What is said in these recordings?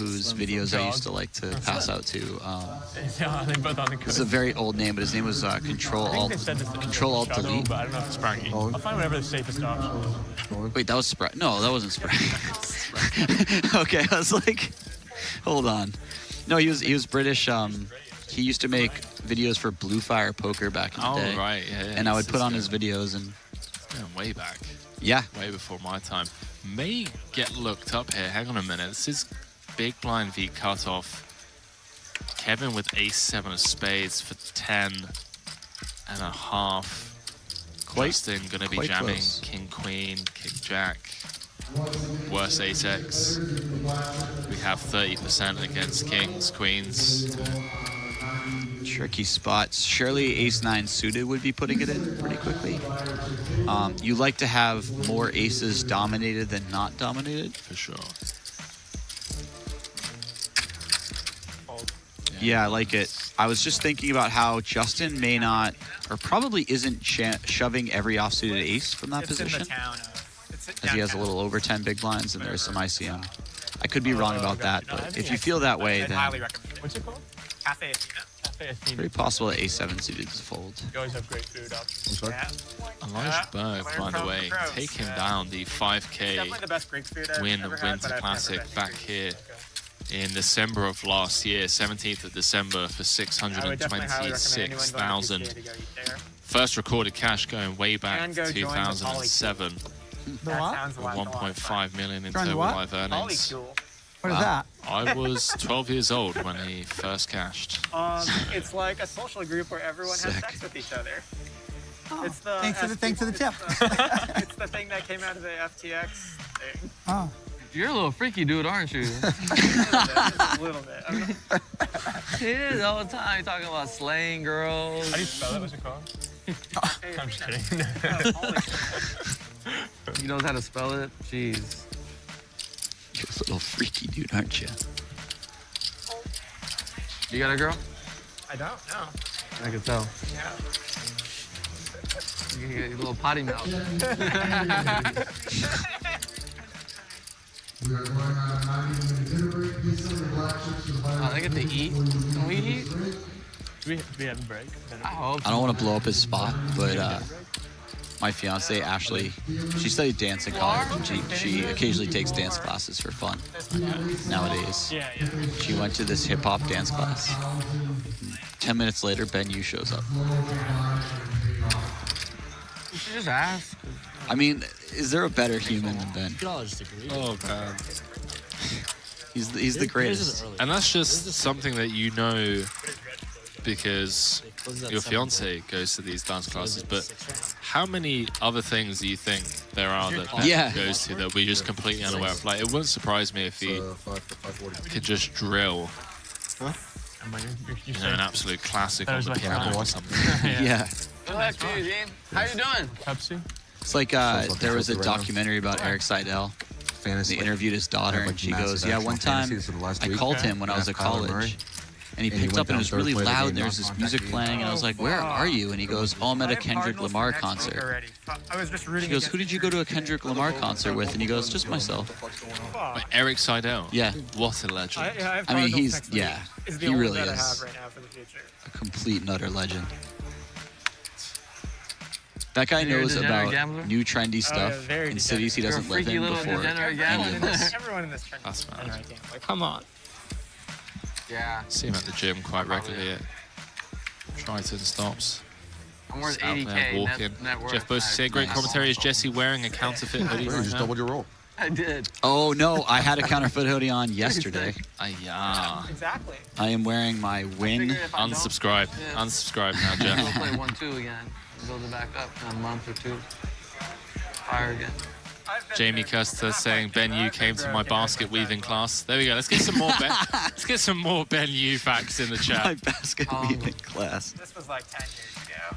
whose videos I used to like to pass out to. Yeah, they both on the It's a very old name, but his name was Control Alt Delete. But I don't know if it's Spraggy. I'll find whatever the safest option is. Wait, that was Spraggy. No, that wasn't Spraggy. Okay, I was like, hold on. No, he was British. He used to make videos for Blue Fire Poker back in the day. Oh, right, yeah. And I would put on his videos and... way back. Yeah. Way before my time. May get looked up here. Hang on a minute. This is Big Blind v Cutoff. Kevin with ace-7 of spades for 10.5. Justin going to be jamming close. King, Queen, King, Jack. Worst ace-X. We have 30% against Kings, Queens. Tricky spots. Surely ace-9 suited would be putting it in pretty quickly. You like to have more aces dominated than not dominated? For sure. Yeah, I like it. I was just thinking about how Justin may not, or probably isn't shoving every offsuited ace from that position. As he has a little over 10 big blinds and there's some ICM. I could be wrong about that, but if you feel that way, then What's it called? Cafe Athena. it's very possible that ace-7 suited is a fold. You always have great food options. Elijah Berg, by the way, taking down the 5K win of Winter Classic back here in December of last year, 17th of December for 626,000. First recorded cash going way back to 2007. The what? 1.5 million in total live earnings. What is that? I was 12 years old when he first cashed. It's like a social group where everyone has sex with each other. Oh, It's the thanks for the tip. It's the thing that came out of the FTX thing. Oh. You're a little freaky dude, aren't you? Just a little bit. He is all the time. You're talking about slaying girls. How do you spell it? What's it called? I'm just kidding. He knows how to spell it? Jeez. You're a little freaky dude, aren't you? You got a girl? I don't know. I can tell. Yeah. You get a little potty mouth. Oh, they get to eat. Can we eat? Do we have a break? I hope. I don't want to blow up his spot, but my fiance Ashley, she studied dance in college, and she occasionally takes dance classes for fun. Nowadays, she went to this hip hop dance class. 10 minutes later, Ben Yu shows up. You should just ask. I mean, is there a better human than Ben? Oh, God. He's the greatest. And that's just something that you know because your fiance goes to these dance classes, but how many other things do you think there are that Ben goes to that we just completely unaware of? Like, it wouldn't surprise me if he could just drill an absolute classic on the piano or something. Yeah. Good luck to you, Dean. How you doing? Pepsi? It's like there was a documentary about Eric Seidel. They interviewed his daughter, and she goes, yeah, one time I called him when I was at college, and he picked up and it was really loud, and there was this music playing, and I was like, where are you? And he goes, oh, I'm at a Kendrick Lamar concert. She goes, who did you go to a Kendrick Lamar concert with? And he goes, just myself. But Eric Seidel? Yeah. What a legend. I mean, he really is right now for the future. a complete and utter legend. That guy knows about new trendy stuff in cities he doesn't live in before any of us. Everyone in this trend. That's mad. Like, come on. Yeah. See him at the gym quite regularly at Triton Stops. I'm worth Out there 80K walking. net worth. Jeff Bose saying, great commentary. Is Jesse wearing a counterfeit hoodie right just now? doubled your roll. I did. Oh, no, I had a counterfeit hoodie on yesterday. Exactly. I am wearing my Win. Unsubscribe. Unsubscribe now, Jeff. We'll play 1-2 again. Build it back up in a month or two. Fire again. Jamie Custer saying Ben Yu came to my basket weaving class. There we go. Let's get some more Ben. Let's get some more Ben Yu facts in the chat. My basket weaving class. This was like 10 years ago.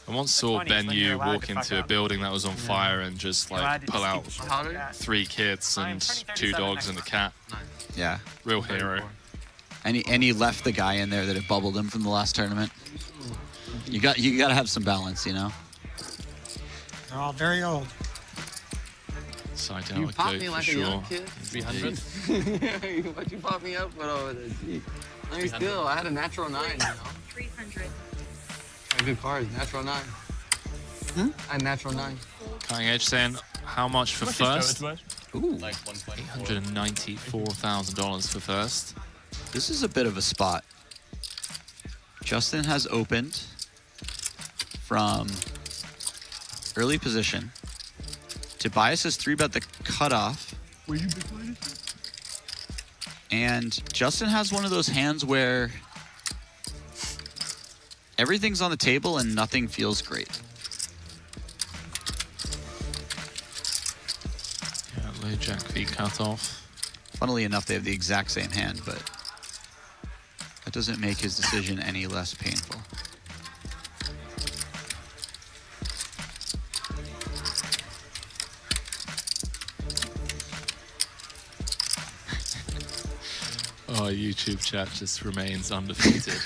I once saw Ben Yu walk into a building that was on fire and just like pull out 3 kids and 2 dogs and a cat. Yeah. Real hero. And he left the guy in there that had bubbled him from the last tournament. You got to have some balance, you know. They're all very old. Side You out popped goat me for like a sure. young kid. 300. What you popped me up with over there? Gee. I mean, still, I had a natural 9, you know? 300. I had good cards, natural 9. I had natural 9. Cutting Edge saying, how much for first? Ooh, $894,000 for first. this is a bit of a spot. Justin has opened from early position. Tobias has 3-bet the cutoff. And Justin has one of those hands where everything's on the table and nothing feels great. Yeah, low jack V cutoff. Funnily enough, they have the exact same hand, but that doesn't make his decision any less painful. Oh, YouTube chat just remains undefeated.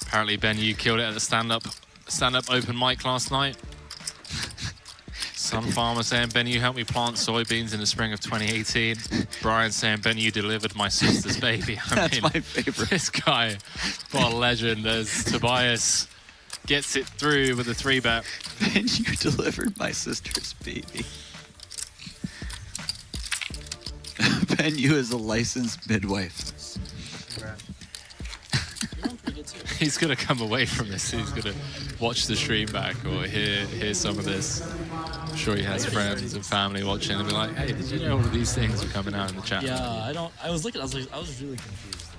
Apparently, Ben, you killed it at the stand-up open mic last night. Sun Farmer saying, Ben, you helped me plant soybeans in the spring of 2018. Brian saying, Ben, you delivered my sister's baby. That's my favorite. This guy, what a legend. As Tobias gets it through with a 3-bet. Ben, you delivered my sister's baby. Ben, you is a licensed midwife. He's going to come away from this. He's going to watch the stream back or hear some of this. I'm sure he has friends and family watching and be like, hey, did you know all of these things were coming out in the chat? Yeah, I was looking, I was really confused.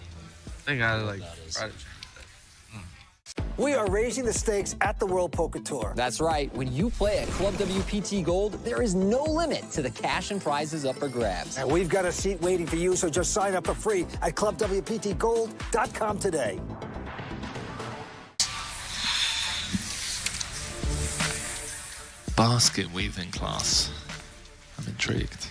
I think I like. We are raising the stakes at the World Poker Tour. That's right. When you play at Club WPT Gold, there is no limit to the cash and prizes up for grabs. And we've got a seat waiting for you, so just sign up for free at clubwptgold.com today. Basket weaving class. I'm intrigued.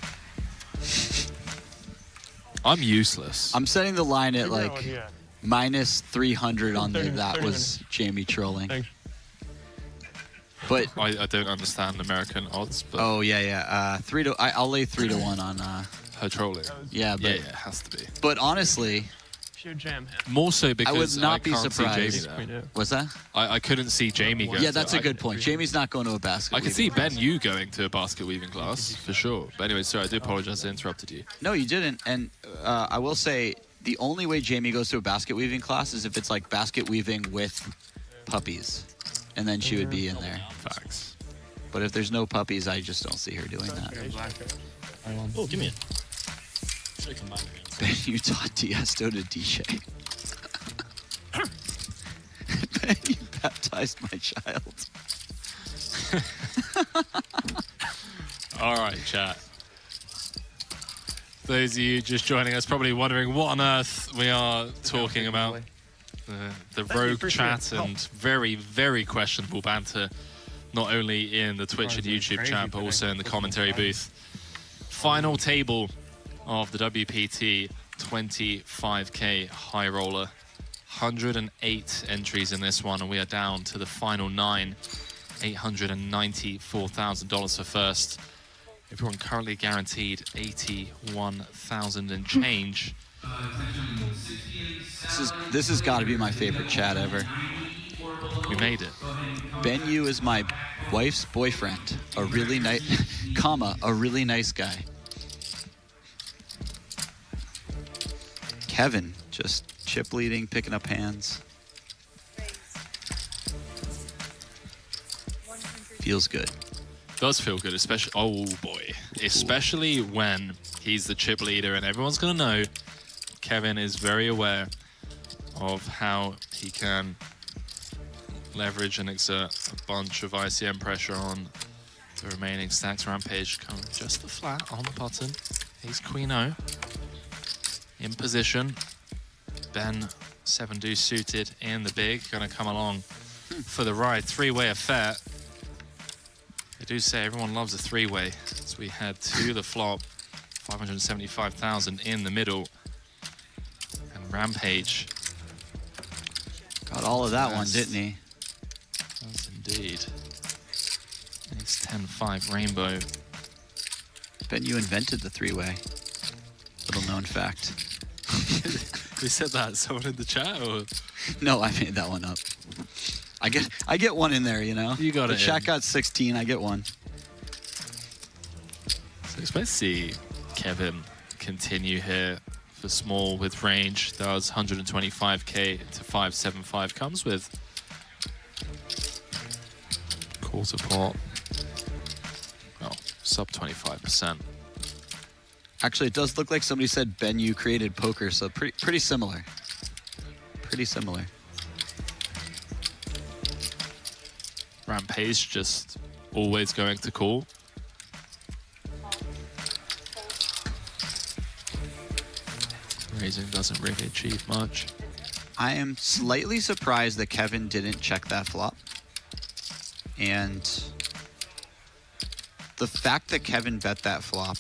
I'm useless. I'm setting the line at like idea. minus 300 on the 30 that minutes. was Jamie trolling. Thanks. But I don't understand American odds, but oh yeah. I'll lay 3-1 on her trolling. yeah, but Yeah, it has to be. but honestly, Sheer jam hand. More so because I would not be can't see surprised. Jamie there. what's that? I couldn't see Jamie go. Yeah, that's a good point. Jamie's not going to a basket. I could see weaving Ben class. you going to a basket weaving class for sure. But anyway, sorry, I do apologize. I interrupted you. No, you didn't. And I will say the only way Jamie goes to a basket weaving class is if it's like basket weaving with puppies, and then she would be in there. Facts. But if there's no puppies, I just don't see her doing that. Oh, give me it. Should have combined your hands. Ben, you taught Tiesto to DJ. Ben, you baptized my child. All right, chat. Those of you just joining us probably wondering what on earth we are talking about. The rogue chat and very, very questionable banter, not only in the Twitch and YouTube chat, but also in the commentary booth. Final table of the WPT 25K High Roller. 108 entries in this one, and we are down to the final 9. $894,000 for first. Everyone currently guaranteed 81,000 and change. This has got to be my favorite chat ever. We made it. Ben Yu is my wife's boyfriend. A really nice, a really nice guy. Kevin just chip leading, picking up hands. Feels good. Does feel good, especially, oh boy, especially when he's the chip leader and everyone's gonna know Kevin is very aware of how he can leverage and exert a bunch of ICM pressure on the remaining stacks. Rampage coming just the flat on the button. He's Queen O in position. Ben 7-deuce suited in the big, gonna come along for the ride. Three-way affair. I do say everyone loves a three-way, as we head to the flop. 575,000 in the middle. And Rampage. Got all of that one, didn't he? Yes, indeed. Ace 10-5 Rainbow. Benyu invented the three-way. Little known fact. You said that? Someone in the chat, or? No, I made that one up. I get one in there, you know? You got it. The chat got 16, I get one. So expect to see Kevin continue here for small with range. That was 125k to 575. Comes with quarter pot. Well, sub 25%. Actually, it does look like somebody said Benyu created poker, so pretty similar. Pretty similar. Rampage just always going to call. Raising doesn't really achieve much. I am slightly surprised that Kevin didn't check that flop. And the fact that Kevin bet that flop,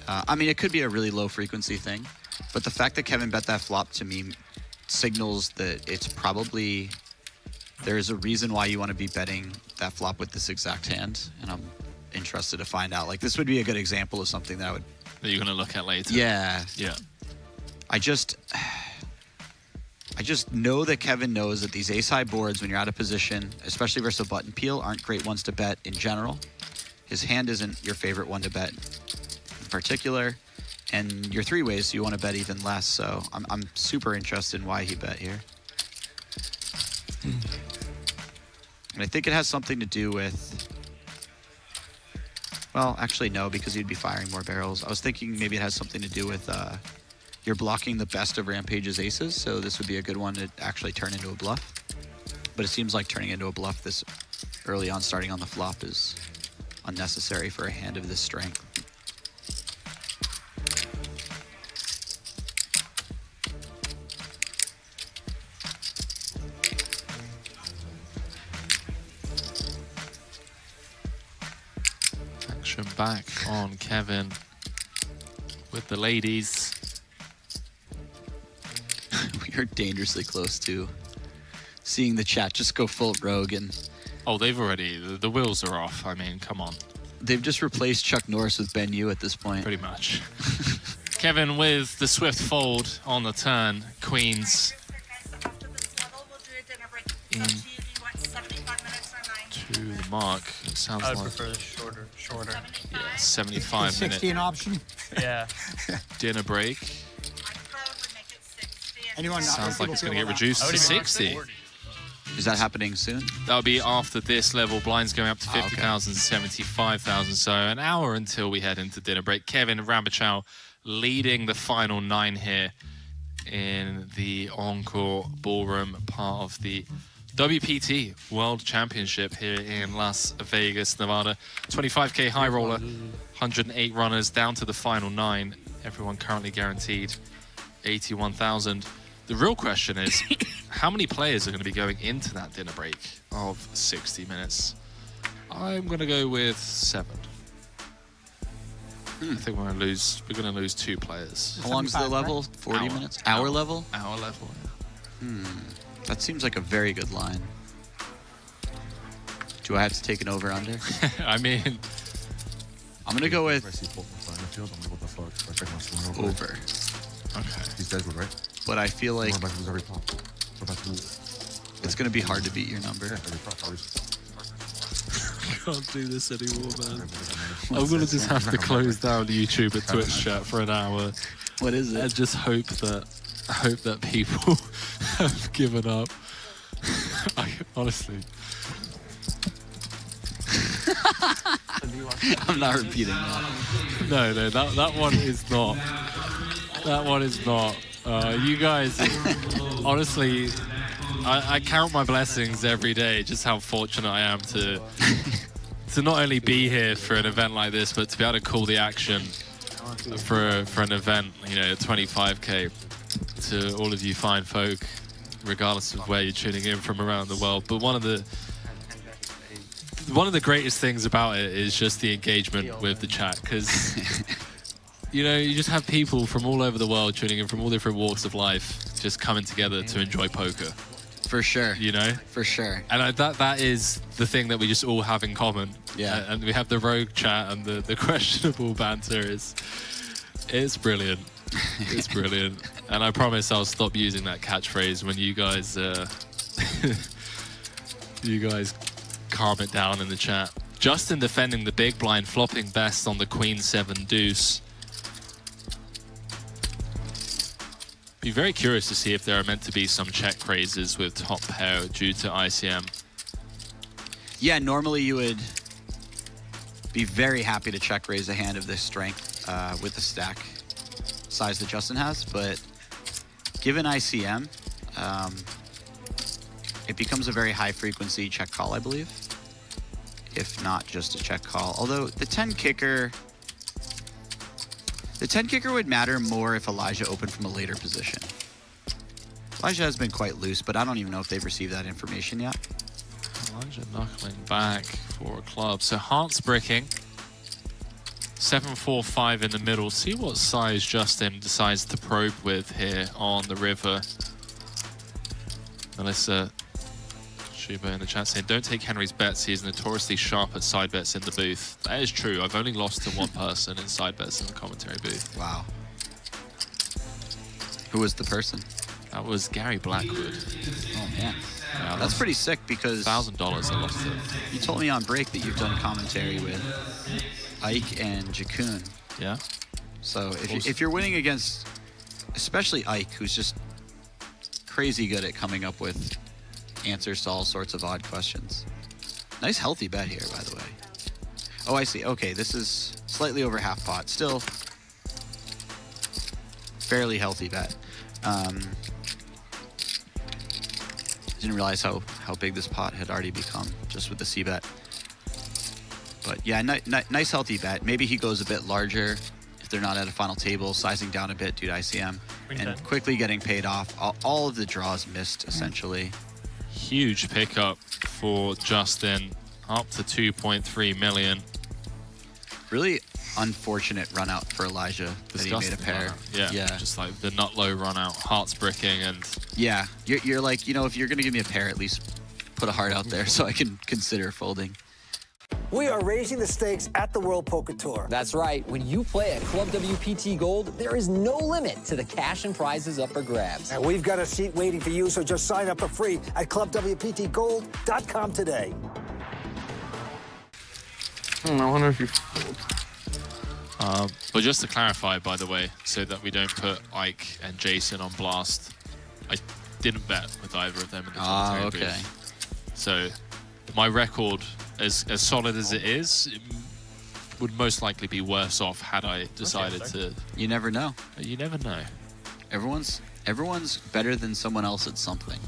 I mean, it could be a really low frequency thing, but the fact that Kevin bet that flop to me signals that it's probably, there's a reason why you want to be betting that flop with this exact hand, and I'm interested to find out. Like, this would be a good example of something that I would... That you're going to look at later. Yeah. Yeah. I just know that Kevin knows that these ace-high boards, when you're out of position, especially versus a button peel, aren't great ones to bet in general. His hand isn't your favorite one to bet in particular, and your three-ways, you want to bet even less, so I'm super interested in why he bet here. And I think it has something to do with... Well, actually, no, because you'd be firing more barrels. I was thinking maybe it has something to do with you're blocking the best of Rampage's aces, so this would be a good one to actually turn into a bluff. But it seems like turning into a bluff this early on, starting on the flop, is unnecessary for a hand of this strength. Back on Kevin with the ladies. We are dangerously close to seeing the chat just go full rogue, and oh, they've already, the wheels are off. I mean, come on. They've just replaced Chuck Norris with Benyu at this point. Pretty much. Kevin with the swift fold on the turn. Queens in to the mark. It sounds I would like prefer the shorter. yeah, 75 minute 16 option. Yeah. dinner break. Anyone? Sounds like it's going to get reduced to 60. Is that happening soon? That'll be after this level. Blinds going up to 50,000, 75,000. So an hour until we head into dinner break. Kevin Rambachow leading the final 9 here in the Encore Ballroom, part of the WPT World Championship here in Las Vegas, Nevada. 25k high roller, 108 runners down to the final 9. Everyone currently guaranteed 81,000. The real question is, how many players are going to be going into that dinner break of 60 minutes? I'm going to go with 7. I think we're going to lose 2 players. How long's the level? 40 minutes? Hour level? Hour level, yeah. That seems like a very good line. Do I have to take an over-under? I mean... I'm going to go with... over. Okay. These guys would, right? But I feel like it's going to be hard to beat your number. I can't do this anymore, man. I'm going to just have to close down YouTube and Twitch chat for an hour. What is it? And just hope that people have given up. Honestly. I'm not repeating that. No, that one is not. That one is not. You guys, honestly, I count my blessings every day, just how fortunate I am to not only be here for an event like this, but to be able to call the action for an event, you know, 25k, to all of you fine folk, regardless of where you're tuning in from around the world. But one of the greatest things about it is just the engagement with the chat, because you know, you just have people from all over the world tuning in from all different walks of life, just coming together to enjoy poker. For sure. You know? For sure. And that is the thing that we just all have in common. Yeah. And we have the rogue chat and the questionable banter. It's brilliant. It's brilliant. And I promise I'll stop using that catchphrase when you guys calm it down in the chat. Justin defending the big blind, flopping best on the Queen 7 deuce. Be very curious to see if there are meant to be some check raises with top pair due to ICM. Yeah, normally you would be very happy to check raise a hand of this strength with the stack size that Justin has, but given ICM, it becomes a very high frequency check call, I believe, if not just a check call. Although the 10 kicker would matter more if Elijah opened from a later position. Elijah has been quite loose, but I don't even know if they've received that information yet. Elijah knuckling back for a club. So hearts bricking. 7-4-5 in the middle. See what size Justin decides to probe with here on the river. Melissa Schuber in the chat saying, don't take Henry's bets. He is notoriously sharp at side bets in the booth. That is true. I've only lost to one person in side bets in the commentary booth. Wow. Who was the person? That was Gary Blackwood. Oh, man. Yeah, that's pretty sick because $1,000 I lost it. You told me on break that you've done commentary with Ike and Jakun. Yeah. So if you're winning against, especially Ike, who's just crazy good at coming up with answers to all sorts of odd questions. Nice healthy bet here, by the way. Oh, I see. Okay, this is slightly over half pot. Still fairly healthy bet. Didn't realize how big this pot had already become just with the C bet. But yeah, nice healthy bet. Maybe he goes a bit larger if they're not at a final table, sizing down a bit due to ICM, and quickly getting paid off. All of the draws missed, essentially. Huge pickup for Justin, up to 2.3 million. Really unfortunate run out for Elijah that he made a pair. Yeah, just like the nut low run out, hearts bricking, and yeah, you're like, you know, if you're gonna give me a pair, at least put a heart out there so I can consider folding. We are raising the stakes at the World Poker Tour. That's right. When you play at Club WPT Gold, there is no limit to the cash and prizes up for grabs. And we've got a seat waiting for you, so just sign up for free at clubwptgold.com today. I wonder if you... But just to clarify, by the way, so that we don't put Ike and Jason on blast, I didn't bet with either of them in the commentary booth. So my record, as solid as it is, it would most likely be worse off had I decided to. You never know. You never know. Everyone's better than someone else at something.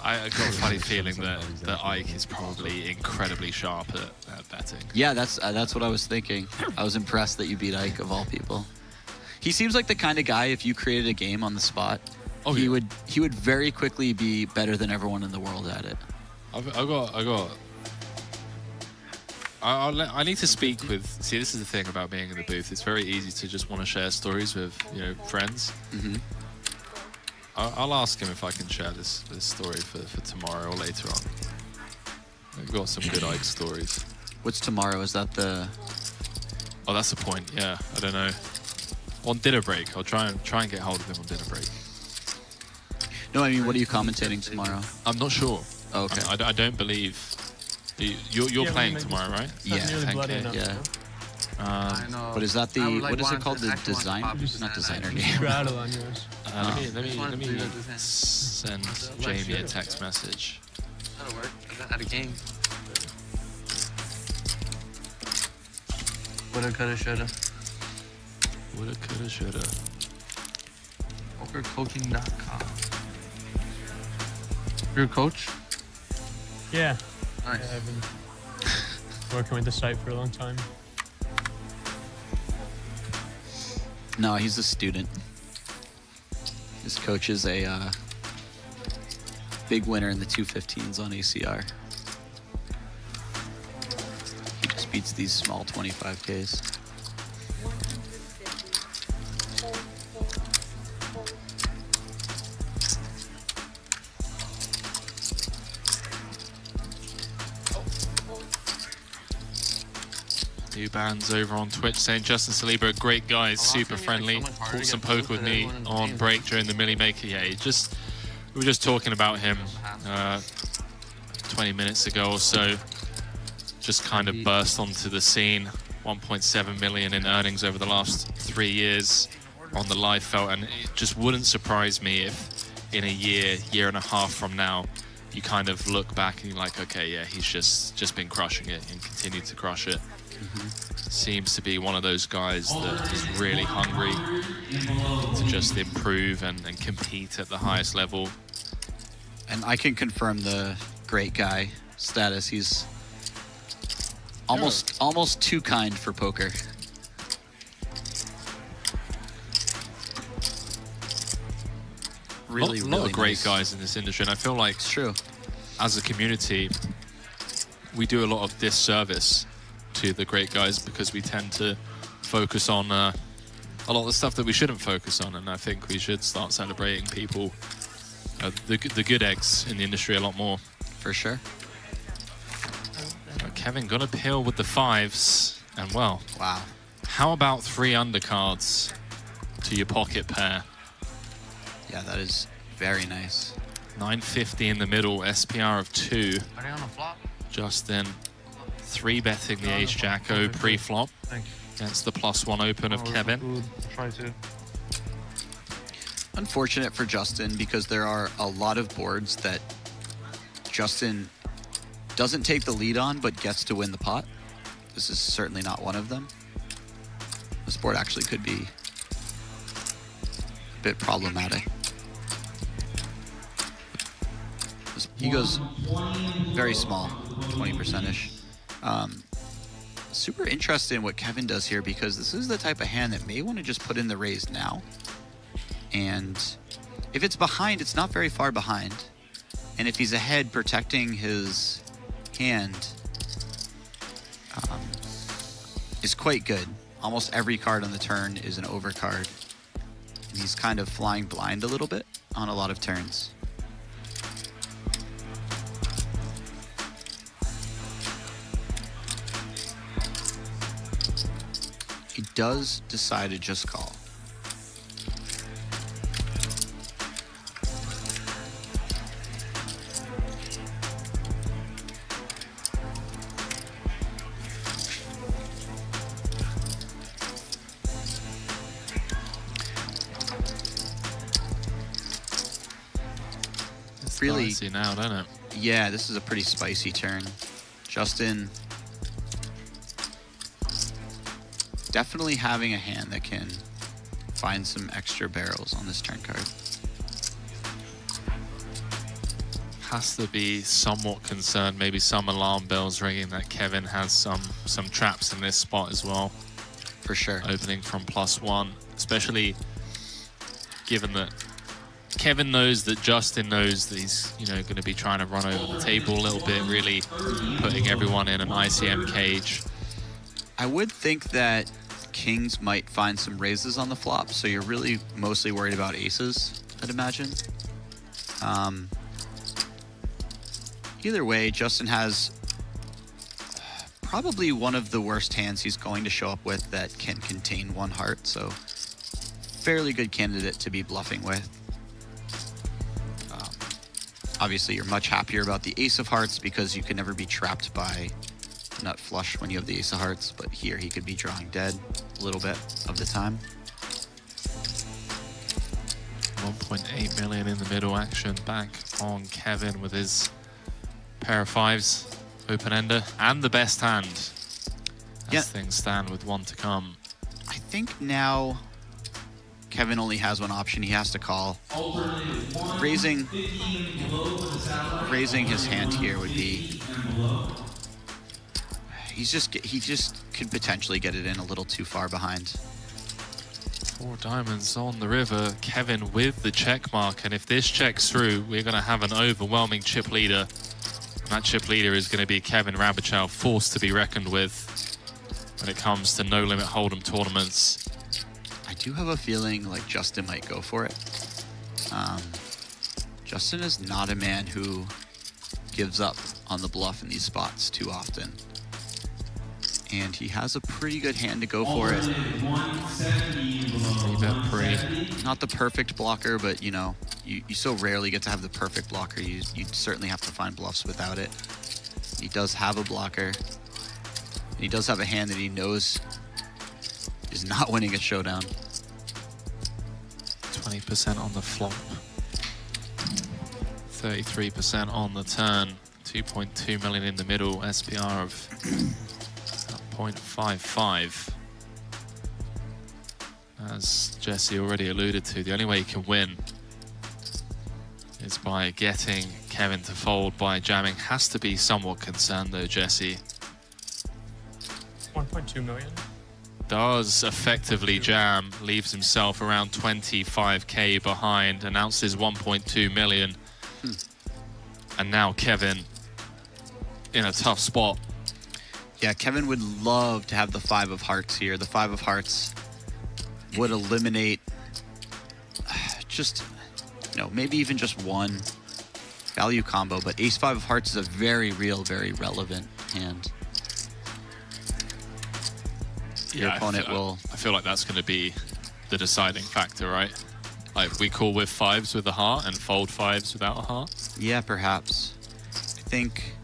I got a funny feeling that Ike is probably incredibly sharp at betting. Yeah, that's what I was thinking. I was impressed that you beat Ike of all people. He seems like the kind of guy, if you created a game on the spot, he would very quickly be better than everyone in the world at it. I need to speak with. See, this is the thing about being in the booth. It's very easy to just want to share stories with friends. Mm-hmm. I'll ask him if I can share this story for tomorrow or later on. I've got some good Ike stories. What's tomorrow? Is that the? Oh, that's the point. Yeah, I don't know. On dinner break, I'll try and get hold of him on dinner break. No, I mean, what are you commentating tomorrow? I'm not sure. Oh, okay. I don't believe you're playing tomorrow, right? Yeah. 10K. Yeah. I know. But is that the what is it called? The design? Not designer game. Straddle on yours. Let me send Jamie a text message. That'll work. I had a game. Woulda, coulda, shoulda. Woulda, coulda, shoulda. Pokercoaching.com. You're a coach? Yeah. Nice. Yeah, I've been working with the site for a long time. No, he's a student. His coach is a big winner in the 215s on ACR. He just beats these small 25Ks. Two Bands over on Twitch saying Justin Saliba, a great guy, super friendly. Caught some poker with me on break during the Millie Maker. Yeah, we were just talking about him 20 minutes ago or so. Just kind of burst onto the scene. 1.7 million in earnings over the last 3 years on the live felt, and it just wouldn't surprise me if in a year and a half from now, you kind of look back and you're like, okay, yeah, he's just been crushing it and continued to crush it. Seems to be one of those guys that is really hungry to just improve and compete at the highest level. And I can confirm the great guy status. He's almost too kind for poker. Really, a lot of great guys in this industry, and I feel like it's true. As a community, we do a lot of disservice to the great guys because we tend to focus on a lot of the stuff that we shouldn't focus on, and I think we should start celebrating people, the good eggs in the industry a lot more. For sure. Kevin gonna peel with the 5s, and well, wow. How about 3 undercards to your pocket pair? Yeah, that is very nice. 950 in the middle, SPR of 2. Justin 3-betting the Ace-Jack-O pre-flop against the +1 open of Kevin. Unfortunate for Justin because there are a lot of boards that Justin doesn't take the lead on but gets to win the pot. This is certainly not one of them. This board actually could be a bit problematic. He goes very small, 20%-ish. Super interested in what Kevin does here because this is the type of hand that may want to just put in the raise now. And if it's behind, it's not very far behind. And if he's ahead, protecting his hand is quite good. Almost every card on the turn is an overcard. And he's kind of flying blind a little bit on a lot of turns. He does decide to just call. It's really spicy now, doesn't it? Yeah, this is a pretty spicy turn. Justin definitely having a hand that can find some extra barrels on this turn card. Has to be somewhat concerned, maybe some alarm bells ringing that Kevin has some traps in this spot as well. For sure. Opening from +1, especially given that Kevin knows that Justin knows that he's, going to be trying to run over the table a little bit, really putting everyone in an ICM cage. I would think that kings might find some raises on the flop, so you're really mostly worried about aces, I'd imagine. Either way, Justin has probably one of the worst hands he's going to show up with that can contain 1 heart, so fairly good candidate to be bluffing with. Obviously, you're much happier about the ace of hearts because you can never be trapped by nut flush when you have the ace of hearts, but here he could be drawing dead a little bit of the time. 1.8 million in the middle, action back on Kevin with his pair of 5s, open-ender, and the best hand as things stand with 1 to come. I think now Kevin only has one option. He has to call. Raising his hand here would be... He just could potentially get it in a little too far behind. 4 diamonds on the river. Kevin with the check mark, and if this checks through, we're going to have an overwhelming chip leader. And that chip leader is going to be Kevin Rabichow, forced to be reckoned with when it comes to no limit hold'em tournaments. I do have a feeling like Justin might go for it. Justin is not a man who gives up on the bluff in these spots too often. And he has a pretty good hand to go for it. 3-bet pre. Not the perfect blocker, but you know, you so rarely get to have the perfect blocker. You certainly have to find bluffs without it. He does have a blocker. And he does have a hand that he knows is not winning a showdown. 20% on the flop. 33% on the turn. 2.2 million in the middle. SPR of 0.55. As Jesse already alluded to, the only way you can win is by getting Kevin to fold by jamming. Has to be somewhat concerned though, Jesse. 1.2 million. Does effectively jam, leaves himself around 25k behind, announces 1.2 million. And now Kevin in a tough spot. Yeah, Kevin would love to have the 5 of hearts here. The 5 of hearts would eliminate just, you know, maybe even just one value combo, but ace-5 of hearts is a very real, very relevant hand. Your opponent will... I feel like that's going to be the deciding factor, right? Like, we call with 5s with a heart and fold 5s without a heart? Yeah, perhaps. I think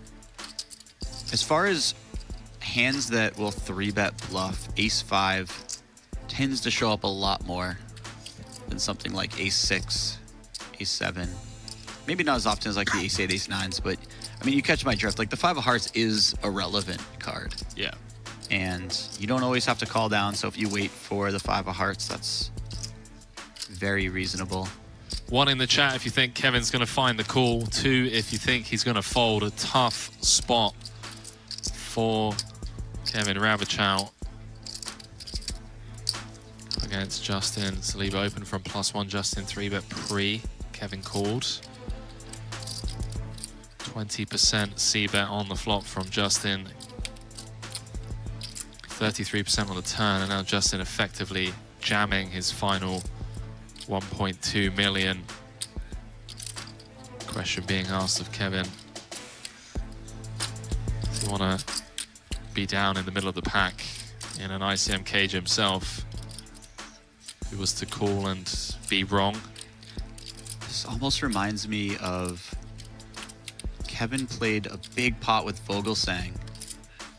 as far as hands that will 3-bet bluff, ace-5 tends to show up a lot more than something like ace-6, ace-7. Maybe not as often as like the ace-8, ace-9s, but I mean, you catch my drift. Like, the 5 of hearts is a relevant card. Yeah. And you don't always have to call down, so if you wait for the 5 of hearts, that's very reasonable. 1 in the chat if you think Kevin's going to find the call. 2 if you think he's going to fold. A tough spot for Kevin Rabichow against Justin Saliba. Open from +1. Justin 3-bet pre. Kevin called. 20% C-bet on the flop from Justin. 33% on the turn, and now Justin effectively jamming his final 1.2 million. Question being asked of Kevin: does he want to be down in the middle of the pack in an ICM cage himself? If he was to call and be wrong. This almost reminds me of Kevin played a big pot with Vogelsang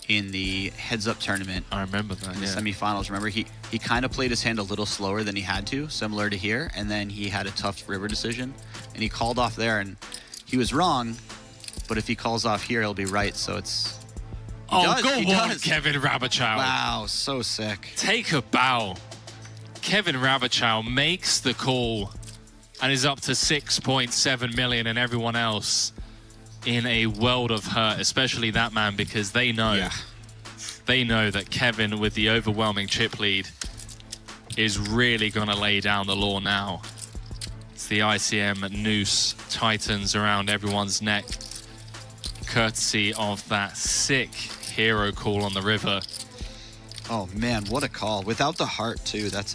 in the heads-up tournament. I remember that, in the semifinals. Remember, he kind of played his hand a little slower than he had to, similar to here, and then he had a tough river decision, and he called off there, and he was wrong, but if he calls off here, he'll be right, so it's... Go on, Kevin Rabichow. Wow, so sick. Take a bow. Kevin Rabichow makes the call and is up to 6.7 million, and everyone else in a world of hurt, especially that man, because they know that Kevin, with the overwhelming chip lead, is really going to lay down the law now. It's the ICM noose tightens around everyone's neck, courtesy of that sick hero call on the river. Oh man, what a call. Without the heart too, that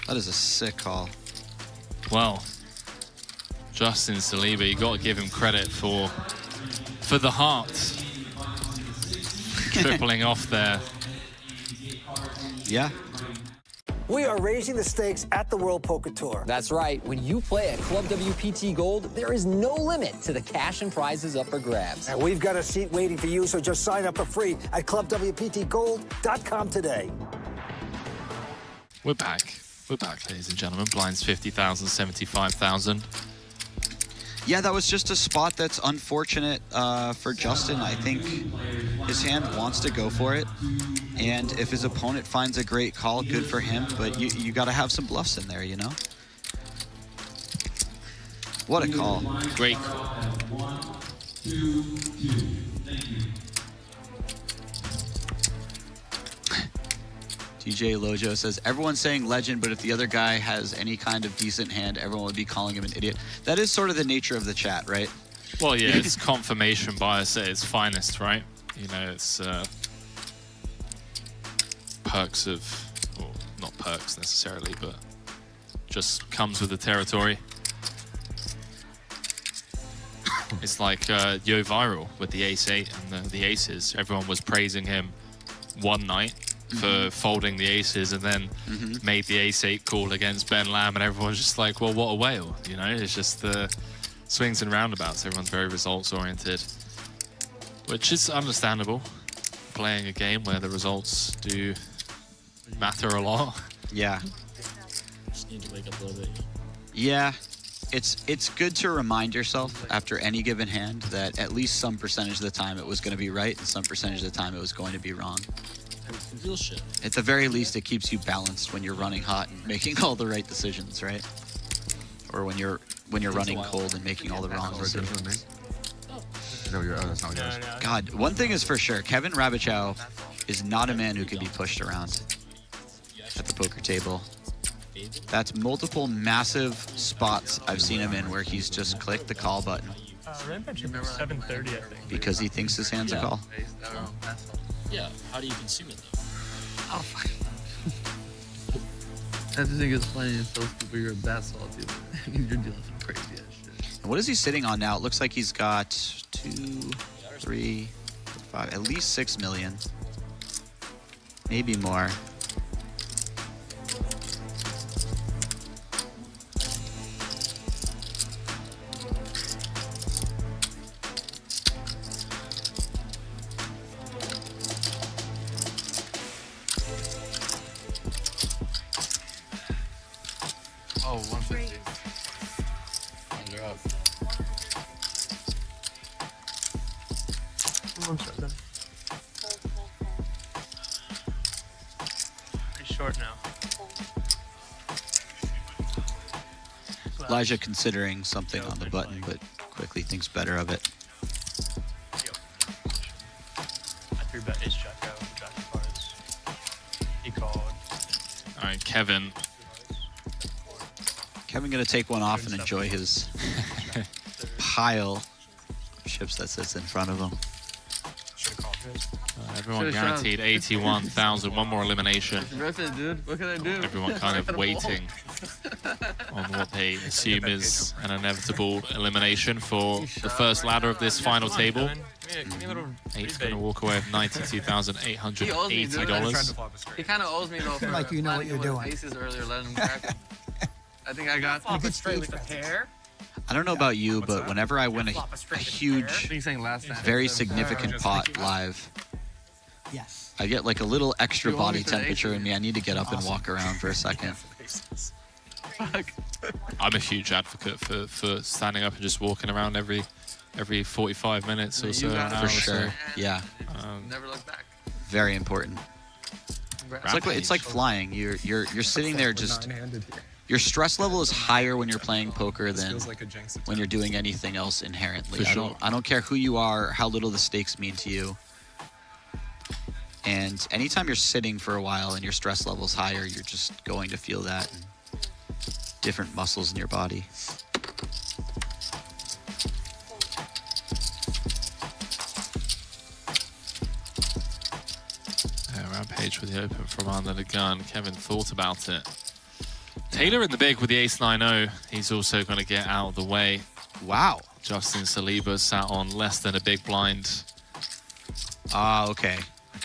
is a sick call. Well, Justin Saliba, you got to give him credit for the heart. Tripling off there. Yeah. We are raising the stakes at the World Poker Tour. That's right. When you play at Club WPT Gold, there is no limit to the cash and prizes up for grabs. And we've got a seat waiting for you, so just sign up for free at clubwptgold.com today. We're back. We're back, ladies and gentlemen. Blinds 50,000, 75,000. Yeah, that was just a spot that's unfortunate for Justin. I think his hand wants to go for it, and if his opponent finds a great call, good for him, but you got to have some bluffs in there, you know? What a call. Great call. DJ Lojo says, everyone's saying legend, but if the other guy has any kind of decent hand, everyone would be calling him an idiot. That is sort of the nature of the chat, right? Well, yeah, it's confirmation bias at its finest, right? You know, it's perks of, or not perks necessarily, but just comes with the territory. It's like Yo Viral with the ace-8 and the aces. Everyone was praising him one night for folding the aces, and then made the ace-8 call against Ben Lamb, and everyone's just like, well, what a whale, you know? It's just the swings and roundabouts. Everyone's very results-oriented, which is understandable, playing a game where the results do matter a lot. Yeah. Just need to wake up a little bit. Yeah. It's good to remind yourself after any given hand that at least some percentage of the time it was going to be right and some percentage of the time it was going to be wrong. Real shit. At the very least, it keeps you balanced when you're running hot and making all the right decisions, right? Or when you're running cold and making all the wrong decisions. God, one thing is for sure, Kevin Rabichow is not a man who can be pushed around at the poker table. That's multiple massive spots I've seen him in where he's just clicked the call button. Rampage is 7:30, I think. Because he thinks his hand's a call. Yeah, how do you consume it though? Oh, fuck. I just think it's funny if those people you're a basketball dealer. I mean, you're dealing some crazy ass shit. And what is he sitting on now? It looks like he's got 2, 3, 4, 5, at least 6 million. Maybe more. Oh, 150. They're up. Pretty short now. Elijah considering something on the button, but quickly thinks better of it. I 3-bet ace jack out, jack of cards. He called. All right, Kevin. Kevin gonna take one off and enjoy his pile of chips that sits in front of him. Everyone guaranteed 81,000. One more elimination. Ref it, dude. What can I do? Everyone kind of waiting on what they assume is an inevitable elimination for the first ladder of this final table. Eight's going to walk away with $92,880. He kind of owes me though for Like you know what you're doing. aces earlier, letting him crack him. I think I got. Flop it straight with a pair. I don't know about you, but whenever I win a huge, very significant pot live, Yes. I get like a little extra body temperature in me. I need to get up and walk around for a second. I'm a huge advocate for standing up and just walking around every 45 minutes or so. For sure. Yeah. Never look back. Very important. It's like flying. You're sitting there just. Your stress level is higher when you're playing poker than when you're doing anything else inherently. I don't care who you are, how little the stakes mean to you. And anytime you're sitting for a while and your stress level's higher, you're just going to feel that in different muscles in your body. Yeah, Rampage with the open from under the gun. Kevin thought about it. Taylor in the big with the ace-9-0. He's also going to get out of the way. Wow. Justin Saliba sat on less than a big blind. Ah, okay.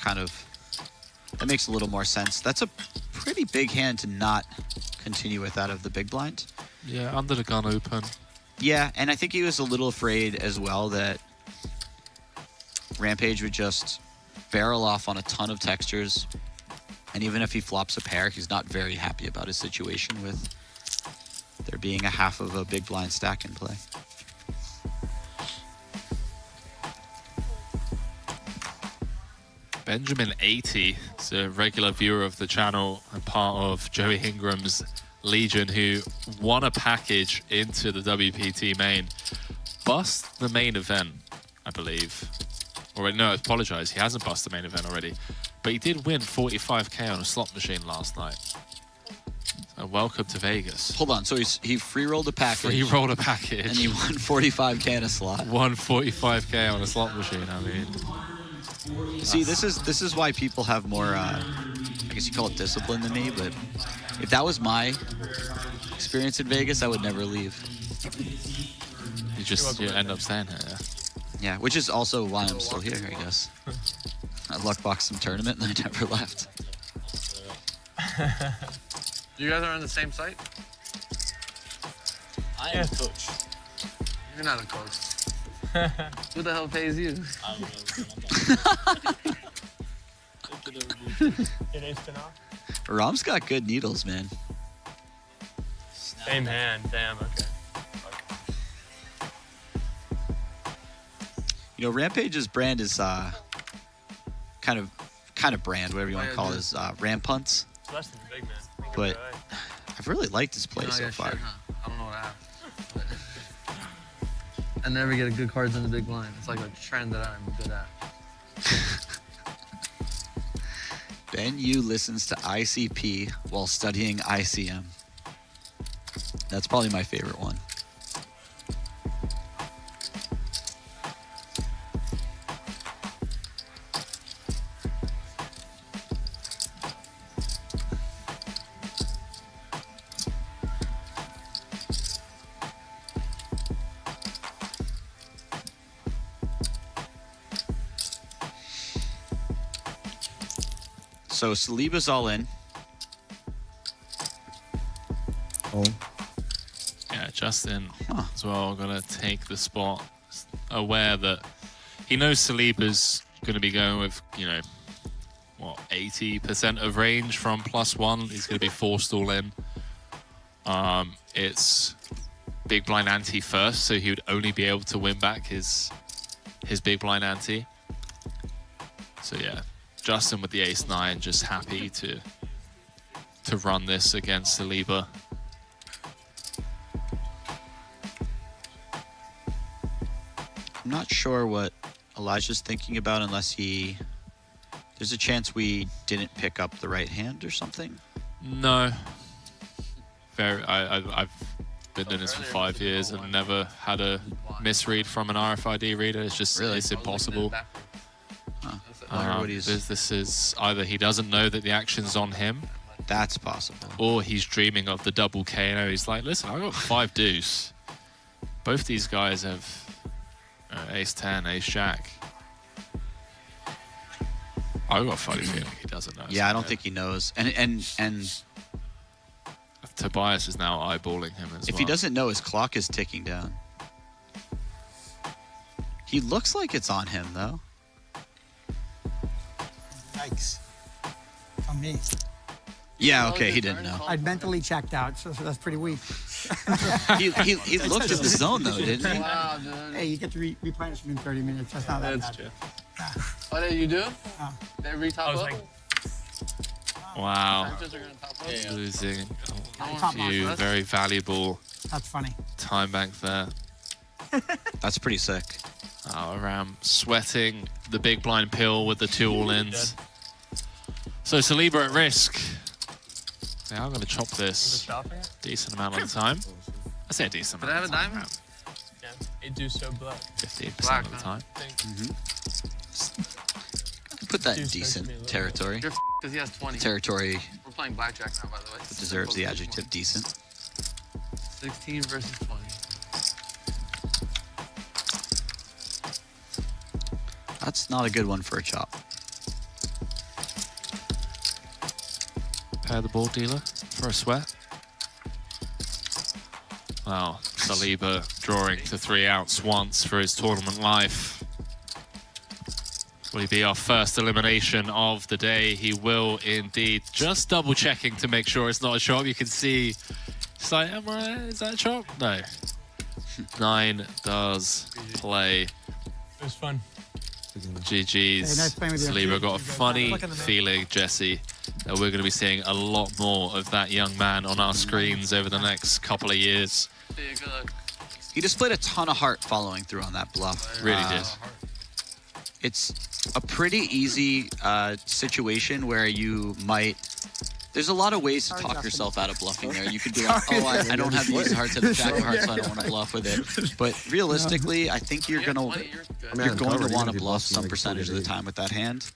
That makes a little more sense. That's a pretty big hand to not continue with out of the big blind. Yeah, under the gun open. Yeah, and I think he was a little afraid as well that Rampage would just barrel off on a ton of textures. And even if he flops a pair, he's not very happy about his situation with there being a half of a big blind stack in play. Benjamin 80 is a regular viewer of the channel and part of Joey Ingram's Legion, who won a package into the WPT main. Bust the main event, I believe. Or no, I apologize, he hasn't bust the main event already. But he did win 45k on a slot machine last night. So welcome to Vegas. Hold on, so he free rolled a package. Free rolled a package. And he won 45k in a slot. Won 45k on a slot machine, I mean. See, this is why people have more, I guess you call it discipline than me, but if that was my experience in Vegas, I would never leave. You end up staying here, yeah. Yeah, which is also why I'm still here, I guess. I luckboxed some tournament and I never left. You guys are on the same site? I am a coach. You're not a coach. Who the hell pays you? I don't know. Get ace to knock. Rom's got good needles, man. Same hand. Damn. Okay. You know, Rampage's brand is kind of brand, whatever you want to call it, is ram punts. It's less than the big man. But I've really liked his play You know, so I got far. shit, huh? I don't know what happened. I never get good cards in the big blind. It's like a trend that I'm good at. Ben Yu listens to ICP while studying ICM. That's probably my favorite one. So Saliba's all in. Oh. Yeah, Justin as well gonna take the spot, aware that he knows Saliba's gonna be going with, you know, what, 80% of range from +1. He's gonna be forced all in. It's big blind ante first, so he would only be able to win back his big blind ante. So yeah, Justin with the ace-9, just happy to run this against Saliba. I'm not sure what Elijah's thinking about unless there's a chance we didn't pick up the right hand or something. No. I've been doing this for 5 years and never had a misread from an RFID reader. It's just, it's impossible. This is either he doesn't know that the action's on him. That's possible. Or he's dreaming of the double KO. He's like, listen, I got 5 deuce. Both these guys have ace-10, ace-jack. I've got a funny feeling he doesn't know. Yeah, I don't think he knows. And Tobias is now eyeballing him as well. If he doesn't know, his clock is ticking down. He looks like it's on him, though. Yikes. On me. Yeah, okay, he didn't know. I'd mentally checked out, so that's pretty weak. He looked at the zone, though, didn't he? Wow, dude. Hey, you get to replenish them in 30 minutes. That's not that bad. true. What did you do? Every I top was up? like, Wow. Sanchez are gonna top up? Losing Top a few mark. very valuable That's funny. time back there. That's pretty sick. Aram sweating the big blind pill with the 2 all-ins. So Saliba at risk. They are going to chop this decent amount of the time. I say a decent amount of the time. Did I have a diamond? yeah, it do so black. 15% of the time. Put that in Dude, decent starts to be a little territory. You're because he has 20. Territory We're playing blackjack now, by the way. deserves the adjective decent. 16 versus 20. That's not a good one for a chop. Pair the board dealer for a sweat. Wow, Saliba drawing to 3 outs once for his tournament life. Will he be our first elimination of the day? He will indeed. Just double checking to make sure it's not a chop. You can see, it's like, is that a chop? No. 9 does play. It was fun. GG's. Hey, nice playing with you. Saliba got a funny feeling, Jesse, that we're going to be seeing a lot more of that young man on our screens over the next couple of years. See you, good luck. He displayed a ton of heart following through on that bluff. Really did. It's a pretty easy situation where you might... There's a lot of ways to talk yourself out of bluffing there. You could be like, oh, I don't have the ace of hearts at the jack of hearts, so I don't want to bluff with it. But realistically, I think you're going to want to bluff some percentage of the time with that hand.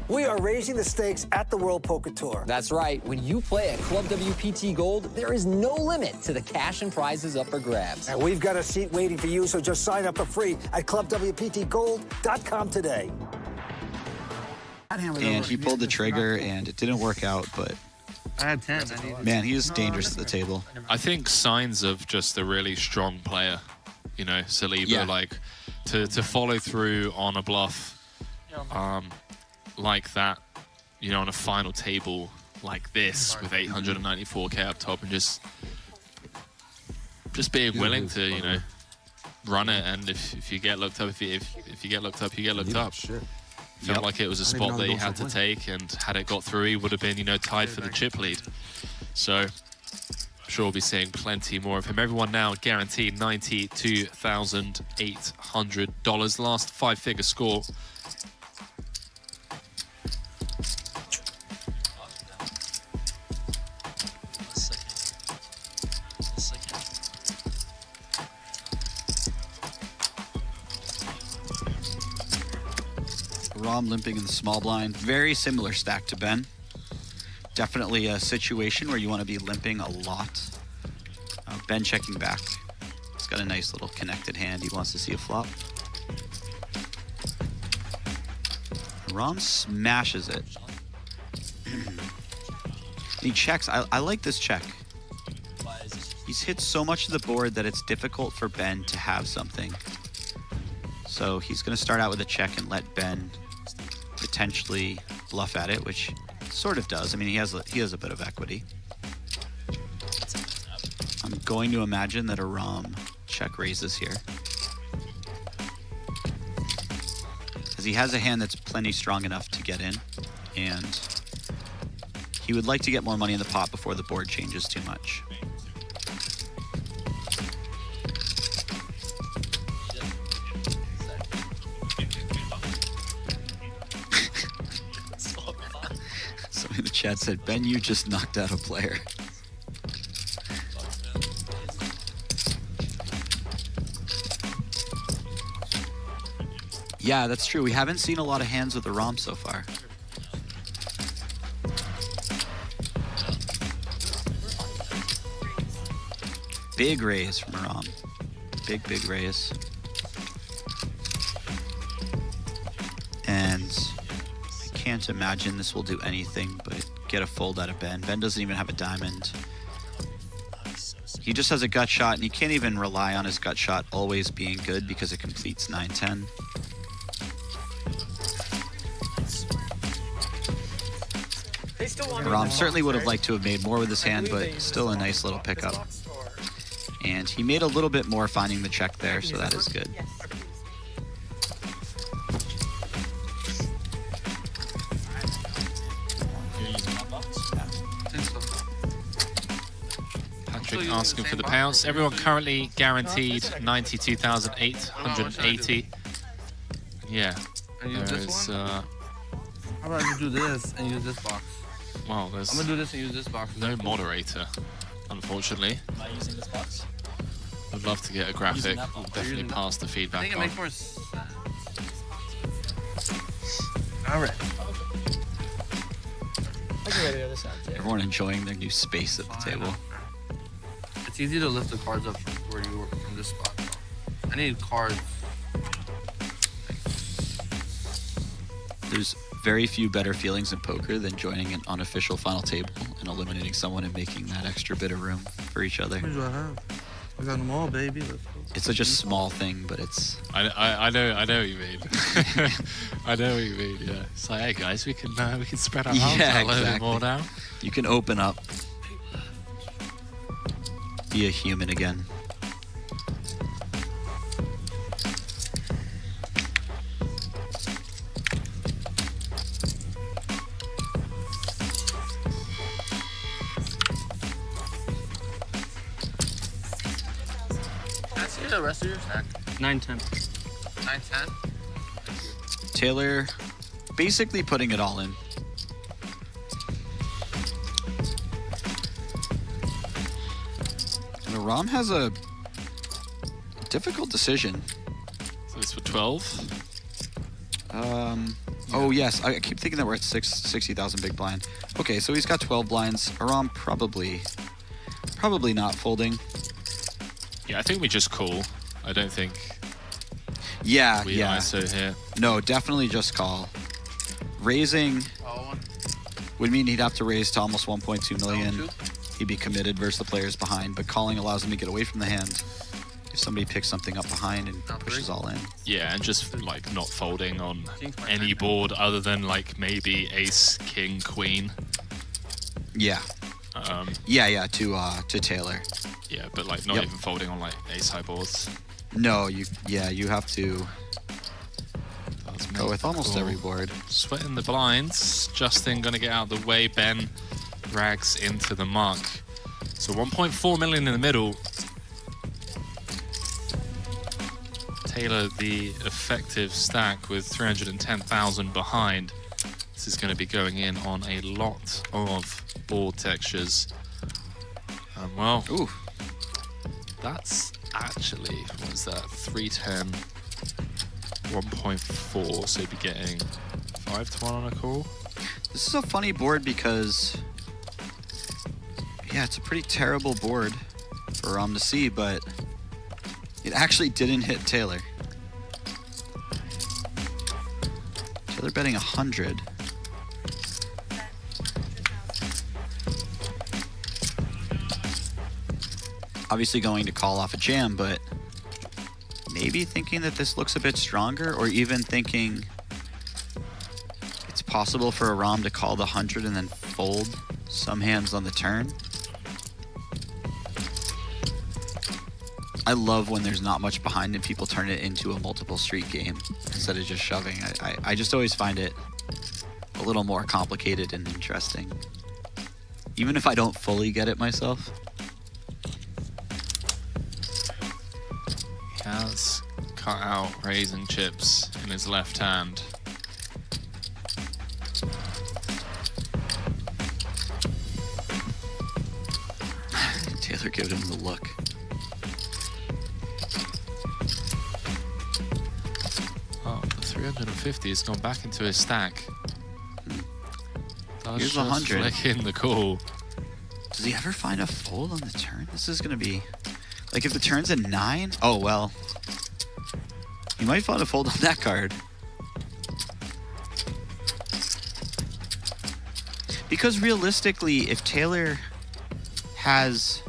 We are raising the stakes at the World Poker Tour. That's right. When you play at Club WPT Gold, there is no limit to the cash and prizes up for grabs. And we've got a seat waiting for you, so just sign up for free at clubwptgold.com today. and he pulled the trigger, and it didn't work out, but I had 10. man, he is dangerous at the table. I think signs of just a really strong player, you know, Saliba, like to follow through on a bluff like that, you know, on a final table like this with 894k up top, and just being willing to, you know, run it. And if you get looked up, if you get looked up, you get looked up. Felt like it was a spot that he had to take, and had it got through, he would have been, you know, tied for the chip lead. So I'm sure we'll be seeing plenty more of him. Everyone now guaranteed $92,800. Last 5-figure score. Rom limping in the small blind. Very similar stack to Ben. Definitely a situation where you want to be limping a lot. Ben checking back. He's got a nice little connected hand. He wants to see a flop. Rom smashes it. He checks. I like this check. He's hit so much of the board that it's difficult for Ben to have something. So he's going to start out with a check and let Ben potentially bluff at it, which sort of does. I mean, he has a bit of equity. I'm going to imagine that a Rom check raises here, because he has a hand that's plenty strong enough to get in, and he would like to get more money in the pot before the board changes too much. Somebody in the chat said, Ben, you just knocked out a player. Yeah, that's true. We haven't seen a lot of hands with the Rom so far. Big raise from Rom. Big raise. And I can't imagine this will do anything but get a fold out of Ben. Ben doesn't even have a diamond. He just has a gut shot, and he can't even rely on his gut shot always being good because it completes 9-10. Rom certainly would have liked to have made more with his hand, but still a nice little pickup. And he made a little bit more finding the check there, so that is good. Patrick asking for the pounce. Everyone currently guaranteed 92,880. Yeah. There's, how about you do this and use this box? Well, there's I'm gonna do this and use this box. No moderator, unfortunately. Am I using this box? I'd love to get a graphic. We'll definitely pass the I feedback think it on. makes more sense. All right. I can ready this out too. Everyone enjoying their new space at the table. It's easy to lift the cards up from where you were from this spot. I need cards. There's very few better feelings in poker than joining an unofficial final table and eliminating someone and making that extra bit of room for each other. What do I have? I got them all, baby. It's such a small thing, but it's... I know what you mean. I know what you mean, yeah. It's like, hey guys, we can spread our arms out a little bit more now. You can open up. Be a human again. Can I see the rest of your stack? 9-10. 9-10? Taylor basically putting it all in. And Rom has a difficult decision. So it's for 12. Oh yes, I keep thinking that we're at 60,000 big blind. Okay, so he's got 12 blinds. Rom probably not folding. Yeah, I think we just call. I don't think Yeah, we ISO here. No, definitely just call. raising would mean he'd have to raise to almost 1.2 million. He'd be committed versus the players behind, but calling allows him to get away from the hand if somebody picks something up behind and pushes all in. Yeah, and just like not folding on any board other than like maybe ace, king, queen. Yeah. Yeah, to Taylor. Yeah, but like not even folding on like ace high boards. No, you have to go with almost every board. Sweating the blinds. Justin gonna get out of the way. Ben rags into the mark. So 1.4 million in the middle. Taylor the effective stack with 310,000 behind. This is going to be going in on a lot of board textures. Well, ooh, that's actually, what is that? 310, 1.4, so you'd be getting 5-1 on a call. This is a funny board because, yeah, it's a pretty terrible board for Ram to see, but it actually didn't hit Taylor. Taylor betting 100. Obviously going to call off a jam, but maybe thinking that this looks a bit stronger, or even thinking it's possible for a Ram to call the 100 and then fold some hands on the turn. I love when there's not much behind and people turn it into a multiple street game instead of just shoving. I just always find it a little more complicated and interesting, even if I don't fully get it myself. He has cut out raising chips in his left hand. Taylor giving him the look. Oh, the 350 has gone back into his stack. Here's 100. Flicking the call. Does he ever find a fold on the turn? This is gonna be like, if the turn's a 9. Oh well, he might find a fold on that card. Because realistically, if Taylor has,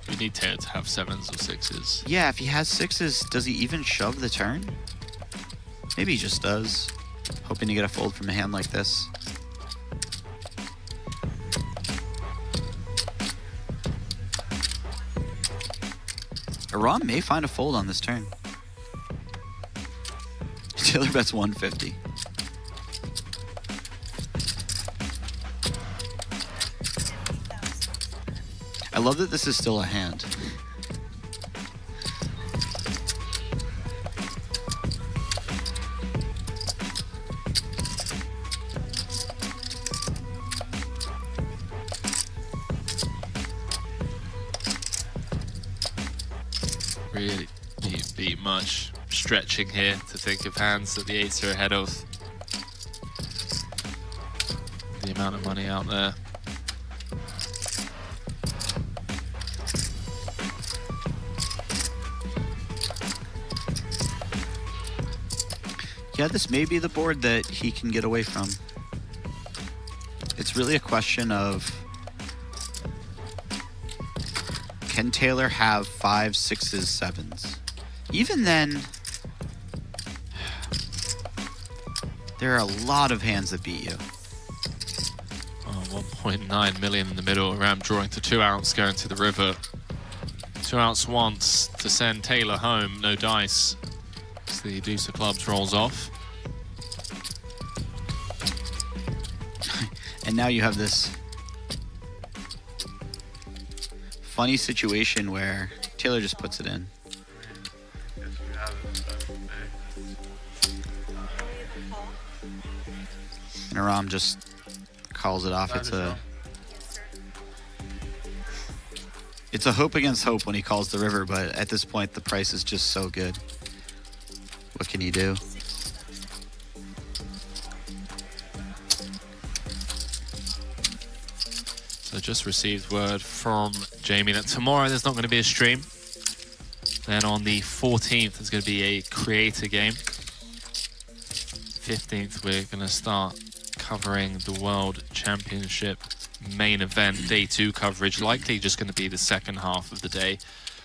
you need Taylor to have 7s or 6s. Yeah, if he has 6s, does he even shove the turn? Maybe he just does, hoping to get a fold from a hand like this. Ram may find a fold on this turn. Taylor bets 150. I love that this is still a hand. Really need beat much stretching here to think of hands that the 8s are ahead of. The amount of money out there. Yeah, this may be the board that he can get away from. It's really a question of, can Taylor have 5s, 6s, 7s? Even then, there are a lot of hands that beat you. Oh, 1.9 million in the middle. Ram drawing to 2 outs, going to the river. 2 outs once to send Taylor home. No dice. So the deuce of clubs rolls off. And now you have this funny situation where Taylor just puts it in. And Ram just calls it off. It's a hope against hope when he calls the river, but at this point the price is just so good. What can you do? So just received word from Jamie that tomorrow there's not going to be a stream. Then on the 14th there's going to be a creator game. 15th, we're going to start covering the World Championship main event, day 2 coverage, likely just going to be the second half of the day.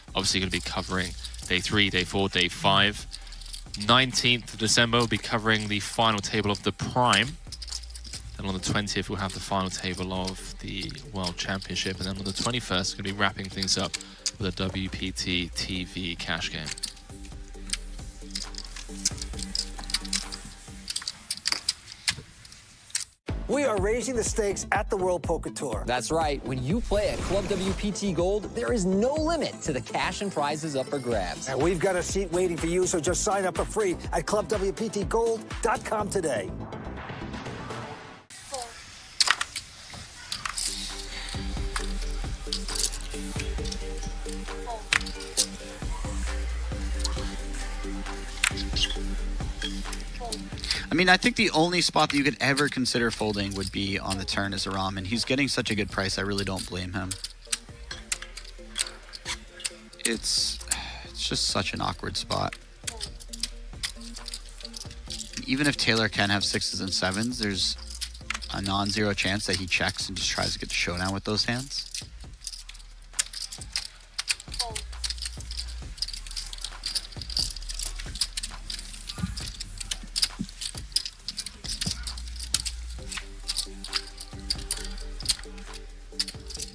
Obviously going to be covering day 3, day 4, day 5. 19th of December, we'll be covering the final table of the Prime. Then on the 20th, we'll have the final table of the World Championship. And then on the 21st, we're going to be wrapping things up with a WPT TV cash game. We are raising the stakes at the World Poker Tour. That's right. When you play at Club WPT Gold, there is no limit to the cash and prizes up for grabs. And we've got a seat waiting for you, so just sign up for free at clubwptgold.com today. I mean, I think the only spot that you could ever consider folding would be on the turn is Aram, and he's getting such a good price, I really don't blame him. It's just such an awkward spot. Even if Taylor can have 6s and 7s, there's a non-zero chance that he checks and just tries to get the showdown with those hands.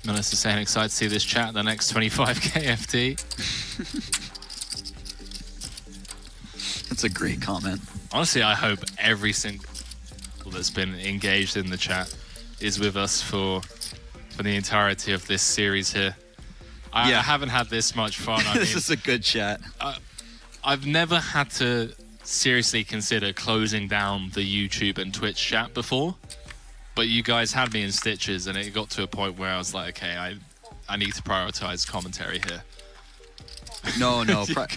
Melissa saying excited to see this chat the next 25k FT. That's a great comment. Honestly, I hope every single that's been engaged in the chat is with us for the entirety of this series here. I haven't had this much fun. This is a good chat. I've never had to seriously consider closing down the YouTube and Twitch chat before. But you guys had me in stitches, and it got to a point where I was like, okay, I need to prioritize commentary here. No.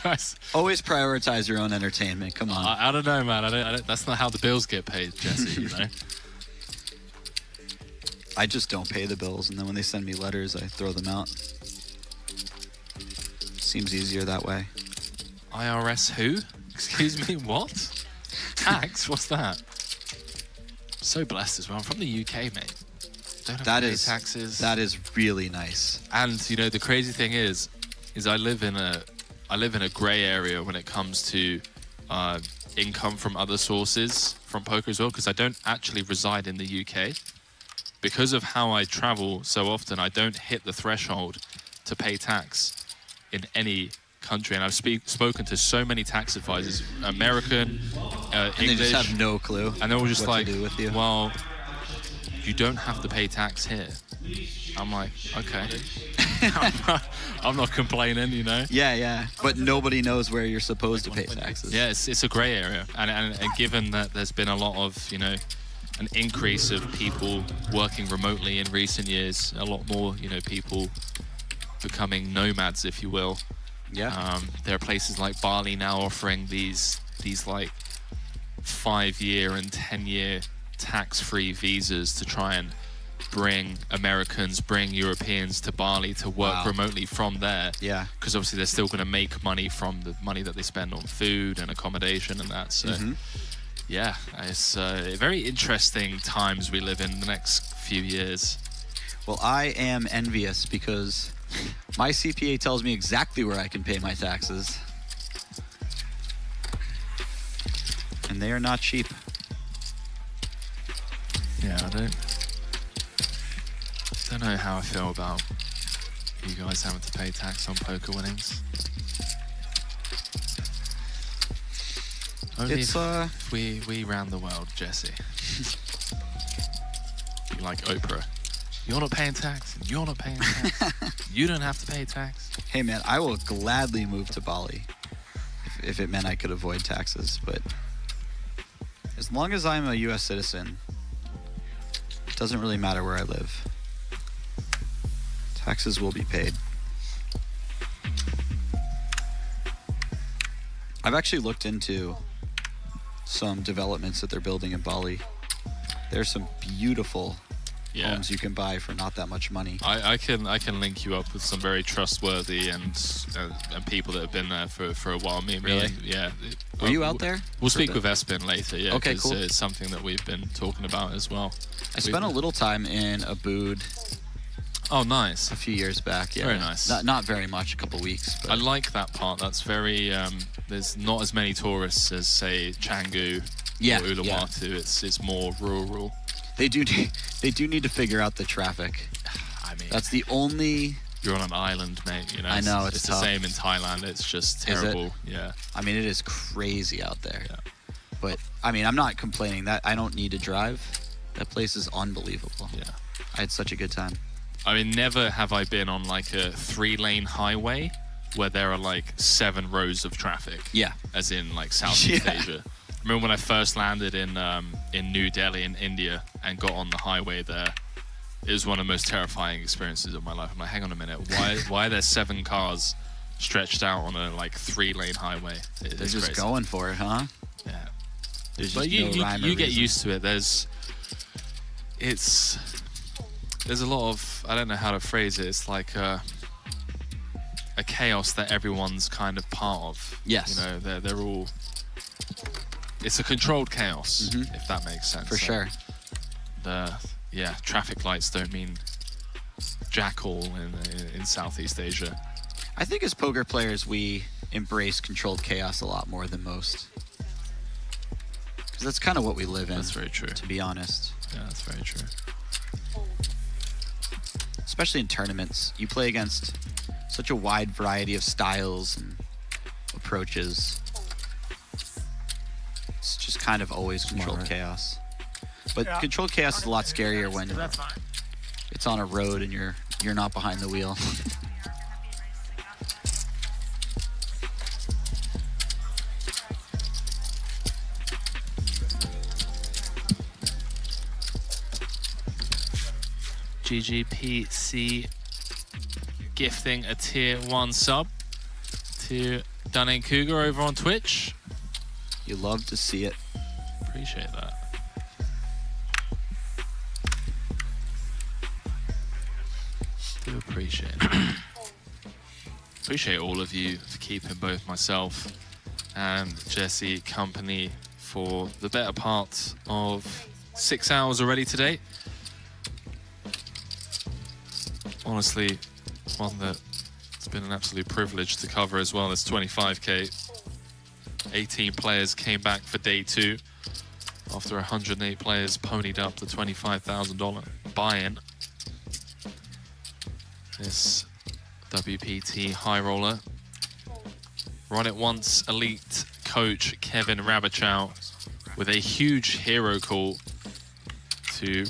Guys, always prioritize your own entertainment. Come on. I don't know, man. I don't, that's not how the bills get paid, Jesse, you know? I just don't pay the bills, and then when they send me letters, I throw them out. Seems easier that way. IRS who? Excuse me, what? Tax? What's that? So blessed as well. I'm from the UK, mate. Don't have to pay taxes. That is really nice. And you know the crazy thing is I live in a grey area when it comes to income from other sources from poker as well, because I don't actually reside in the UK. Because of how I travel so often, I don't hit the threshold to pay tax in any country, and I've spoken to so many tax advisors, American, and English, they just have no clue. And they're all just what like, to do with you. well, you don't have to pay tax here. I'm like, okay. I'm not complaining, you know? Yeah. But nobody knows where you're supposed to pay taxes. Yeah, it's a grey area. And given that there's been a lot of, you know, an increase of people working remotely in recent years, a lot more, you know, people becoming nomads, if you will. Yeah. There are places like Bali now offering these like 5-year and 10-year tax-free visas to try and bring Americans, bring Europeans to Bali to work remotely from there. Yeah. Because obviously they're still going to make money from the money that they spend on food and accommodation and that. So yeah, it's very interesting times we live in the next few years. Well, I am envious because my CPA tells me exactly where I can pay my taxes. And they are not cheap. Yeah, I don't know how I feel about you guys having to pay tax on poker winnings. Only It's if we ran the world, Jesse. Be like Oprah. You're not paying tax. You're not paying tax. You don't have to pay tax. Hey man, I will gladly move to Bali if it meant I could avoid taxes, but as long as I'm a US citizen, it doesn't really matter where I live. Taxes will be paid. I've actually looked into some developments that they're building in Bali. There's some beautiful homes you can buy for not that much money. I can link you up with some very trustworthy and people that have been there for a while. Really? Yeah. Were you out there? We'll speak with Espen later. Yeah. Okay, cool. It's something that we've been talking about as well. I spent a little time in Abood. Oh, nice. A few years back, yeah. Very nice. Not very much, a couple weeks. But I like that part. That's very. There's not as many tourists as say Canggu or Uluwatu. It's more rural. They do need to figure out the traffic. I mean, that's the only. You're on an island, mate. You know. I know it's the tough. same in Thailand. It's just terrible. Is it? Yeah. I mean, it is crazy out there. Yeah. But I mean, I'm not complaining. That I don't need to drive. That place is unbelievable. Yeah. I had such a good time. I mean, never have I been on like a 3-lane highway where there are like 7 rows of traffic. Yeah. As in like Southeast Asia. I remember when I first landed in New Delhi in India and got on the highway there. It was one of the most terrifying experiences of my life. I'm like, hang on a minute, why are there 7 cars stretched out on a like 3-lane highway? They're just crazy. Going for it, huh? Yeah. There's but just you get used to it. There's a lot of, I don't know how to phrase it. It's like a chaos that everyone's kind of part of. Yes. You know, they're all. It's a controlled chaos, if that makes sense. For sure. Traffic lights don't mean jack all in Southeast Asia. I think as poker players, we embrace controlled chaos a lot more than most. Because that's kind of what we live in. That's very true. To be honest. Yeah, that's very true. Especially in tournaments, you play against such a wide variety of styles and approaches. It's just kind of always controlled chaos. But controlled chaos is a lot scarier when it's on a road and you're not behind the wheel. GGPC gifting a tier 1 sub to Dunning Cougar over on Twitch. You love to see it. Appreciate that. Do appreciate it. Appreciate all of you for keeping both myself and Jesse company for the better part of 6 hours already today. Honestly, one that it's been an absolute privilege to cover as well. As 25K. 18 players came back for day 2 after 108 players ponied up the $25,000 buy-in. This WPT high roller. Run it once elite coach Kevin Rabichow with a huge hero call to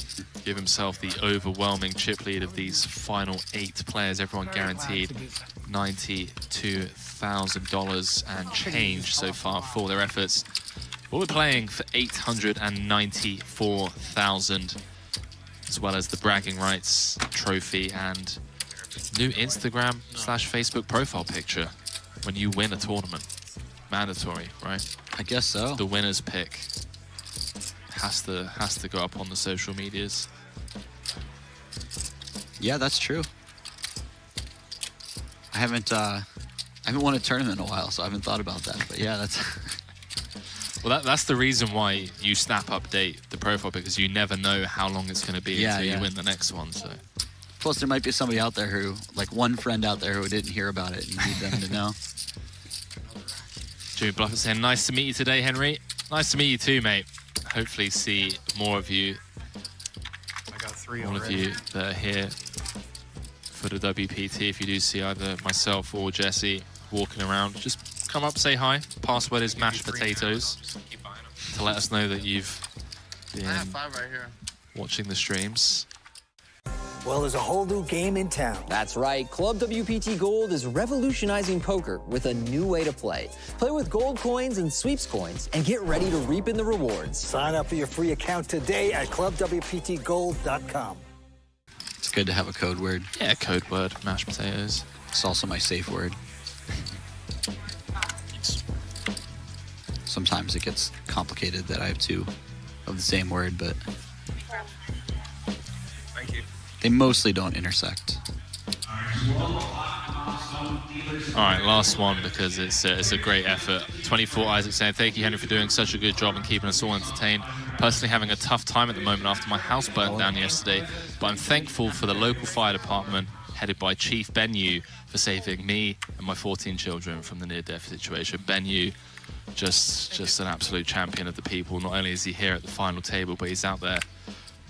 give himself the overwhelming chip lead of these final 8 players. Everyone guaranteed $92,000 and change so far for their efforts. But we're playing for $894,000, as well as the bragging rights trophy and new Instagram/Facebook profile picture when you win a tournament. Mandatory, right? I guess so. The winner's pick has to go up on the social medias. Yeah, that's true. I haven't won a tournament in a while, so I haven't thought about that. But yeah, that's well, that's the reason why you snap update the profile, because you never know how long it's going to be until you win the next one. So plus there might be somebody out there who, like one friend out there who didn't hear about it, and you need them to know. Jamie Bluffett saying, nice to meet you today, Henry. Nice to meet you too, mate. Hopefully see more of you. I got 3 all already. of you that are here for the WPT. If you do see either myself or Jesse walking around, just come up, say hi. Password is mashed potatoes to let us know that you've been watching the streams. Well, there's a whole new game in town. That's right. Club WPT Gold is revolutionizing poker with a new way to play. Play with gold coins and sweeps coins and get ready to reap in the rewards. Sign up for your free account today at clubwptgold.com. It's good to have a code word. Yeah, code word, mashed potatoes. It's also my safe word. Sometimes it gets complicated that I have 2 of the same word, but They mostly don't intersect. All right, last one because it's a great effort. 24 Isaac saying, thank you, Henry, for doing such a good job and keeping us all entertained. Personally having a tough time at the moment after my house burnt down yesterday, but I'm thankful for the local fire department headed by Chief Ben Yu for saving me and my 14 children from the near-death situation. Ben Yu, just an absolute champion of the people. Not only is he here at the final table, but he's out there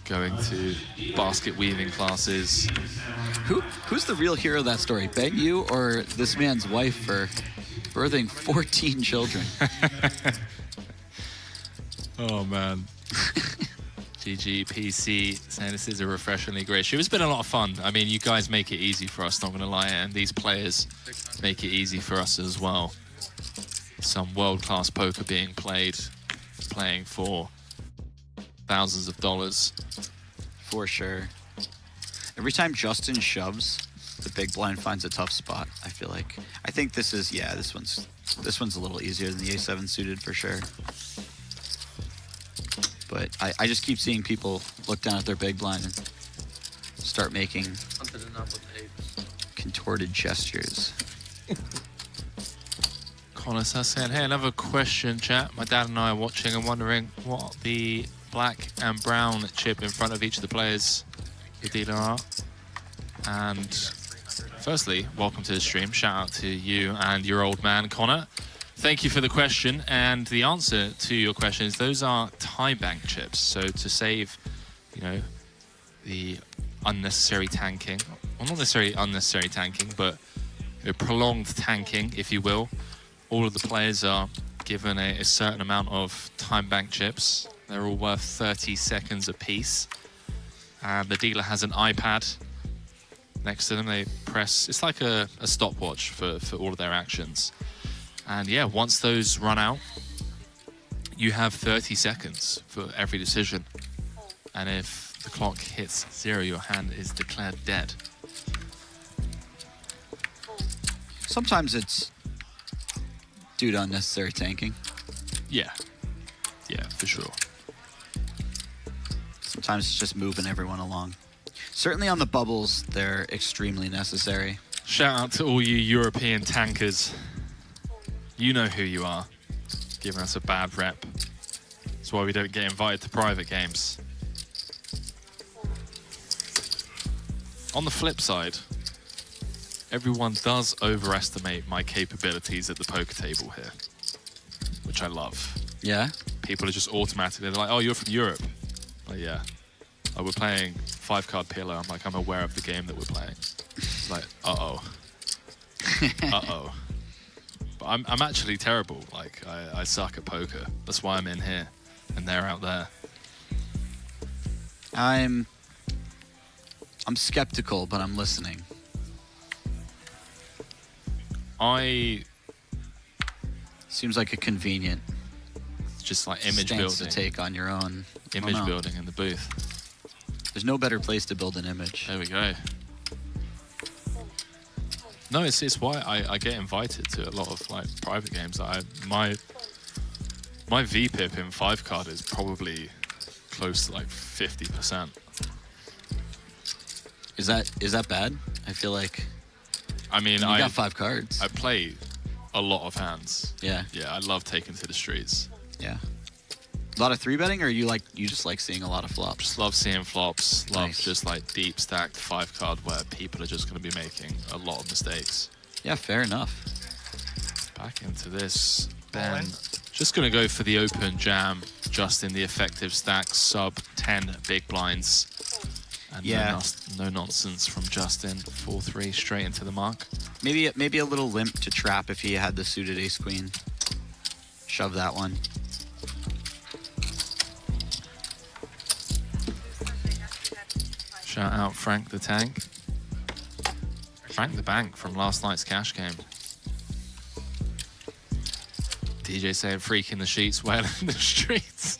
going to basket weaving classes. Who's the real hero of that story? Ben Yu or this man's wife for birthing 14 children? Oh, man. GGPC saying this is a refreshingly great show. It's been a lot of fun. I mean, you guys make it easy for us, not going to lie, and these players make it easy for us as well. Some world-class poker being played, playing for thousands of dollars. For sure. Every time Justin shoves, the big blind finds a tough spot, I feel like. I think this is, yeah, this one's a little easier than the A7 suited for sure. But I just keep seeing people look down at their big blind and start making contorted gestures. Connor saying, hey, another question, chat. My dad and I are watching and wondering what the black and brown chip in front of each of the players your dealer are. And firstly, welcome to the stream. Shout out to you and your old man, Connor. Thank you for the question, and the answer to your question is those are tie bank chips. So to save, you know, the unnecessary tanking, well, not necessarily unnecessary tanking, but prolonged tanking, if you will. All of the players are given a certain amount of time bank chips. They're all worth 30 seconds apiece. And the dealer has an iPad next to them. They press, it's like a stopwatch for all of their actions. And yeah, once those run out, you have 30 seconds for every decision. And if the clock hits 0, your hand is declared dead. Sometimes it's due to unnecessary tanking. Yeah, for sure. Sometimes it's just moving everyone along. Certainly on the bubbles, they're extremely necessary. Shout out to all you European tankers. You know who you are, giving us a bad rep. That's why we don't get invited to private games. On the flip side, everyone does overestimate my capabilities at the poker table here, which I love. Yeah? People are just automatically, they're like, oh, you're from Europe. Like, yeah. Oh, we're playing 5-card PLO. I'm like, I'm aware of the game that we're playing. It's like, uh-oh. Uh-oh. But I'm actually terrible. Like, I suck at poker. That's why I'm in here, and they're out there. I'm skeptical, but I'm listening. Seems like a convenient, just like image stance building to take on your own. Image building in the booth. There's no better place to build an image. There we go. No, it's why I get invited to a lot of like private games. My VPIP in 5-card is probably close to like 50%. Is that bad? I feel like. I mean, you got 5 cards. I play a lot of hands. Yeah. Yeah, I love taking to the streets. Yeah. A lot of 3-betting, or you just like seeing a lot of flops? Just love seeing flops. Love Nice. just like deep stacked 5-card where people are just going to be making a lot of mistakes. Yeah, fair enough. Back into this, Ben. Just going to go for the open jam, just in the effective stack, sub 10 big blinds. And Yeah. no nonsense from Justin. 4-3 straight into the mark. Maybe a little limp to trap if he had the suited ace-queen. Shove that one. Shout out Frank the Tank. Frank the Bank from last night's cash game. DJ saying freak in the sheets, whale in the streets.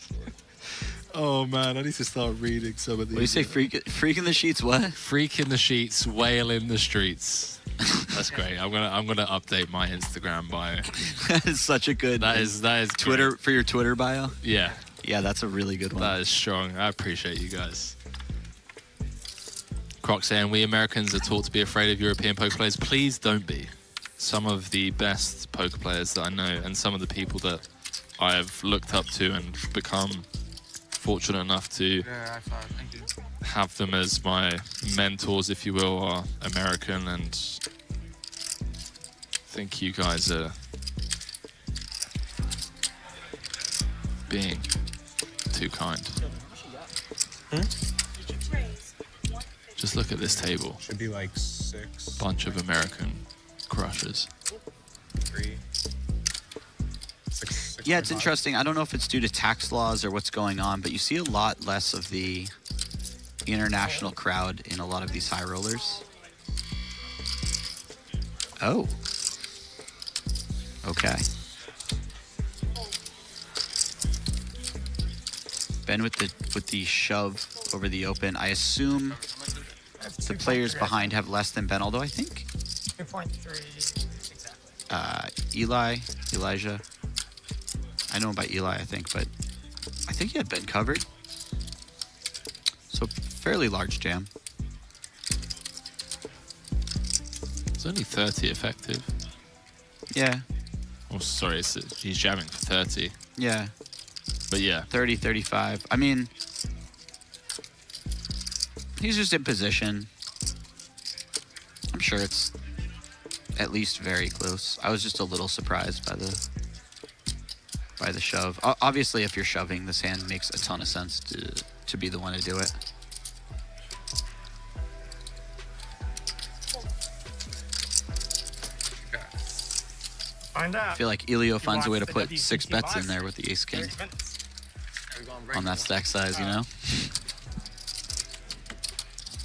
Oh man, I need to start reading some of these. What do you say, freak in the sheets, what? Freak in the sheets, whale in the streets. That's great. I'm gonna update my Instagram bio. That is such a good. That is Twitter great. For your Twitter bio. Yeah. Yeah, that's a really good one. That is strong. I appreciate you guys. Croc saying, we Americans are taught to be afraid of European poker players. Please don't be. Some of the best poker players that I know and some of the people that I have looked up to and become fortunate enough to have them as my mentors, if you will, are American, and I think you guys are being too kind. Just look at this table. Should be like 6. Bunch of American crushers. 3. 6 Yeah, it's interesting. I don't know if it's due to tax laws or what's going on, but you see a lot less of the international crowd in a lot of these high rollers. Oh. Okay. Ben with the shove over the open. I assume the players behind have less than Ben, although I think 2.3 exactly. Elijah. I know about Eli, I think, but I think he had Ben covered. So fairly large jam. It's only 30 effective. Yeah. Oh, sorry, he's jamming for 30. Yeah. But yeah. 30, 35. I mean, he's just in position. I'm sure it's at least very close. I was just a little surprised by the shove. Obviously, if you're shoving, this hand makes a ton of sense to be the one to do it. Find out. I feel like Elio finds a way to put 6 bets in there with the ace king on that stack size, you know?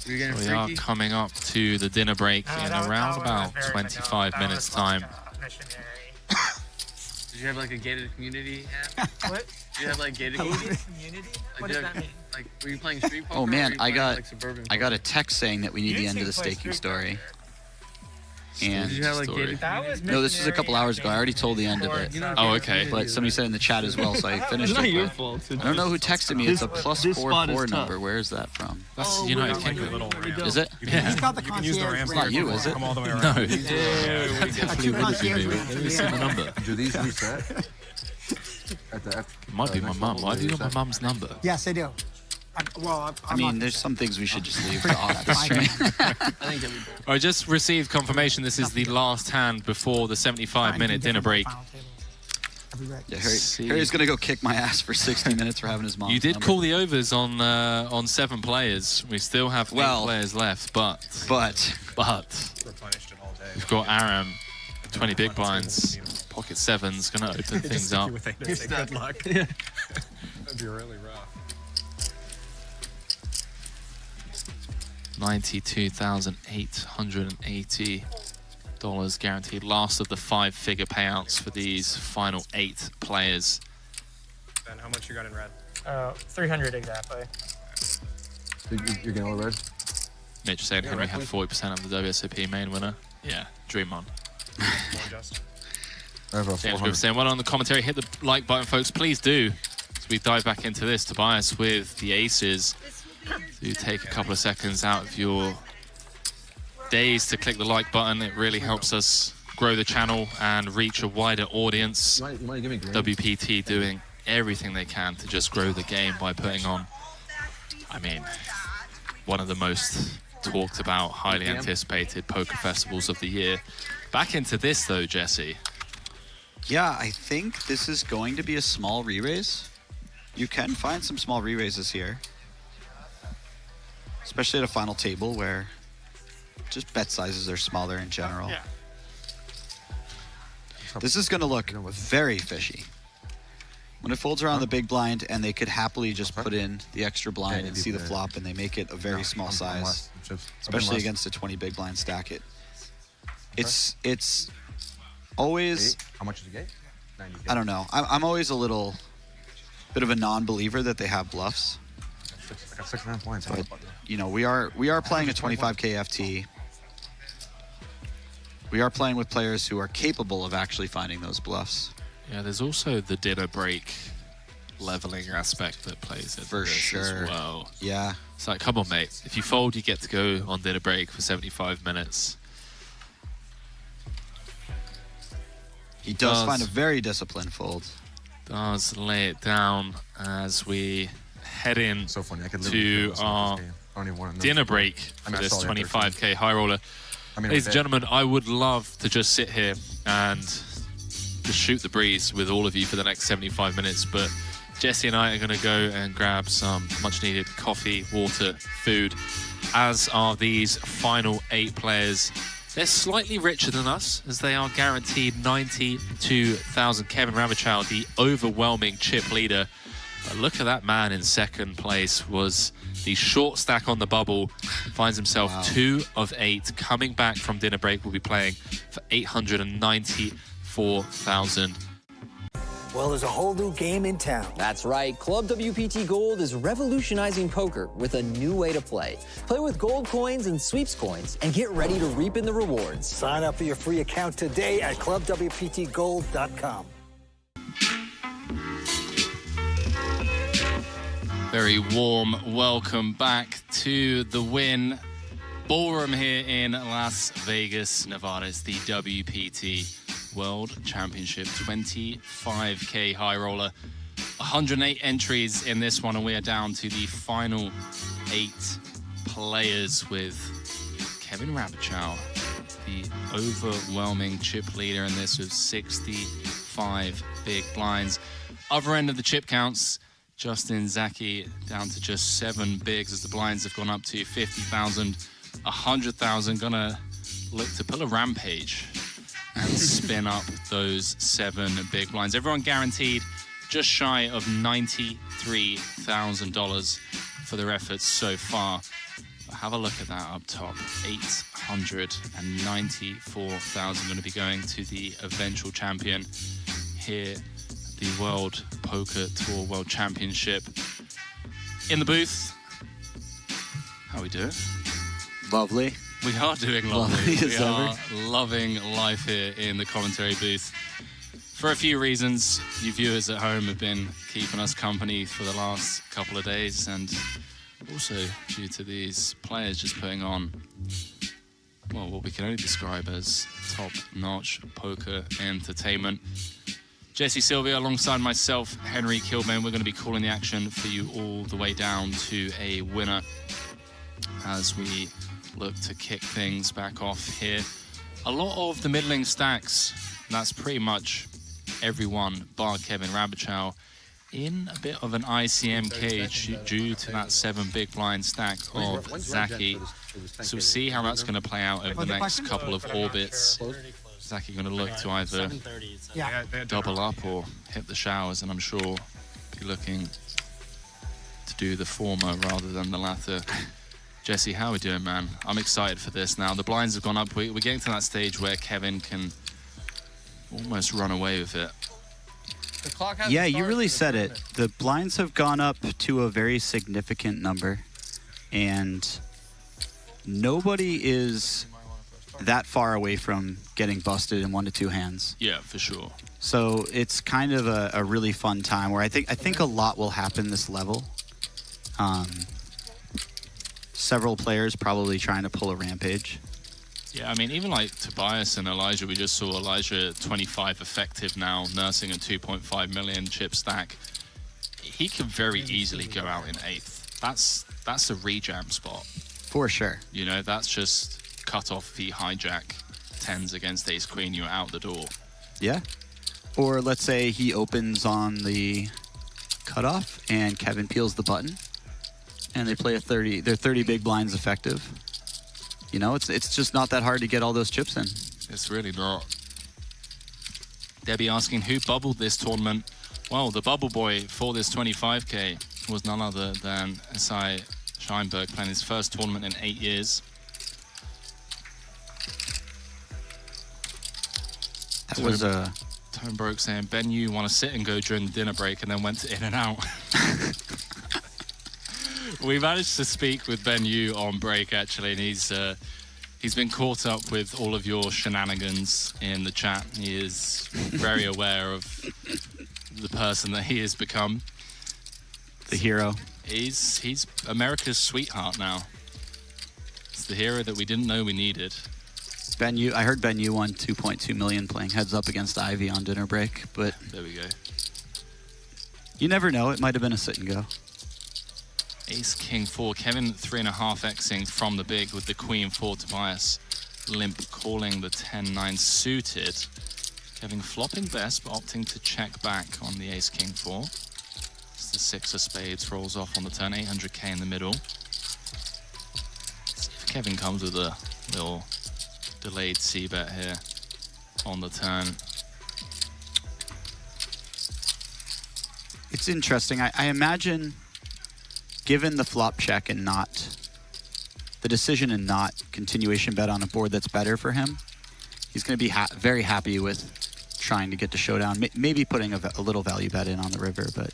We're getting We are freaky. coming up to the dinner break in around about 25 minutes time. Did you have like a gated community hand? What? Did you have like gated Community? Like, What does that mean? Like, were you playing street poker? Oh or were man, you I playing, got like, suburban I got a poker? text saying that we need the You end of two the play staking street story. poker. And Did you have like Story. gated That was no, this was a couple missionary hours ago. I already told the end of it. You know, Oh, gated okay. community, But somebody said in the chat as well, so I finished It's not it. your but fault. I don't know who texted me. It's a This spot is +44 tough. number. Where is that from? That's Oh, United we're Kingdom. little ramp. Is it? Yeah. He's got the You can use the concierge ramp. Not you, is it? Come all the way around. No. Definitely would be me. Let me see the number. Do these reset? At the It might be my mum. Why do you got my mum's number? Yes, they do. I mean, there's some things we should just leave to off the stream. I just received confirmation this is the last hand before the 75-minute dinner break. Yeah, Harry's gonna go kick my ass for 60 minutes for having his mom. You did call the overs on 7 players. We still have 8 players left, but Replenished it all day. we've got Aram, 20 big blinds, pocket 7's gonna open things up. Good luck. That'd be really rough. $92,880 guaranteed. Last of the 5-figure payouts for these final 8 players. Then how much you got in red? 300 exactly. You're getting all red? Mitch saying Henry had 40% of the WSOP main winner. Yeah, dream on. More just. I have a James 400. Griffith saying, well on the commentary, hit the like button, folks, please do. As we dive back into this, Tobias with the aces. Do take a couple of seconds out of your days to click the like button. It really helps us grow the channel and reach a wider audience. You might give me green. WPT doing everything they can to just grow the game by putting on, I mean, one of the most talked about, highly anticipated poker festivals of the year. Back into this though, Jesse. Yeah, I think this is going to be a small re-raise. You can find some small re-raises here. Especially at a final table where just bet sizes are smaller in general. Yeah. This is going to look very fishy. When it folds around the big blind and they could happily just put in the extra blind and see the flop and they make it a very small size, especially against a 20 big blind stack. It's always, How much is the gate? 90. I don't know. I'm always a little bit of a non-believer that they have bluffs. I got 6 and a half points. But you know, we are playing a 25K FT. We are playing with players who are capable of actually finding those bluffs. Yeah, there's also the dinner break leveling aspect that plays into For this sure. as well. Yeah. It's like, come on, mate. If you fold, you get to go on dinner break for 75 minutes. He does find a very disciplined fold. Does lay it down as we head in to our dinner break for this 25k high roller. Ladies and gentlemen, I would love to just sit here and just shoot the breeze with all of you for the next 75 minutes, but Jesse and I are going to go and grab some much needed coffee, water, food, as are these final 8 players. They're slightly richer than us, as they are guaranteed 92,000. Kevin Rabichow, the overwhelming chip leader. But look at that man in second place, was the short stack on the bubble, finds himself 2 of 8. Coming back from dinner break, will be playing for 894,000. Well, there's a whole new game in town. That's right. Club WPT Gold is revolutionizing poker with a new way to play. Play with gold coins and sweeps coins and get ready to reap in the rewards. Sign up for your free account today at clubwptgold.com. Very warm welcome back to the Win Ballroom here in Las Vegas, Nevada. It's the WPT World Championship 25k high roller. 108 entries in this one, and we are down to the final 8 players with Kevin Rabichow, the overwhelming chip leader in this with 65 big blinds. Other end of the chip counts, Justin Zaki down to just 7 bigs as the blinds have gone up to 50,000, 100,000. Gonna look to pull a rampage and spin up those 7 big blinds. Everyone guaranteed just shy of $93,000 for their efforts so far. But have a look at that up top. 894,000 going to be going to the eventual champion here, the World Poker Tour World Championship. In the booth, how we doing? Lovely. We are doing lovely. We are loving life here in the commentary booth. For a few reasons, you viewers at home have been keeping us company for the last couple of days, and also due to these players just putting on, well, what we can only describe as top-notch poker entertainment. Jesse Sylvia alongside myself, Henry Kilbane. We're going to be calling the action for you all the way down to a winner as we look to kick things back off here. A lot of the middling stacks, that's pretty much everyone bar Kevin Rabichow, in a bit of an ICM cage due to that 7 big blind stack of Zaki. So we'll see how that's going to play out over the next couple of orbits. Zaki going to look to either double up or hit the showers, and I'm sure be looking to do the former rather than the latter. Jesse, how are we doing, man? I'm excited for this now. The blinds have gone up. We're getting to that stage where Kevin can almost run away with it. Yeah, you really said it. The blinds have gone up to a very significant number, and nobody is that far away from getting busted in 1 to 2 hands. Yeah, for sure. So it's kind of a really fun time where I think a lot will happen this level. Several players probably trying to pull a rampage. Yeah, I mean, even like Tobias and Elijah, we just saw Elijah 25 effective now, nursing a 2.5 million chip stack. He could very easily go out in 8th. That's a rejam spot. For sure. You know, that's just cut off the hijack 10s against ace queen, you're out the door. Yeah. Or let's say he opens on the cutoff and Kevin peels the button and they play a 30, they're 30 big blinds effective. You know, it's just not that hard to get all those chips in. It's really not. Debbie asking who bubbled this tournament. Well, the bubble boy for this 25k was none other than SI Scheinberg, playing his first tournament in 8 years. That was a... Tone Broke saying, Ben, you want to sit and go during the dinner break, and then went to In-N-Out. We managed to speak with Ben Yu on break, actually, and he's been caught up with all of your shenanigans in the chat. He is very aware of the person that he has become. The hero. He's America's sweetheart now. It's the hero that we didn't know we needed. I heard Ben Yu won 2.2 million playing heads up against Ivy on dinner break, but there we go. You never know. It might have been a sit and go. Ace King 4. Kevin 3.5xing from the big with the Queen 4. Tobias limp calling the 10-9 suited. Kevin flopping best, but opting to check back on the Ace King 4. As the 6 of spades rolls off on the turn. 800k in the middle. See if Kevin comes with a little delayed c-bet here on the turn. It's interesting. I imagine, given the flop check and not the decision and not continuation bet on a board that's better for him, he's going to be very happy with trying to get to showdown. Maybe putting a little value bet in on the river, but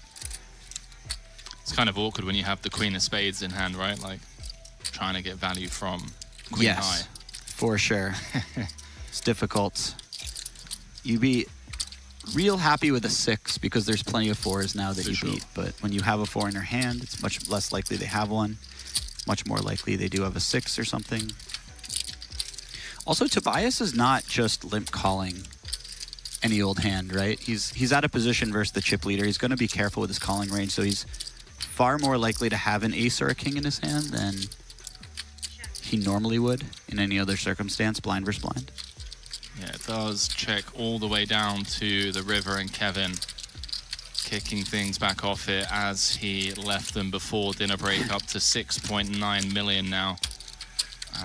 it's kind of awkward when you have the Queen of Spades in hand, right? Like trying to get value from Queen High. For sure. It's difficult. You'd be real happy with a 6 because there's plenty of 4s now that you beat. But when you have a 4 in your hand, it's much less likely they have one. It's much more likely they do have a 6 or something. Also, Tobias is not just limp calling any old hand, right? He's out of position versus the chip leader. He's going to be careful with his calling range, so he's far more likely to have an ace or a king in his hand than he normally would in any other circumstance, blind versus blind. Yeah, it does check all the way down to the river, and Kevin kicking things back off here as he left them before dinner break, up to 6.9 million now.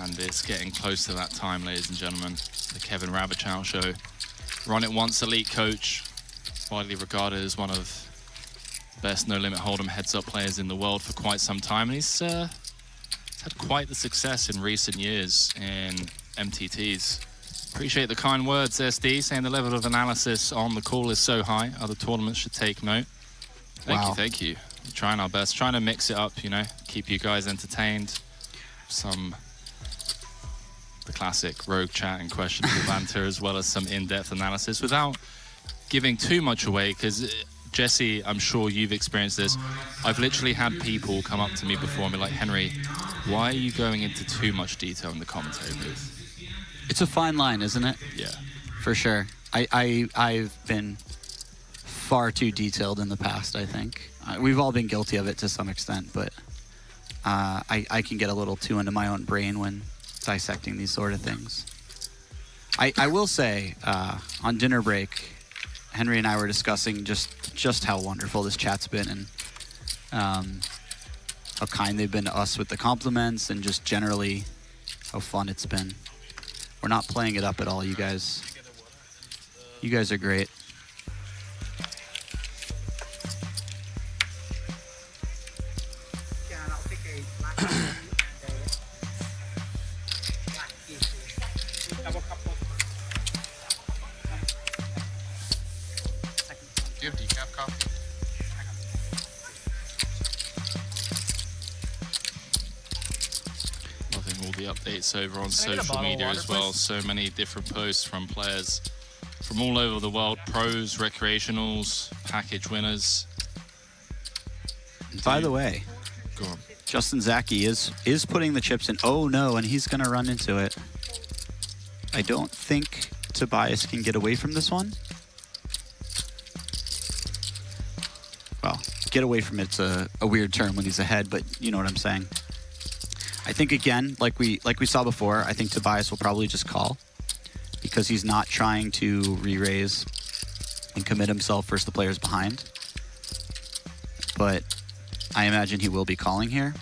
And it's getting close to that time, ladies and gentlemen. The Kevin Rabichow Show. Run it once elite coach, widely regarded as one of the best no-limit hold'em heads-up players in the world for quite some time. And he's had quite the success in recent years in MTTs. Appreciate the kind words, SD, saying the level of analysis on the call is so high. Other tournaments should take note. Thank you. We're trying our best, trying to mix it up, you know, keep you guys entertained. The classic rogue chat and questionable banter, as well as some in-depth analysis without giving too much away, because Jesse, I'm sure you've experienced this. I've literally had people come up to me before and be like, Henry, why are you going into too much detail in the commentary booth? It's a fine line, isn't it? Yeah. For sure. I've been far too detailed in the past, I think. We've all been guilty of it to some extent, but I can get a little too into my own brain when dissecting these sort of things. I will say, on dinner break, Henry and I were discussing just how wonderful this chat's been, and how kind they've been to us with the compliments, and just generally how fun it's been. We're not playing it up at all, you guys. You guys are great. Do you have decaf coffee? Loving all the updates over on social media as well. So many different posts from players from all over the world. Pros, recreationals, package winners. By the way, go on. Justin Zaki is putting the chips in. Oh no, and he's going to run into it. I don't think Tobias can get away from this one. Well, get away from it's a weird term when he's ahead, but you know what I'm saying. I think, again, like we saw before, I think Tobias will probably just call because he's not trying to re-raise and commit himself versus the players behind. But I imagine he will be calling here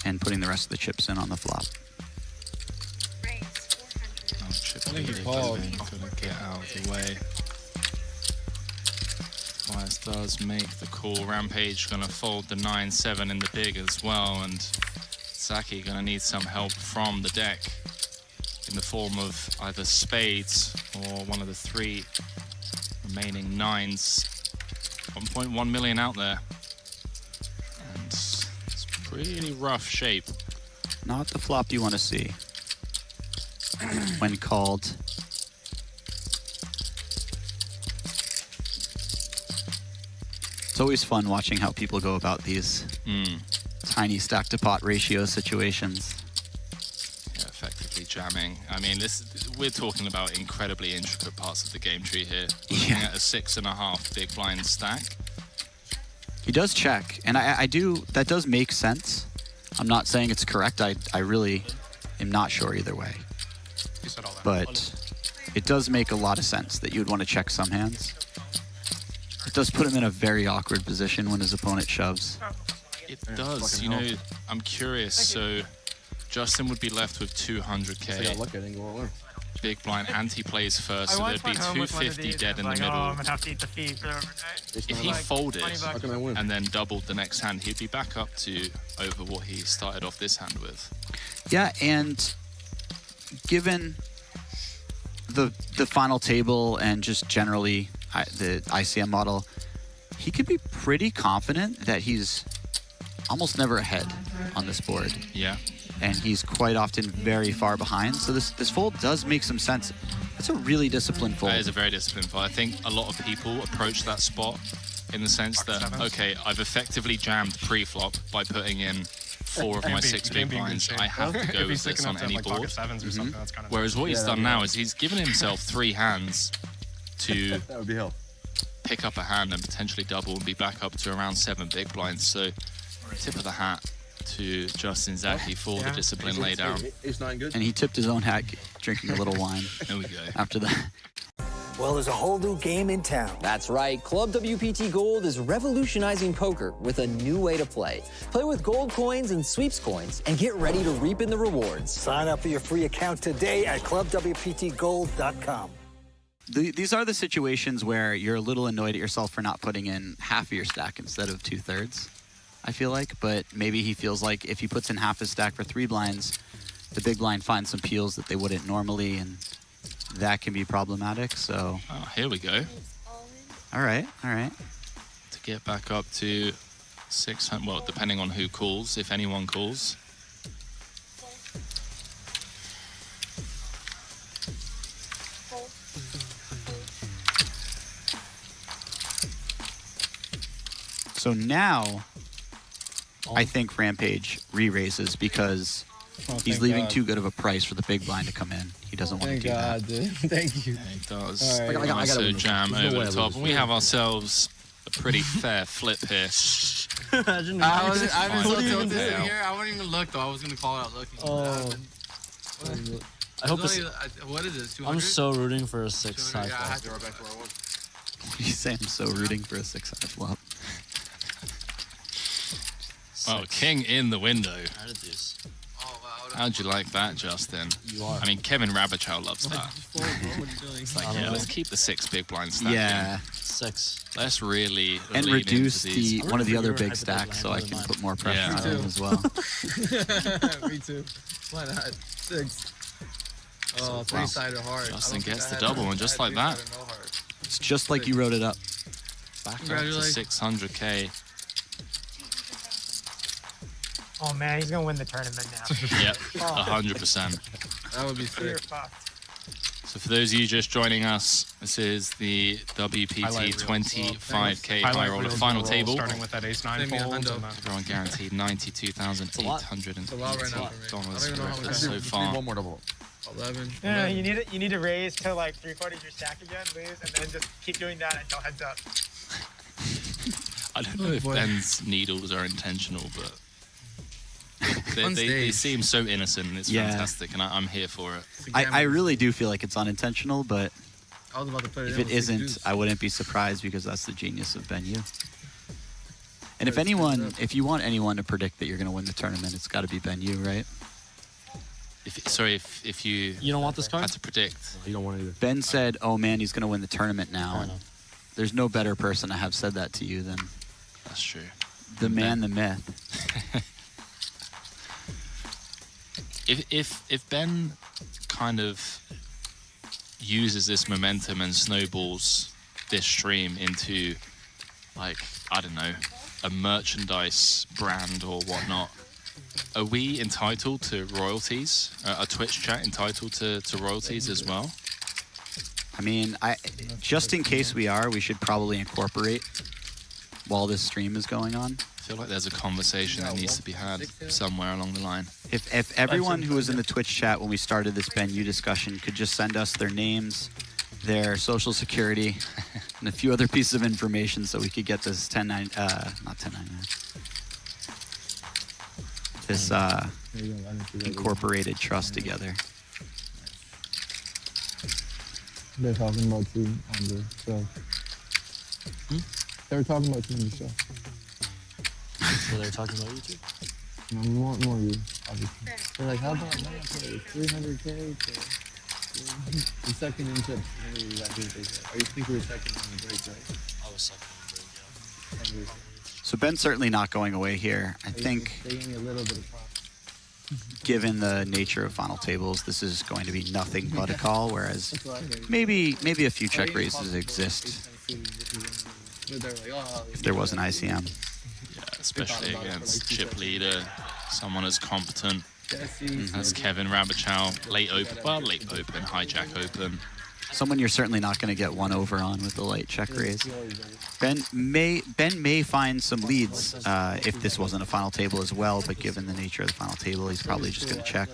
and putting the rest of the chips in on the flop. Gonna get out of the way. Tobias does make the call. Rampage gonna fold the 9-7 in the big as well, and Zaki gonna need some help from the deck in the form of either spades or one of the 3 remaining 9s. 1.1 million out there, and it's pretty rough shape. Not the flop you want to see when called. always fun watching how people go about these tiny stack to pot ratio situations. Yeah, effectively jamming. I mean, we're talking about incredibly intricate parts of the game tree here. Looking at a 6.5 big blind stack. He does check, and that does make sense. I'm not saying it's correct. I really am not sure either way. But it does make a lot of sense that you would want to check some hands. It does put him in a very awkward position when his opponent shoves. It does. You know, I'm curious. So Justin would be left with 200k. Big blind, and he plays first, so there'd be 250 dead in the middle. I'm gonna have to eat the feed for overnight. If he folded and then doubled the next hand, he'd be back up to over what he started off this hand with. Yeah, and given the final table and just generally the ICM model, he could be pretty confident that he's almost never ahead on this board. Yeah. And he's quite often very far behind. So this fold does make some sense. It's a really disciplined fold. It is a very disciplined fold. I think a lot of people approach that spot in the sense that, okay, I've effectively jammed pre-flop by putting in 4 of my 6 big blinds. I have to go with this on any board. Whereas what he's done now is he's given himself 3 hands to pick up a hand and potentially double and be back up to around 7 big blinds. So tip of the hat to Justin Zaki for the discipline laid down. And he tipped his own hat, drinking a little wine. There we go. After that. Well, there's a whole new game in town. That's right. Club WPT Gold is revolutionizing poker with a new way to play. Play with gold coins and sweeps coins and get ready to reap in the rewards. Sign up for your free account today at clubwptgold.com. These are the situations where you're a little annoyed at yourself for not putting in half of your stack instead of 2/3, I feel like. But maybe he feels like if he puts in half his stack for 3 blinds, the big blind finds some peels that they wouldn't normally, and that can be problematic. So here we go. All right. To get back up to 600, well, depending on who calls, if anyone calls. So now, I think Rampage re-raises because he's leaving too good of a price for the big blind to come in. He doesn't want to do that. Dude. Thank you. Yeah, he does. All right. I so jam over the top. And we have ourselves a pretty fair flip here. Imagine I was so tilted here. I wouldn't even look, though. I was going to call it out looking. Oh. I hope it's... What is this, 200? I'm so rooting for a 6 high Yeah, I flop. had to roll back to where I was. What do you say? I'm so rooting for a 6 high flop. Oh, king in the window. Oh, wow. How'd you like that, Justin? You are. I mean, Kevin Rabichow loves that. What are you doing? It's like, yeah, let's keep the 6 big blind stack. Yeah. 6. Let's really And lean reduce into these. one of the other big stacks so I can put more pressure on him as well. Me too. Why not? 6. Oh, 3-sided hard. Justin gets the double, and just like that, It's just like you wrote it up. back up to 600k. Oh man, he's gonna win the tournament now. Yep, 100%. That would be sick. So for those of you just joining us, this is the WPT 25k high roller final table. Starting with that ace-9 fold. Everyone guaranteed $92,880 so far. One more double. 11. Yeah, you need to raise to like 3/4 your stack again, lose, and then just keep doing that until heads up. I don't know if Ben's needles are intentional, but they seem so innocent, and it's fantastic, and I'm here for it. I really do feel like it's unintentional, but I was about to put if it isn't, I wouldn't be surprised because that's the genius of Ben Yu. And if you want anyone to predict that you're going to win the tournament, it's got to be Ben Yu, right? If you don't want this card? had to predict. You don't want to either. Ben said, "Oh man, he's going to win the tournament now." And there's no better person to have said that to you than That's true. the man, the myth. If Ben kind of uses this momentum and snowballs this stream into, like, I don't know, a merchandise brand or whatnot, are we entitled to royalties? A Twitch chat entitled to royalties as well? I mean, just in case we are, we should probably incorporate while this stream is going on. I feel like there's a conversation that needs to be had somewhere along the line. If everyone who was in the Twitch chat when we started this Ben U discussion could just send us their names, their social security, and a few other pieces of information so we could get this this incorporated trust together. They're talking about you on the show. They were talking about you on the show. So they're talking about you too? No, more you, obviously. They're like, how about not 300K to the second in chips? I think they said. Or you think we were second on the break, right? I was second on the break, yeah. So Ben's certainly not going away here. I think, They gave me a little bit of props. given the nature of final tables, this is going to be nothing but a call, whereas maybe a few check raises exist if there was an ICM. Yeah, especially against chip leader, someone as competent as Kevin Rabichow. Late open, hijack open. Someone you're certainly not going to get one over on with the light check raise. Ben may find some leads if this wasn't a final table as well, but given the nature of the final table, he's probably just going to check.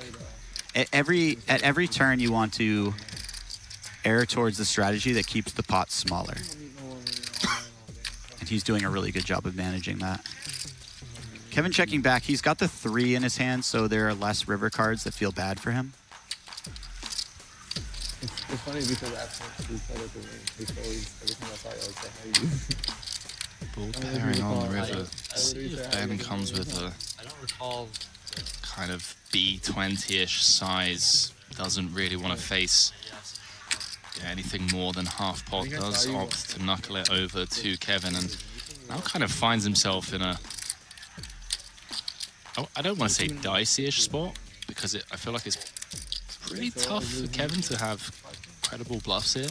At every turn, you want to err towards the strategy that keeps the pot smaller. And he's doing a really good job of managing that. Kevin checking back. He's got the 3 in his hand, so there are less river cards that feel bad for him. It's funny because after we played at the ring, we always, every time I saw you, I would say, how you Ball pairing on the river. See if Ben comes with a I don't recall kind of B20-ish size. Doesn't really want to face anything more than half pot. Does opt to knuckle it over to Kevin, and now kind of finds himself in a, I don't want to say dicey-ish spot, because I feel like it's pretty tough for Kevin to have credible bluffs here.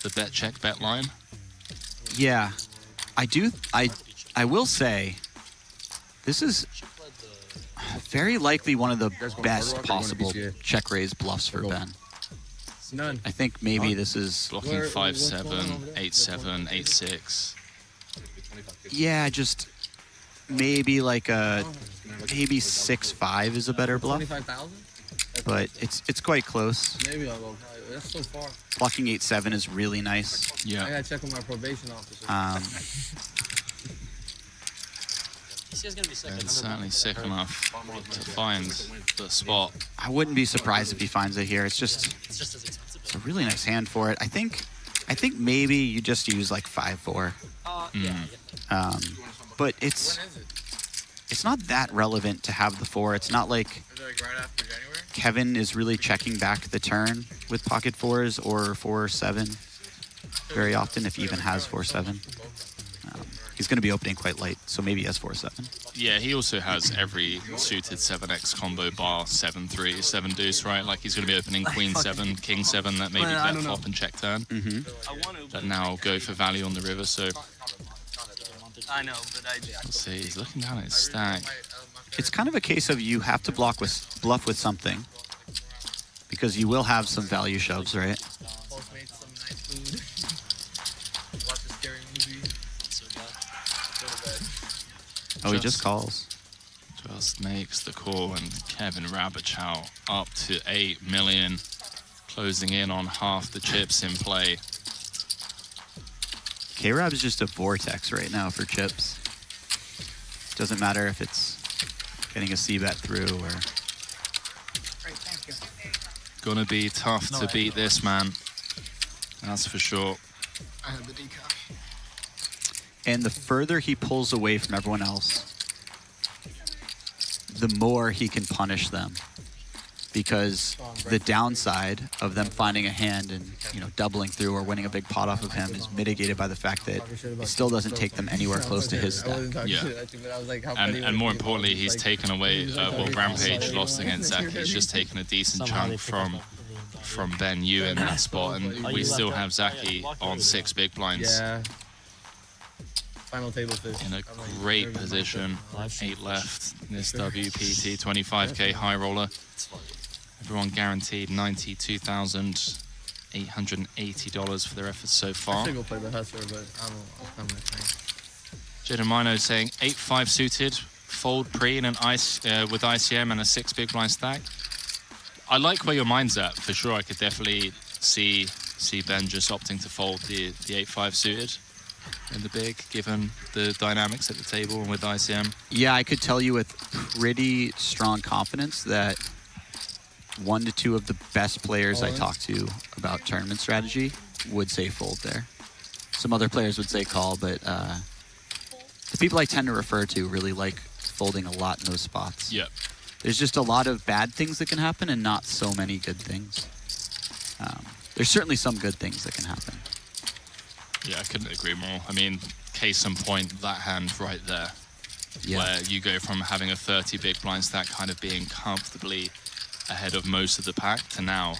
The bet check, bet line. Yeah, I will say, this is very likely one of the best possible check raise bluffs for Ben. None. I think maybe this is blocking 5-7, 8-7, 8-6. Yeah, just maybe like maybe 6-5 is a better bluff. 25,000? But it's quite close. Maybe I'll go. That's so far. Blocking 8-7 is really nice. Yeah. I gotta check with my probation officer. And certainly sick enough to find the spot. I wouldn't be surprised if he finds it here. It's a really nice hand for it. I think maybe you just use like 5-4. But it's not that relevant to have the 4. It's not like Kevin is really checking back the turn with pocket 4s or 4-7 very often, if he even has 4-7. He's going to be opening quite late, so maybe he has 4-7. Yeah, he also has every suited 7x combo bar 7-3, 7 deuce, right? Like he's going to be opening queen 7, king 7, that maybe bet flop and check turn. That now go for value on the river, so I know, but let's see, he's looking down at his stack. It's kind of a case of you have to bluff with something, because you will have some value shoves, right? Oh, he just calls. Just makes the call, and Kevin Rabichow up to 8 million, closing in on half the chips in play. K-Rab is just a vortex right now for chips. Doesn't matter if it's getting a C-bet through or... Gonna be tough to beat this man. That's for sure. I have the decaf. And the further he pulls away from everyone else, the more he can punish them. Because the downside of them finding a hand and, you know, doubling through or winning a big pot off of him is mitigated by the fact that it still doesn't take them anywhere close to his stack. Yeah. And more importantly, he's taken away, well, Rampage lost against Zach. He's just taken a decent chunk from Ben U in that spot, and we still have Zaki on 6 big blinds. Yeah. Final table fish. In a great position. 8 left. This WPT 25k high roller. Everyone guaranteed 92,000. $880 for their efforts so I far. should go play the Hustler, but I'll come with me. Jedamino saying 8-5 suited, fold pre and an ice with ICM and a 6 big blind stack. I like where your mind's at for sure. I could definitely see Ben just opting to fold the 8-5 suited in the big, given the dynamics at the table and with ICM. Yeah, I could tell you with pretty strong confidence that 1 to 2 of the best players I talk to about tournament strategy would say fold there. Some other players would say call, but the people I tend to refer to really like folding a lot in those spots. Yep. There's just a lot of bad things that can happen and not so many good things. There's certainly some good things that can happen. Yeah, I couldn't agree more. I mean, case in point, that hand right there, where you go from having a 30 big blind stack kind of being comfortably ahead of most of the pack to now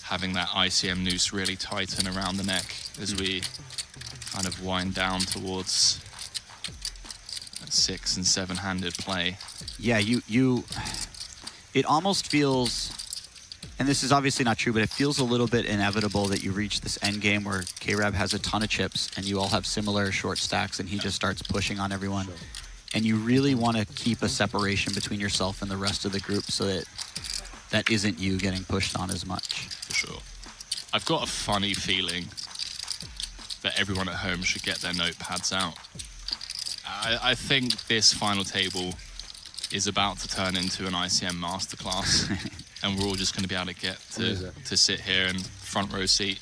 having that ICM noose really tighten around the neck as we kind of wind down towards 6- and 7-handed play. Yeah, it almost feels, and this is obviously not true, but it feels a little bit inevitable that you reach this end game where K-Rab has a ton of chips and you all have similar short stacks and he just starts pushing on everyone. And you really want to keep a separation between yourself and the rest of the group so that that isn't you getting pushed on as much. For sure. I've got a funny feeling that everyone at home should get their notepads out. I think this final table is about to turn into an ICM masterclass, and we're all just going to be able to get to sit here in front row seat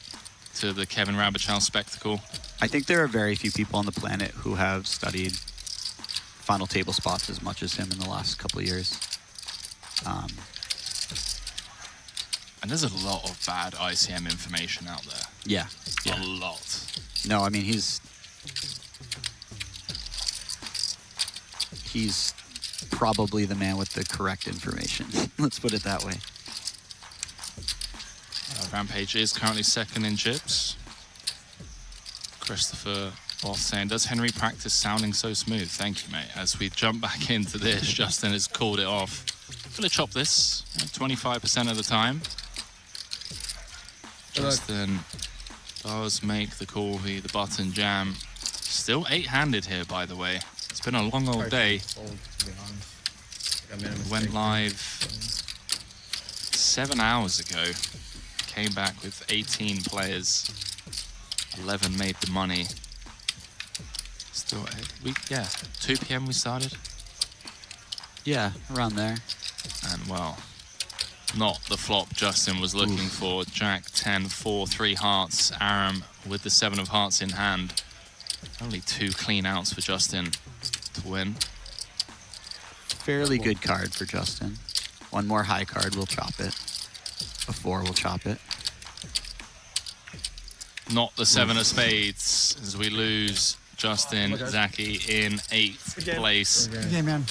to the Kevin Rabichow spectacle. I think there are very few people on the planet who have studied final table spots as much as him in the last couple of years. And there's a lot of bad ICM information out there. Yeah. A lot. No, I mean, he's probably the man with the correct information. Let's put it that way. Rampage is currently second in chips. Christopher Boss saying, does Henry practice sounding so smooth? Thank you, mate. As we jump back into this, Justin has called it off. Gonna chop this 25% of the time. Justin does make the call via the button jam. Still 8-handed here, by the way. It's been a long old day. Went live 7 hours ago. Came back with 18 players. 11 made the money. Still, 2 p.m. we started. Yeah, around there. And well, not the flop Justin was looking for. Jack 10, 4, 3 hearts. Aram with the 7 of hearts in hand. Only 2 clean outs for Justin to win. Fairly good card for Justin. One more high card, we'll chop it. A 4, we'll chop it. Not the 7 of spades as we lose Justin Zaki in 8th place. Yeah, man.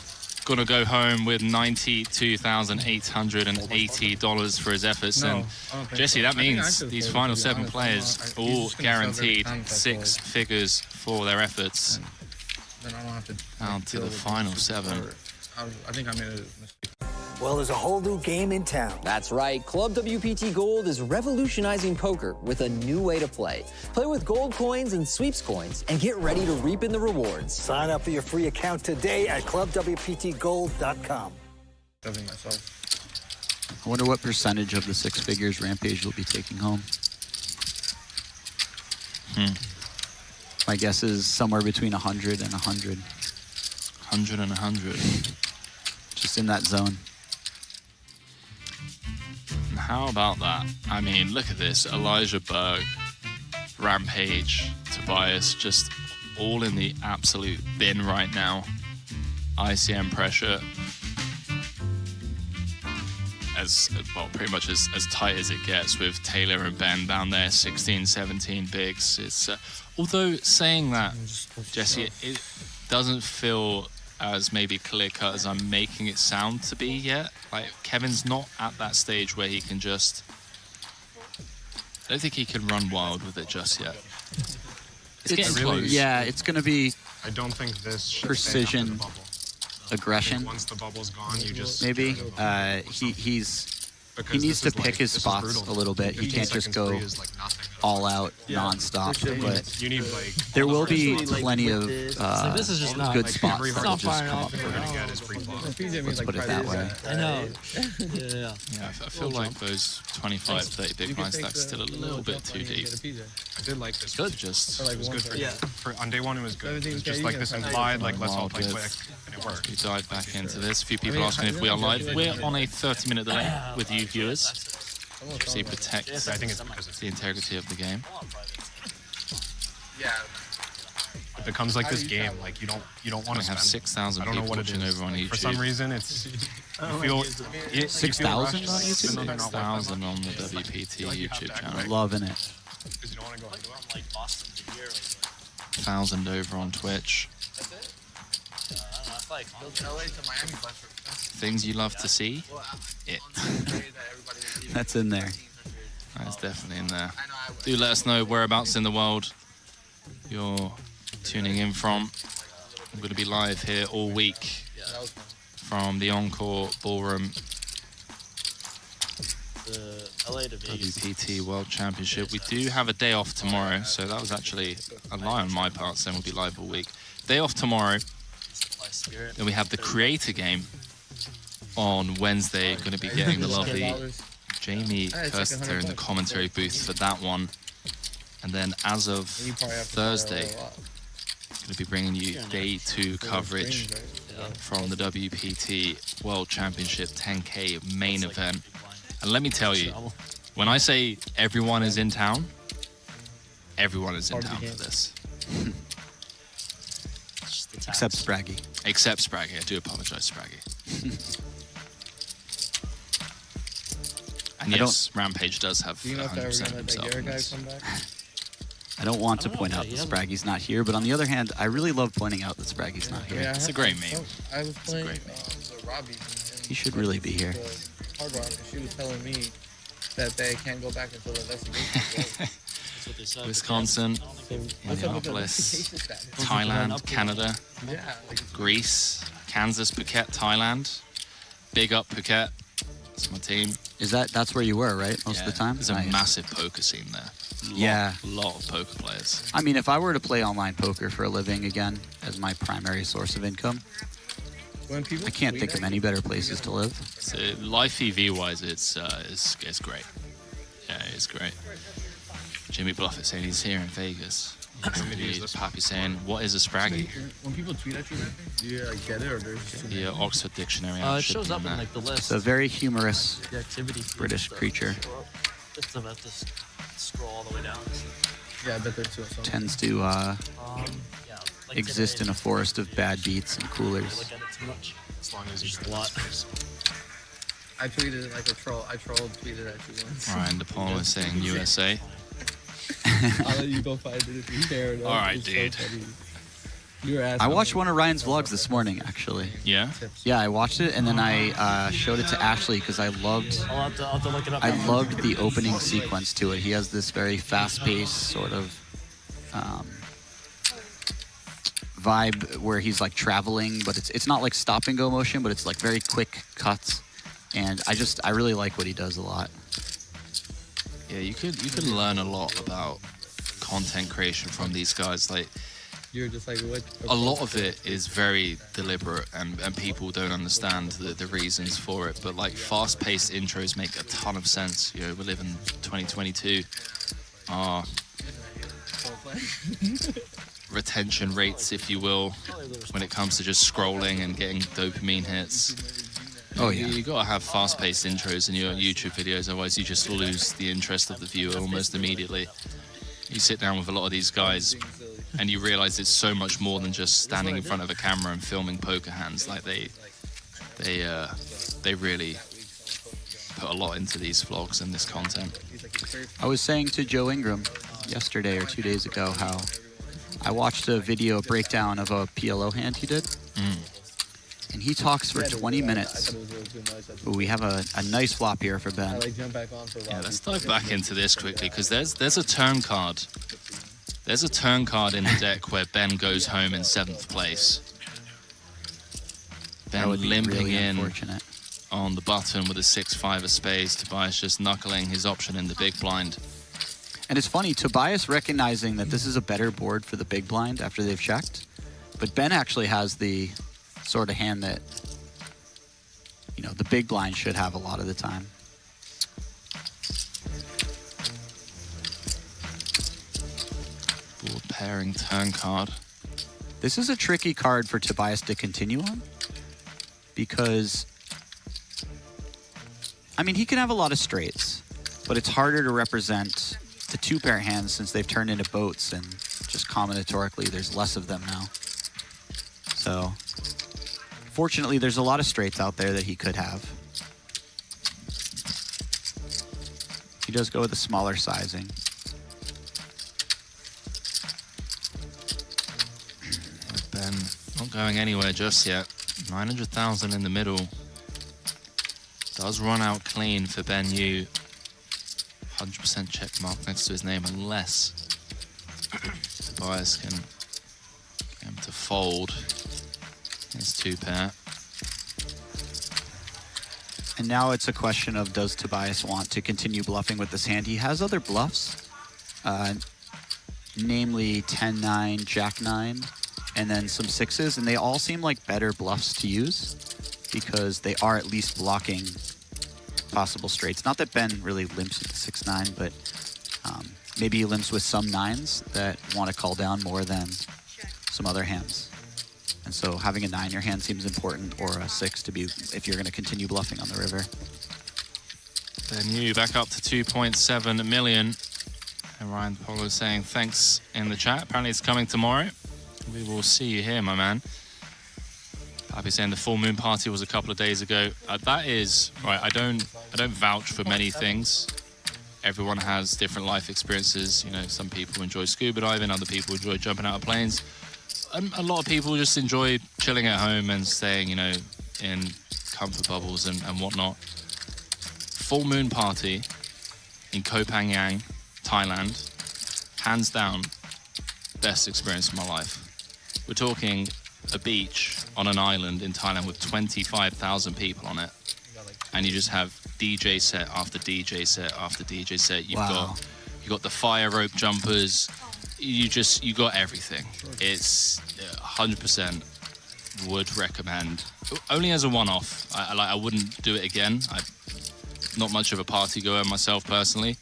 Gonna go home with $92,880 for his efforts. And Jesse, that means these final 7 players all guaranteed 6 figures for their efforts. Then I don't have to. Down to the final 7. I think I made a mistake. Well, there's a whole new game in town. That's right. Club WPT Gold is revolutionizing poker with a new way to play. Play with gold coins and sweeps coins and get ready to reap in the rewards. Sign up for your free account today at clubwptgold.com. Myself. I wonder what percentage of the 6 figures Rampage will be taking home. My guess is somewhere between 100 and 100. 100 and 100. Just in that zone. How about that? I mean, look at this. Elijah Berg, Rampage, Tobias, just all in the absolute bin right now. ICM pressure. Well, pretty much as tight as it gets with Taylor and Ben down there, 16, 17 bigs. It's although saying that, Jesse, it doesn't feel as maybe clear-cut as I'm making it sound to be yet. Like, Kevin's not at that stage where he can just... I don't think he can run wild with it just yet. It's getting close. Yeah, it's going to be I don't think this should precision, stay after the bubble. aggression. Once the bubble's gone, you just... Maybe. He's He needs to pick his spots a little bit. He can't just go all out nonstop. But You need like there will be plenty of this is just not good like spots every that hard will just come up. we're gonna get is pre-flop. Let's put it that way. I know. Yeah. Yeah, I feel like those 25, 30 big blind stacks still a little bit too deep. I did like this. Good, just It was good for, Yeah. on day one. It was good. It was just like this implied, like let's all play Wild quick, and it worked. we dive back into this. A few people asking if we are live. We're on a 30-minute delay with you viewers. So you protect I think it's because it's the integrity of the game. it becomes like this game. Like you don't want We to have spend. 6,000 I don't know people what it watching is. over on YouTube. For some reason, it's you feel 6,000 on YouTube? 6,000 on the WPT YouTube channel. Loving it. Because you don't want to go into it. Like Boston to here. 1,000 over on Twitch. Things you love to see? It. That's in there. That's definitely in there. Do let us know whereabouts in the world you're tuning in from. I'm going to be live here all week from the Encore Ballroom The LA to Vegas. WPT World Championship. We do have a day off tomorrow, so that was actually a lie on my part, saying we'll be live all week. Day off tomorrow. Then we have the creator game on Wednesday. Going to be getting the lovely Jamie Kirster in the commentary booth for that one. And then as of Thursday, going to be bringing you day 2 coverage from the WPT World Championship 10K main event. And let me tell you, when I say everyone is in town, everyone is in town for this. Except Spraggy. Except Spraggy. I do apologize, Spraggy. And yes, Rampage does have 100% of himself in this. I don't want to point out that Spraggy's not here, but on the other hand, I really love pointing out that Spraggy's not here. It's a great meme. I was playing Robbie. He should really be here. Hard Rock, and she was telling me that they can't go back until the investigation. Wisconsin, Minneapolis, Thailand, Canada, Greece, Kansas, Phuket, Thailand. Big up Phuket. That's my team. That's where you were, right? Most of the time? There's a massive poker scene there. Lot of poker players. I mean, if I were to play online poker for a living again as my primary source of income, I can't think of any better places to live. So life EV wise, it's great. Yeah, it's great. Jimmy Bluffett saying he's here in Vegas. Pappy saying, what is a Spraggy? When people tweet at you, do you like get it or there's The Oxford Dictionary. It shows up in like the list. It's a very humorous The activity British creature. Just about to scroll all the way down. Yeah, I bet there's two. Tends to Like exist in a forest of bad beats and coolers. Look at it too much. As long as Just a lot. I tweeted like a troll. I trolled tweeted at you once. Ryan DePaul is saying USA. I'll let you go find it if you care. All right, dude. You were asking. I watched one of Ryan's vlogs this morning, actually. Yeah? Yeah, I watched it, and then I showed it to Ashley because I loved I'll have to look it up. I loved the opening sequence to it. He has this very fast-paced sort of vibe where he's like traveling, but it's not like stop and go motion, but it's like very quick cuts. And I really like what he does a lot. Yeah, you could learn a lot about content creation from these guys. Like, You're just like what? a lot of it is very deliberate, and people don't understand the reasons for it. But like fast-paced intros make a ton of sense. You know, we live in 2022. Our retention rates, if you will, when it comes to just scrolling and getting dopamine hits. Oh yeah. You gotta have fast-paced intros in your YouTube videos, otherwise you just lose the interest of the viewer almost immediately. You sit down with a lot of these guys, and you realize it's so much more than just standing in front of a camera and filming poker hands. Like they really put a lot into these vlogs and this content. I was saying to Joe Ingram yesterday or 2 days ago how I watched a video breakdown of a PLO hand he did. And he talks for 20 minutes. Ooh, we have a nice flop here for Ben. Yeah, let's dive back into this quickly, because there's a turn card. There's a turn card in the deck where Ben goes home in 7th place. Ben That would be limping really in unfortunate. on the button with a 6-5 of spades. Tobias just knuckling his option in the big blind. And it's funny, Tobias recognizing that this is a better board for the big blind after they've checked. But Ben actually has the sort of hand that, you know, the big blind should have a lot of the time. Board pairing turn card. This is a tricky card for Tobias to continue on because, I mean, he can have a lot of straights, but it's harder to represent the 2-pair hands since they've turned into boats, and just combinatorically there's less of them now. So fortunately there's a lot of straights out there that he could have. He does go with a smaller sizing. Ben not going anywhere just yet. 900,000 in the middle. Does run out clean for Ben Yu. 100% check mark next to his name unless Tobias can get him to fold his 2-pair. And now it's a question of, does Tobias want to continue bluffing with this hand? He has other bluffs, namely 10-9, Jack-9, and then some 6s, and they all seem like better bluffs to use because they are at least blocking possible straights. Not that Ben really limps with the 6-9, but maybe he limps with some 9s that want to call down more than some other hands. And so having a 9 in your hand seems important, or a 6 to be, if you're going to continue bluffing on the river. Ben Yu back up to 2.7 million. And Ryan Polo saying thanks in the chat. Apparently it's coming tomorrow. We will see you here, my man. I'll be saying the full moon party was a couple of days ago. That is right. I don't vouch for many things. Everyone has different life experiences. You know, some people enjoy scuba diving, other people enjoy jumping out of planes. A lot of people just enjoy chilling at home and staying, you know, in comfort bubbles and whatnot. Full moon party in Koh Phangan, Thailand, hands down, best experience of my life. We're talking a beach on an island in Thailand with 25,000 people on it, and you just have DJ set after DJ set after DJ set. You've got the fire rope jumpers. You got everything. It's 100% would recommend. Only as a one-off. I wouldn't do it again. I'm not much of a party goer myself personally.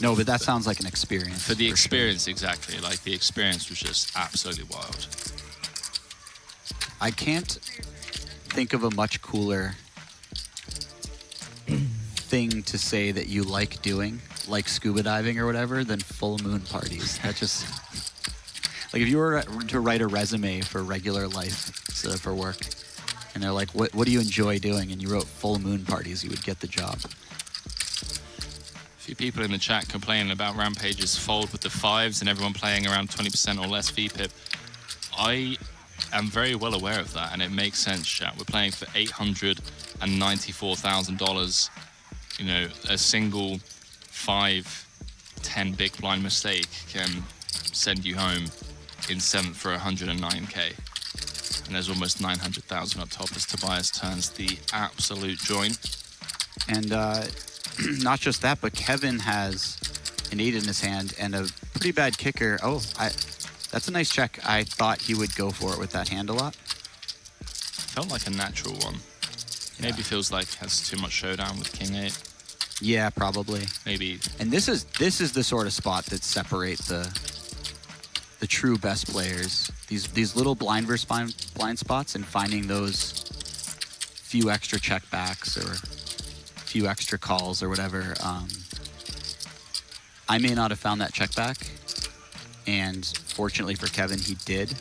No, but that sounds like an experience. For the experience, exactly. Like, the experience was just absolutely wild. I can't think of a much cooler thing to say that you like doing, like scuba diving or whatever, than full moon parties. That just, like, if you were to write a resume for regular life instead of for work, and they're like, what do you enjoy doing? And you wrote full moon parties, you would get the job. A few people in the chat complaining about Rampage's fold with the 5s and everyone playing around 20% or less VPIP. I am very well aware of that, and it makes sense, chat. We're playing for $894,000. You know, a single 5-10 big blind mistake can send you home in 7th for 109k. And there's almost 900,000 up top as Tobias turns the absolute joint. And not just that, but Kevin has an 8 in his hand and a pretty bad kicker. Oh, that's a nice check. I thought he would go for it with that hand a lot. Felt like a natural one. Yeah. Maybe feels like has too much showdown with King 8. Yeah, probably. Maybe. And this is the sort of spot that separates the true best players. These little blind versus blind spots, and finding those few extra checkbacks or few extra calls or whatever. I may not have found that checkback, and fortunately for Kevin, he did,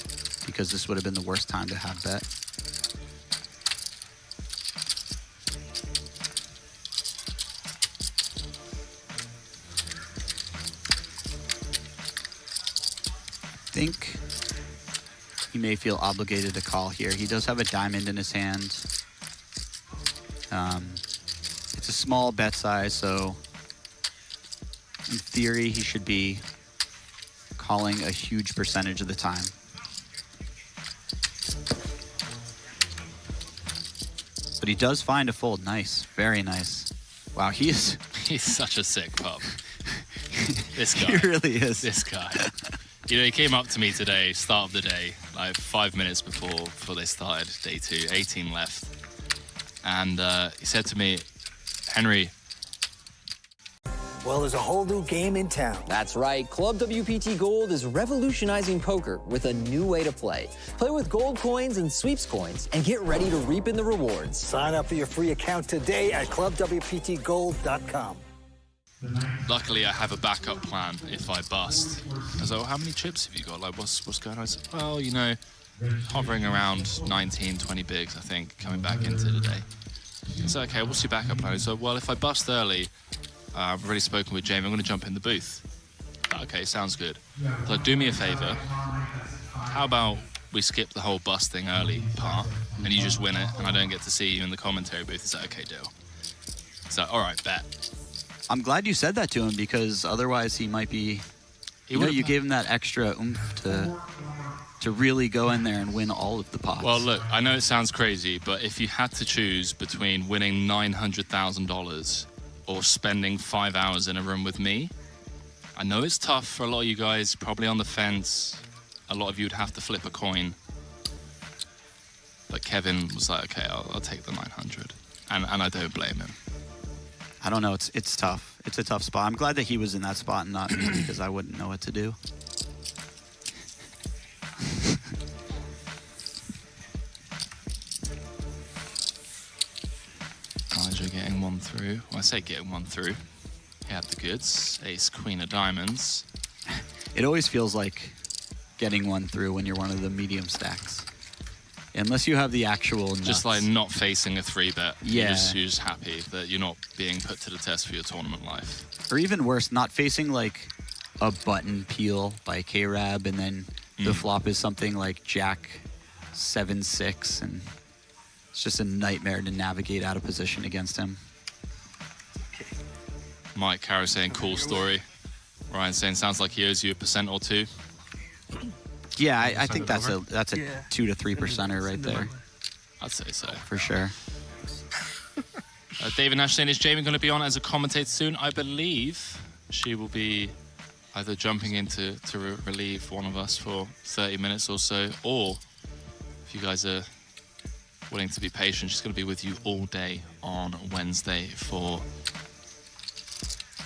because this would have been the worst time to have bet. I think he may feel obligated to call here. He does have a diamond in his hand. It's a small bet size, so in theory he should be calling a huge percentage of the time. But he does find a fold. Nice. Very nice. Wow, he's such a sick pup. This guy. He really is. This guy. You know, he came up to me today, start of the day, like 5 minutes before they started day 2, 18 left. And he said to me, Henry. Well, there's a whole new game in town. That's right. Club WPT Gold is revolutionizing poker with a new way to play. Play with gold coins and sweeps coins and get ready to reap in the rewards. Sign up for your free account today at clubwptgold.com. Luckily, I have a backup plan if I bust. I was like, well, how many chips have you got? Like, what's going on? I said, well, you know, hovering around 19, 20 bigs, I think, coming back into the day. I said, okay, what's your backup plan? He said, well, if I bust early, I've already spoken with Jamie, I'm going to jump in the booth. Okay, sounds good. So do me a favor. How about we skip the whole busting early part and you just win it and I don't get to see you in the commentary booth? Is that okay, deal? So, all right, bet. I'm glad you said that to him because otherwise he might be... You gave him that extra oomph to really go in there and win all of the pots. Well, look, I know it sounds crazy, but if you had to choose between winning $900,000 or spending 5 hours in a room with me, I know it's tough for a lot of you guys, probably on the fence. A lot of you would have to flip a coin. But Kevin was like, okay, I'll take the 900. And I don't blame him. I don't know, it's tough. It's a tough spot. I'm glad that he was in that spot and not me because I wouldn't know what to do. Elijah getting one through. Well, I say getting one through. He had the goods. Ace, queen of diamonds. It always feels like getting one through when you're one of the medium stacks. Unless you have the actual nuts. Just like not facing a 3-bet. Yeah. You're just happy that you're not being put to the test for your tournament life. Or even worse, not facing like a button peel by K-Rab and then the flop is something like Jack 7-6 and it's just a nightmare to navigate out of position against him. Mike Carroll saying cool story. Ryan saying sounds like he owes you 1% or 2. Yeah, I think that's a 2 to 3%er right there. I'd say so. For sure. David Nash saying, is Jamie going to be on as a commentator soon? I believe she will be either jumping in to relieve one of us for 30 minutes or so, or if you guys are willing to be patient, she's going to be with you all day on Wednesday for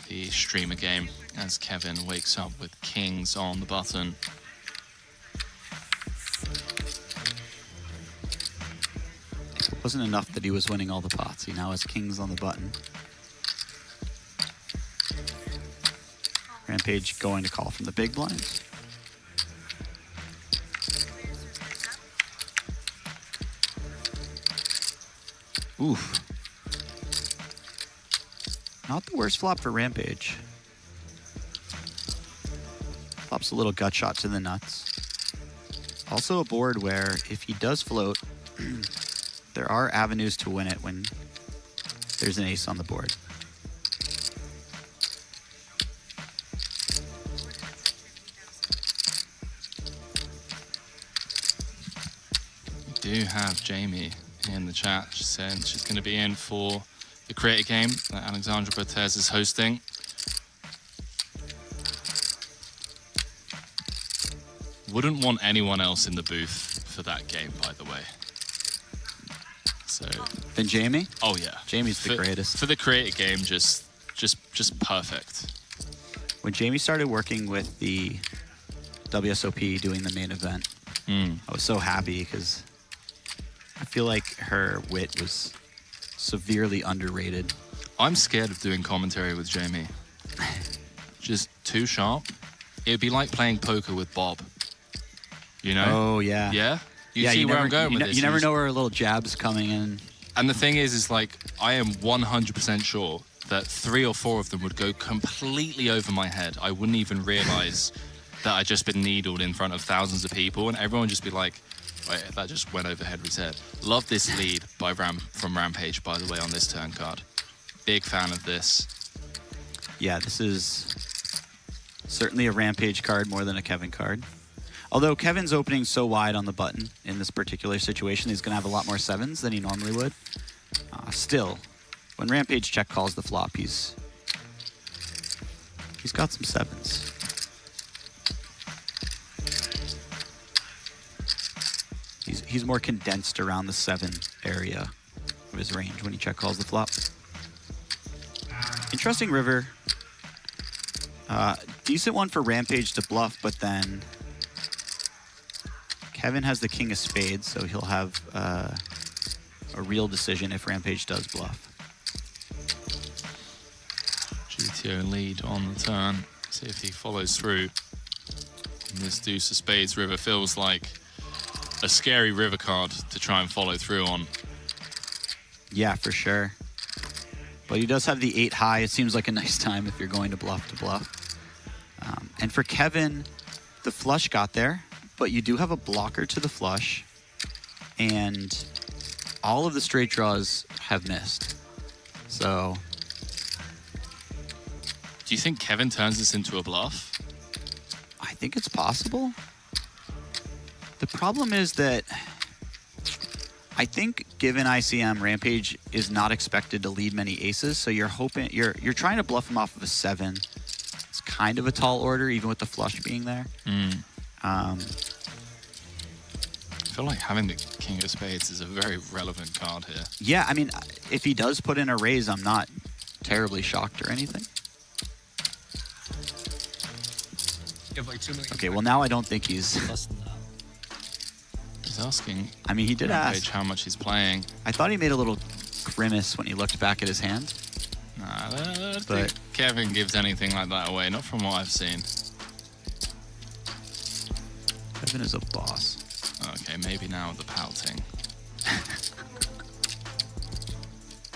the streamer game as Kevin wakes up with kings on the button. It wasn't enough that he was winning all the pots. He now has kings on the button. Rampage going to call from the big blind. Oof. Not the worst flop for Rampage. Flops a little gut shot to the nuts. Also a board where if he does float, there are avenues to win it when there's an ace on the board. We do have Jamie in the chat. She said she's going to be in for the creator game that Alexandra Cortez is hosting. Wouldn't want anyone else in the booth for that game, by the way. So Then Jamie? Oh yeah, Jamie's the greatest. For the creator game, just perfect. When Jamie started working with the WSOP doing the main event, I was so happy because I feel like her wit was severely underrated. I'm scared of doing commentary with Jamie. Just too sharp. It'd be like playing poker with Bob. You know? Oh yeah. Yeah? You see where I'm going with this. You never know where a little jab's coming in. And the thing is like, I am 100% sure that 3 or 4 of them would go completely over my head. I wouldn't even realize that I'd just been needled in front of thousands of people, and everyone would just be like, wait, that just went over Henry's head. Love this lead by from Rampage, by the way, on this turn card. Big fan of this. Yeah, this is certainly a Rampage card more than a Kevin card. Although Kevin's opening so wide on the button in this particular situation, he's going to have a lot more 7s than he normally would. Still, when Rampage check calls the flop, he's got some sevens. He's more condensed around the 7 area of his range when he check calls the flop. Interesting river. Decent one for Rampage to bluff, but then Kevin has the king of spades, so he'll have a real decision if Rampage does bluff. GTO lead on the turn. See if he follows through. And this deuce of spades river feels like a scary river card to try and follow through on. Yeah, for sure. But he does have the 8 high. It seems like a nice time if you're going to bluff. And for Kevin, the flush got there, but you do have a blocker to the flush, and all of the straight draws have missed. So, do you think Kevin turns this into a bluff? I think it's possible. The problem is that I think given ICM, Rampage is not expected to lead many aces, so you're hoping you're trying to bluff him off of a 7. It's kind of a tall order, even with the flush being there. I feel like having the king of spades is a very relevant card here. Yeah, I mean, if he does put in a raise, I'm not terribly shocked or anything. Okay, well now I don't think he's... He's asking. I mean, he did ask how much he's playing. I thought he made a little grimace when he looked back at his hand. Nah, I don't think Kevin gives anything like that away, not from what I've seen. Kevin is a boss. Okay, maybe now the pouting.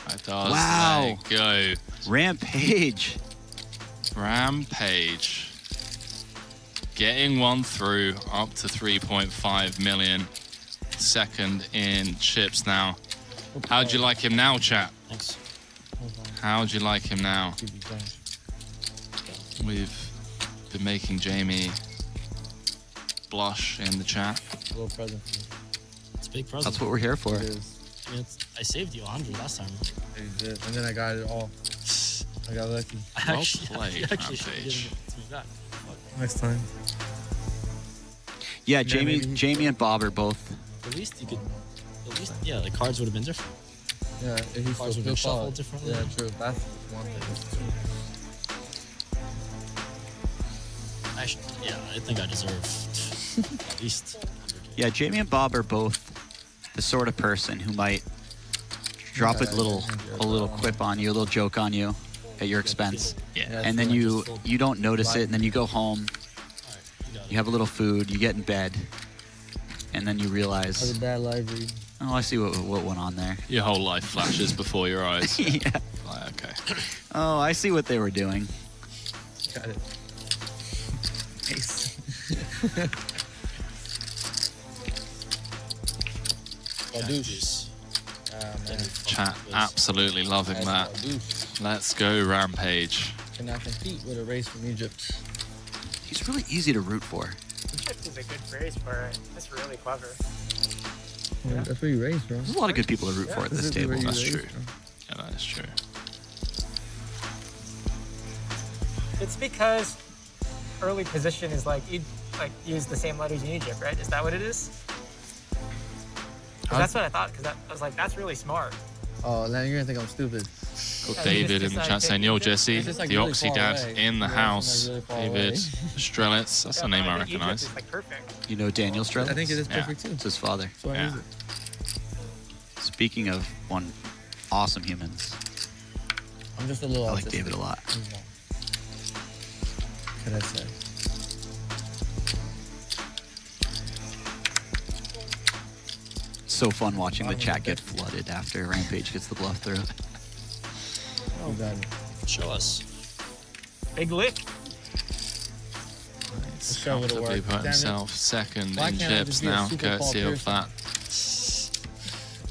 It does. Wow. There you go. Rampage. Rampage. Getting one through, up to 3.5 million. Second in chips now. How'd you like him now, chat? Thanks. How'd you like him now? We've been making Jamie blush in the chat. A little present for you. It's a big present. That's what we're here for. It is. I mean, I saved you 100 last time. Yeah, you did. And then I got it all. I got lucky. I Well actually played, should have Rampage. given it to me back. Next time. Yeah, Jamie and Bob are both. At least you could. At least, yeah, the cards would have been different. Yeah, if he's Cards would have been shuffled differently. Yeah, true. That's one thing. I think I deserve at least 100K. Yeah, Jamie and Bob are both the sort of person who might drop a little quip on you, a little joke on you at your expense. Yeah. And then you don't notice it, and then you go home, you have a little food, you get in bed, and then you Have realize, a bad live read. oh, I see what went on there. Your whole life flashes before your eyes. Yeah. Like, okay. Oh, I see what they were doing. Got it. Nice. Deuce. Chat absolutely loving that. Let's go, Rampage. Cannot compete with a race from Egypt. He's really easy to root for. Egypt is a good phrase for it. That's really clever. Yeah. That's where you raised, bro. There's a lot of good people to root for at this table. That's true. Yeah, that is true. It's because early position is like use the same letters in Egypt, right? Is that what it is? 'Cause that's what I thought. Because I was like, that's really smart. Oh, now you're gonna think I'm stupid. Got Yeah, David just in the decide chat to saying, pick yo, Egypt. Jesse, It's just, like, the really Oxy far Dad away. in the Yeah, house. it's, like, really far David away. Strelitz, that's a name I think Egypt recognize. is like perfect. You know Daniel Strelitz? I think it is Yeah. perfect too. It's his father. That's why I Yeah. use it. Speaking of one awesome humans, I'm just a little I like autistic. David a lot. What can I say? So fun watching the chat get flooded after Rampage gets the bluff through. Oh, got it. Show us. Big lick. It's show it comfortably work. put Damn it. himself second Why in can't I chips just be a now, super courtesy Paul of that Pierce?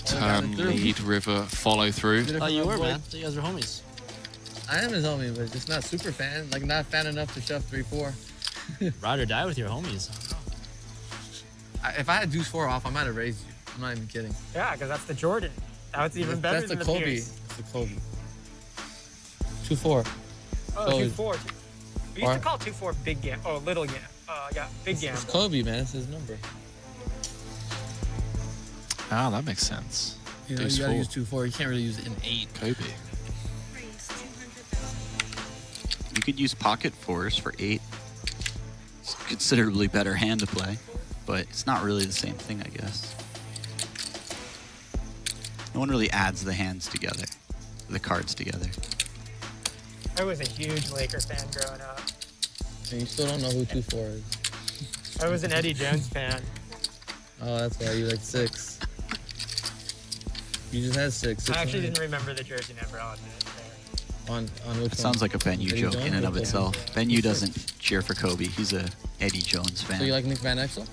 turn lead river follow through. Did it Oh, for you my were, boy. man. You guys were homies. I am his homie, but just not super fan. Like, not fan enough to shove 3-4. Ride or die with your homies. If I had deuce 4 off, I might have raised you. I'm not even kidding. Yeah, because that's the Jordan. Now it's even better That's than the the Kobe. Pierce. It's the Kobe. 2-4. Oh, Kobe. 2-4. We used to call 2-4 big game. Oh, little game. Yeah, big game. It's Kobe, man. That's his number. Ah, that makes sense. You know, you gotta use 2-4. You can't really use an 8. Kobe. You could use pocket fours for 8. It's a considerably better hand to play, but it's not really the same thing, I guess. No one really adds the hands together, the cards together. I was a huge Laker fan growing up. And you still don't know who 2-4 is. I was an Eddie Jones fan. Oh, that's why you like 6. You just had 6. I actually didn't remember the jersey number, I'll admit. On which It sounds like a Ben Yu Eddie joke Jones? in and of Okay. itself. Ben Yu doesn't cheer for Kobe. He's a Eddie Jones fan. So you like Nick Van Exel?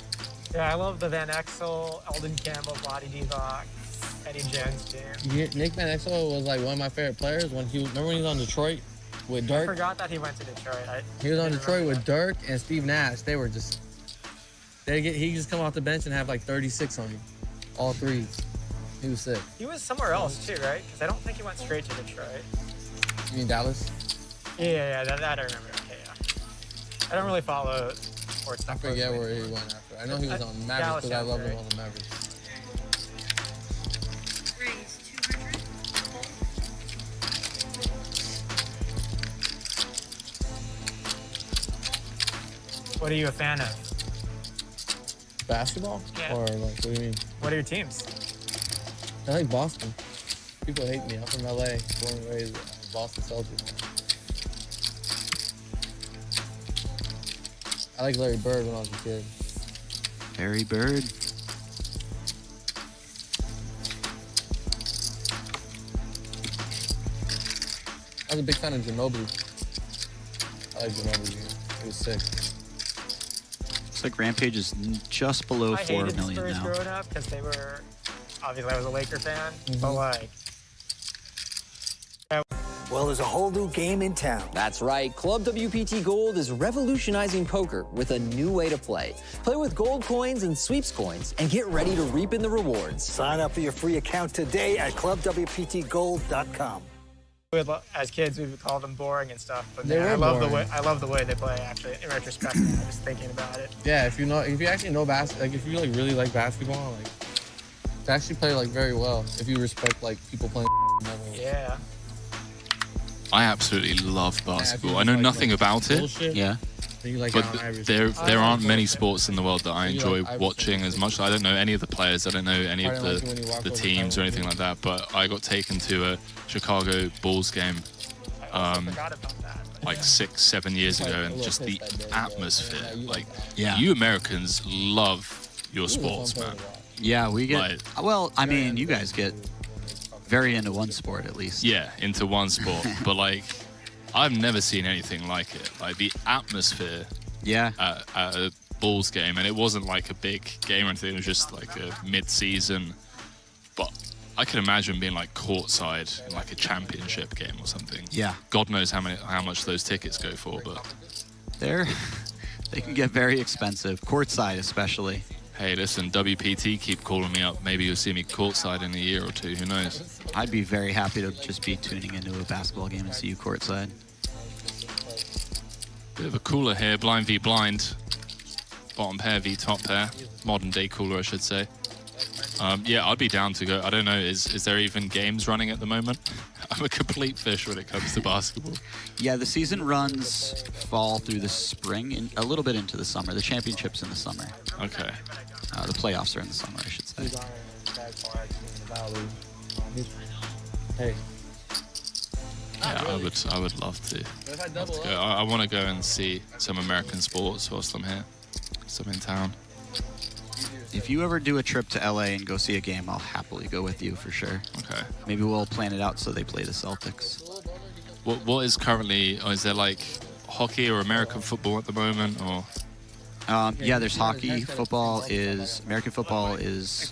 Yeah, I love the Van Exel, Eldon Campbell, Vlade Divac, Eddie Jones team. Nick Van Exel was like one of my favorite players when remember when he was on Detroit with I Dirk? forgot that he went to Detroit. He was on didn't Detroit remember with Dirk and Steve Nash. They were just he just come off the bench and have like 36 on him. All threes. He was sick. He was somewhere else too, right? Because I don't think he went straight to Detroit. You mean Dallas? Yeah, that I remember. Okay, yeah. I don't really follow sports I stuff. forget closely. where he went after. I know he was on Mavericks Dallas because I sounds loved him right. on the Mavericks. What are you a fan of? Basketball? Yeah. Or like, what do you mean? What are your teams? I like Boston. People hate me. I'm from LA, born and raised Boston Celtics. I like Larry Bird when I was a kid. Larry Bird. I was a big fan of Ginobili. I like Ginobili. He was sick. Looks like Rampage is just below I 4 hated the million Spurs now. growing up because they were, obviously I was a Laker fan, but like. Well, there's a whole new game in town. That's right. Club WPT Gold is revolutionizing poker with a new way to play. Play with gold coins and sweeps coins and get ready to reap in the rewards. Sign up for your free account today at clubwptgold.com. As kids, we would call them boring and stuff, but They man, were I love the way they play. Actually, in retrospect, now, just thinking about it. Yeah, if you actually know basketball, like if you like really like basketball, like to actually play like very well. If you respect like people playing. Yeah. I absolutely love Yeah, basketball. if I you know like, nothing about it. bullshit, Yeah. then you like But Allen Iverson. there aren't many bullshit. sports in the world that I You enjoy like Iverson. watching as much. I don't know any of the players. I don't know any of Probably like when you walk the over teams or Tyler anything Hill. like that. But I got taken to a Chicago Bulls game I also forgot about that. like 6-7 years Like ago, a and little just the pissed that day. atmosphere. Yeah, you Like Yeah. you Americans love your He was a fun sports, player man. to watch. Yeah, we get. Like- Well, I mean, you guys get very into one sport at least. Yeah, into one sport, but like I've never seen anything like it. Like the atmosphere Yeah. at a Bulls game, and it wasn't like a big game or anything. It was just like a mid-season. But I can imagine being like courtside in like a championship game or something. Yeah. God knows how much those tickets go for, but They can get very expensive, courtside especially. hey, listen, WPT keep calling me up. Maybe you'll see me courtside in a year or two. Who knows? I'd be very happy to just be tuning into a basketball game and see you courtside. Bit of a cooler here, blind v blind. Bottom pair v top pair. Modern day cooler, I should say. Yeah, I'd be down to go. I don't know, is there even games running at the moment? I'm a complete fish when it comes to basketball. Yeah, the season runs fall through the spring and a little bit into the summer. The championship's in the summer. Okay. The playoffs are in the summer, I should say. He's on that far actually in the valley. Hey. Yeah, I would love to. If I Love double to go. I want to go and see some American sports whilst I'm here. So I'm in town. If you ever do a trip to LA and go see a game, I'll happily go with you for sure. Okay. Maybe we'll plan it out so they play the Celtics. What is currently? Is there like hockey or American football at the moment, or? Yeah, there's hockey. American football is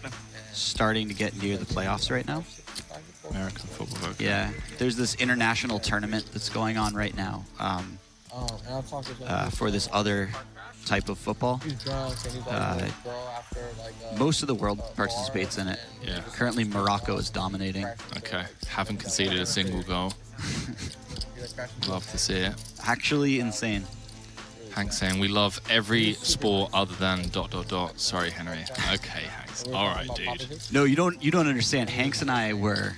starting to get near the playoffs right now. American football. Okay. Yeah, there's this international tournament that's going on right now and I'll talk to for this other type of football. Most of the world participates in it. Yeah. Currently, Morocco is dominating. Okay. Haven't conceded a single goal. Love to see it. Actually insane. Hank saying we love every sport other than ... Sorry, Henry. Okay, Hanks. All right, dude. No, you don't understand. Hanks and I were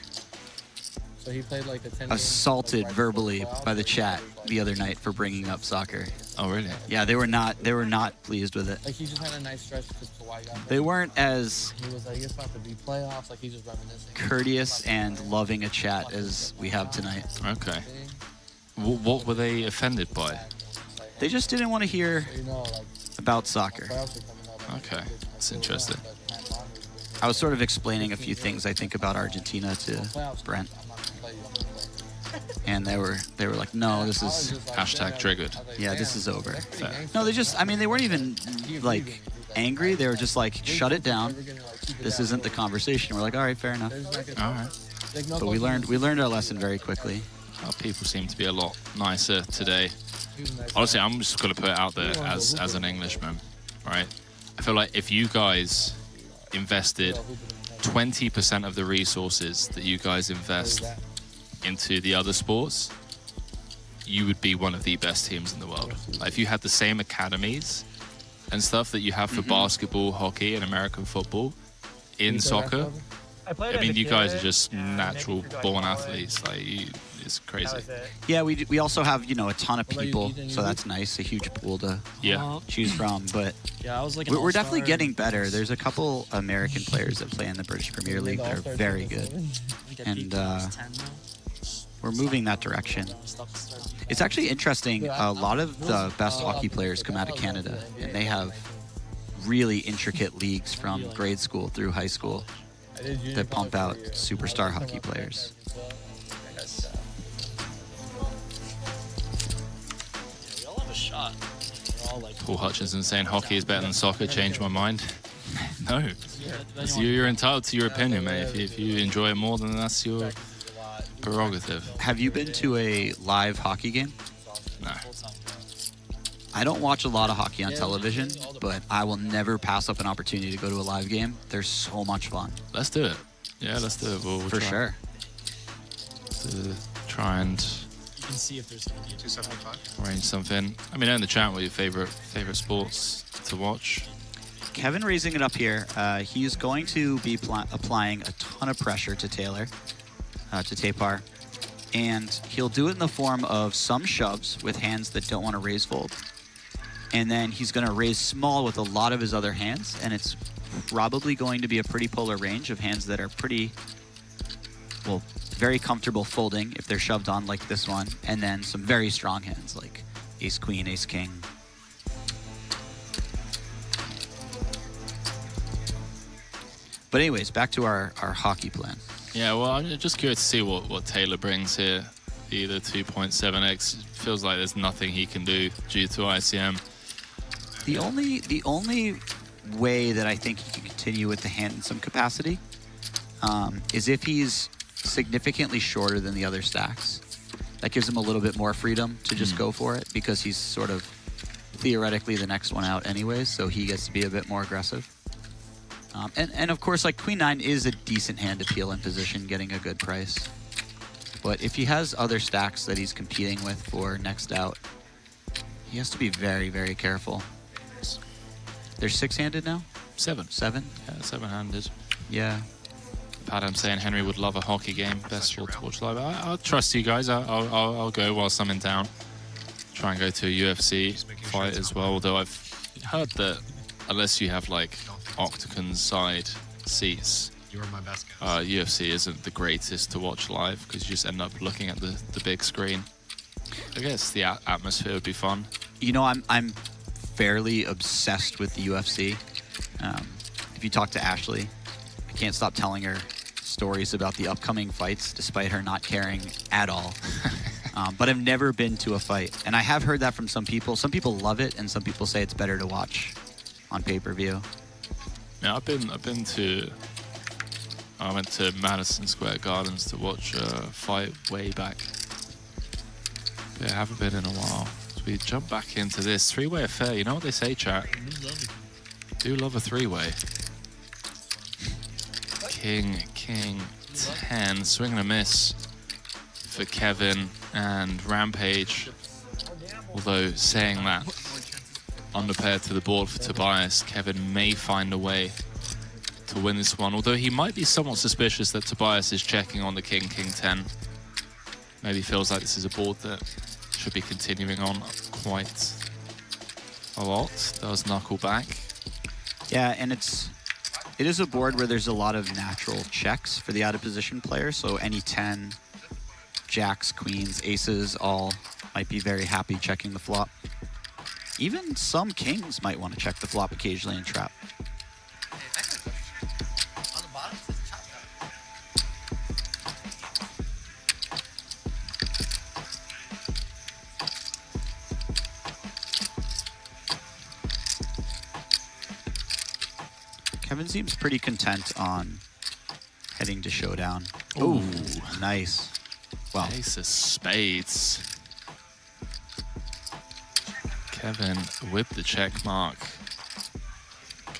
So he played like a 10 assaulted verbally by the chat the other night for bringing up soccer. Oh, really? Yeah, they were not pleased with it. Like he just had a nice stretch because Kawhi got there. They weren't as He was like, it's about to be playoffs. Like he's just reminiscing. courteous and loving a chat as we have tonight. Okay. What were they offended by? They just didn't want to hear about soccer. Okay, that's interesting. I was sort of explaining a few things I think about Argentina to Brent, and they were like, "No, this is #triggered." Yeah, this is over." Fair. No, they weren't even like angry. They were just like, "Shut it down. This isn't the conversation." We're like, "All right, fair enough." All right. But we learned our lesson very quickly. People seem to be a lot nicer today. Honestly, I'm just going to put it out there as an Englishman, right? I feel like if you guys invested 20% of the resources that you guys invest into the other sports, you would be one of the best teams in the world. Like if you had the same academies and stuff that you have for basketball, hockey, and American football in soccer, I mean, you guys are just natural born athletes. Like, it's crazy. Yeah, we also have, a ton of people, so that's nice. A huge pool to choose from. But yeah, I was like we're definitely getting better. There's a couple American players that play in the British Premier League that are very good. And we're moving that direction. It's actually interesting. A lot of the best hockey players come out of Canada, and they have really intricate leagues from grade school through high school that pump out superstar hockey players. We all have a shot. We're all like, Paul Hutchinson saying hockey is better than soccer. Changed my mind. No, you're entitled to your opinion, mate. If you enjoy it more, then that's your prerogative. Have you been to a live hockey game? No. I don't watch a lot of hockey on television, but I will never pass up an opportunity to go to a live game. They're so much fun. Let's do it. Yeah, let's do it. We'll For try. sure. Try and you can see if there's 275. arrange something. I mean, in the chat, what are your favorite sports to watch? Kevin raising it up here. He's going to be applying a ton of pressure to Taylor, to Tapar. And he'll do it in the form of some shoves with hands that don't want to raise fold. And then he's going to raise small with a lot of his other hands. And it's probably going to be a pretty polar range of hands that are pretty, well, very comfortable folding if they're shoved on like this one. And then some very strong hands like ace queen, ace king. But anyways, back to our hockey plan. Yeah, well, I'm just curious to see what Taylor brings here. Either 2.7x. Feels like there's nothing he can do due to ICM. The only way that I think he can continue with the hand in some capacity is if he's significantly shorter than the other stacks. That gives him a little bit more freedom to just go for it because he's sort of theoretically the next one out anyways, so he gets to be a bit more aggressive. And of course, like Queen 9 is a decent hand to peel in position, getting a good price. But if he has other stacks that he's competing with for next out, he has to be very, very careful. They're six-handed now? Seven. Seven? Yeah, seven-handed. Yeah. Padam saying Henry would love a hockey game. Best sport to watch live. I'll trust you guys. I'll go whilst I'm in town. Try and go to a UFC fight as well. Although I've heard that unless you have like octagon side seats, You are my best guess. UFC isn't the greatest to watch live because you just end up looking at the big screen. I guess the atmosphere would be fun. You know, I'm fairly obsessed with the UFC. If you talk to Ashley, I can't stop telling her stories about the upcoming fights despite her not caring at all. But I've never been to a fight. And I have heard that from some people. Some people love it and some people say it's better to watch on pay-per-view. Yeah, I went to Madison Square Gardens to watch a fight way back. Yeah, I haven't been in a while. we jump back into this three-way affair. You know what they say, chat? Do love a three-way. King, 10, swing and a miss for Kevin and Rampage. Although saying that, underpaired to the board for Tobias, Kevin may find a way to win this one. Although he might be somewhat suspicious that Tobias is checking on the King, 10. Maybe feels like this is a board that should be continuing on quite a lot. Does knuckle back. Yeah, and it is a board where there's a lot of natural checks for the out of position player. So any 10, jacks, queens, aces, all might be very happy checking the flop. Even some kings might want to check the flop occasionally and trap. Kevin seems pretty content on heading to showdown. Ooh, nice. Wow. Ace of spades. Kevin with the check mark.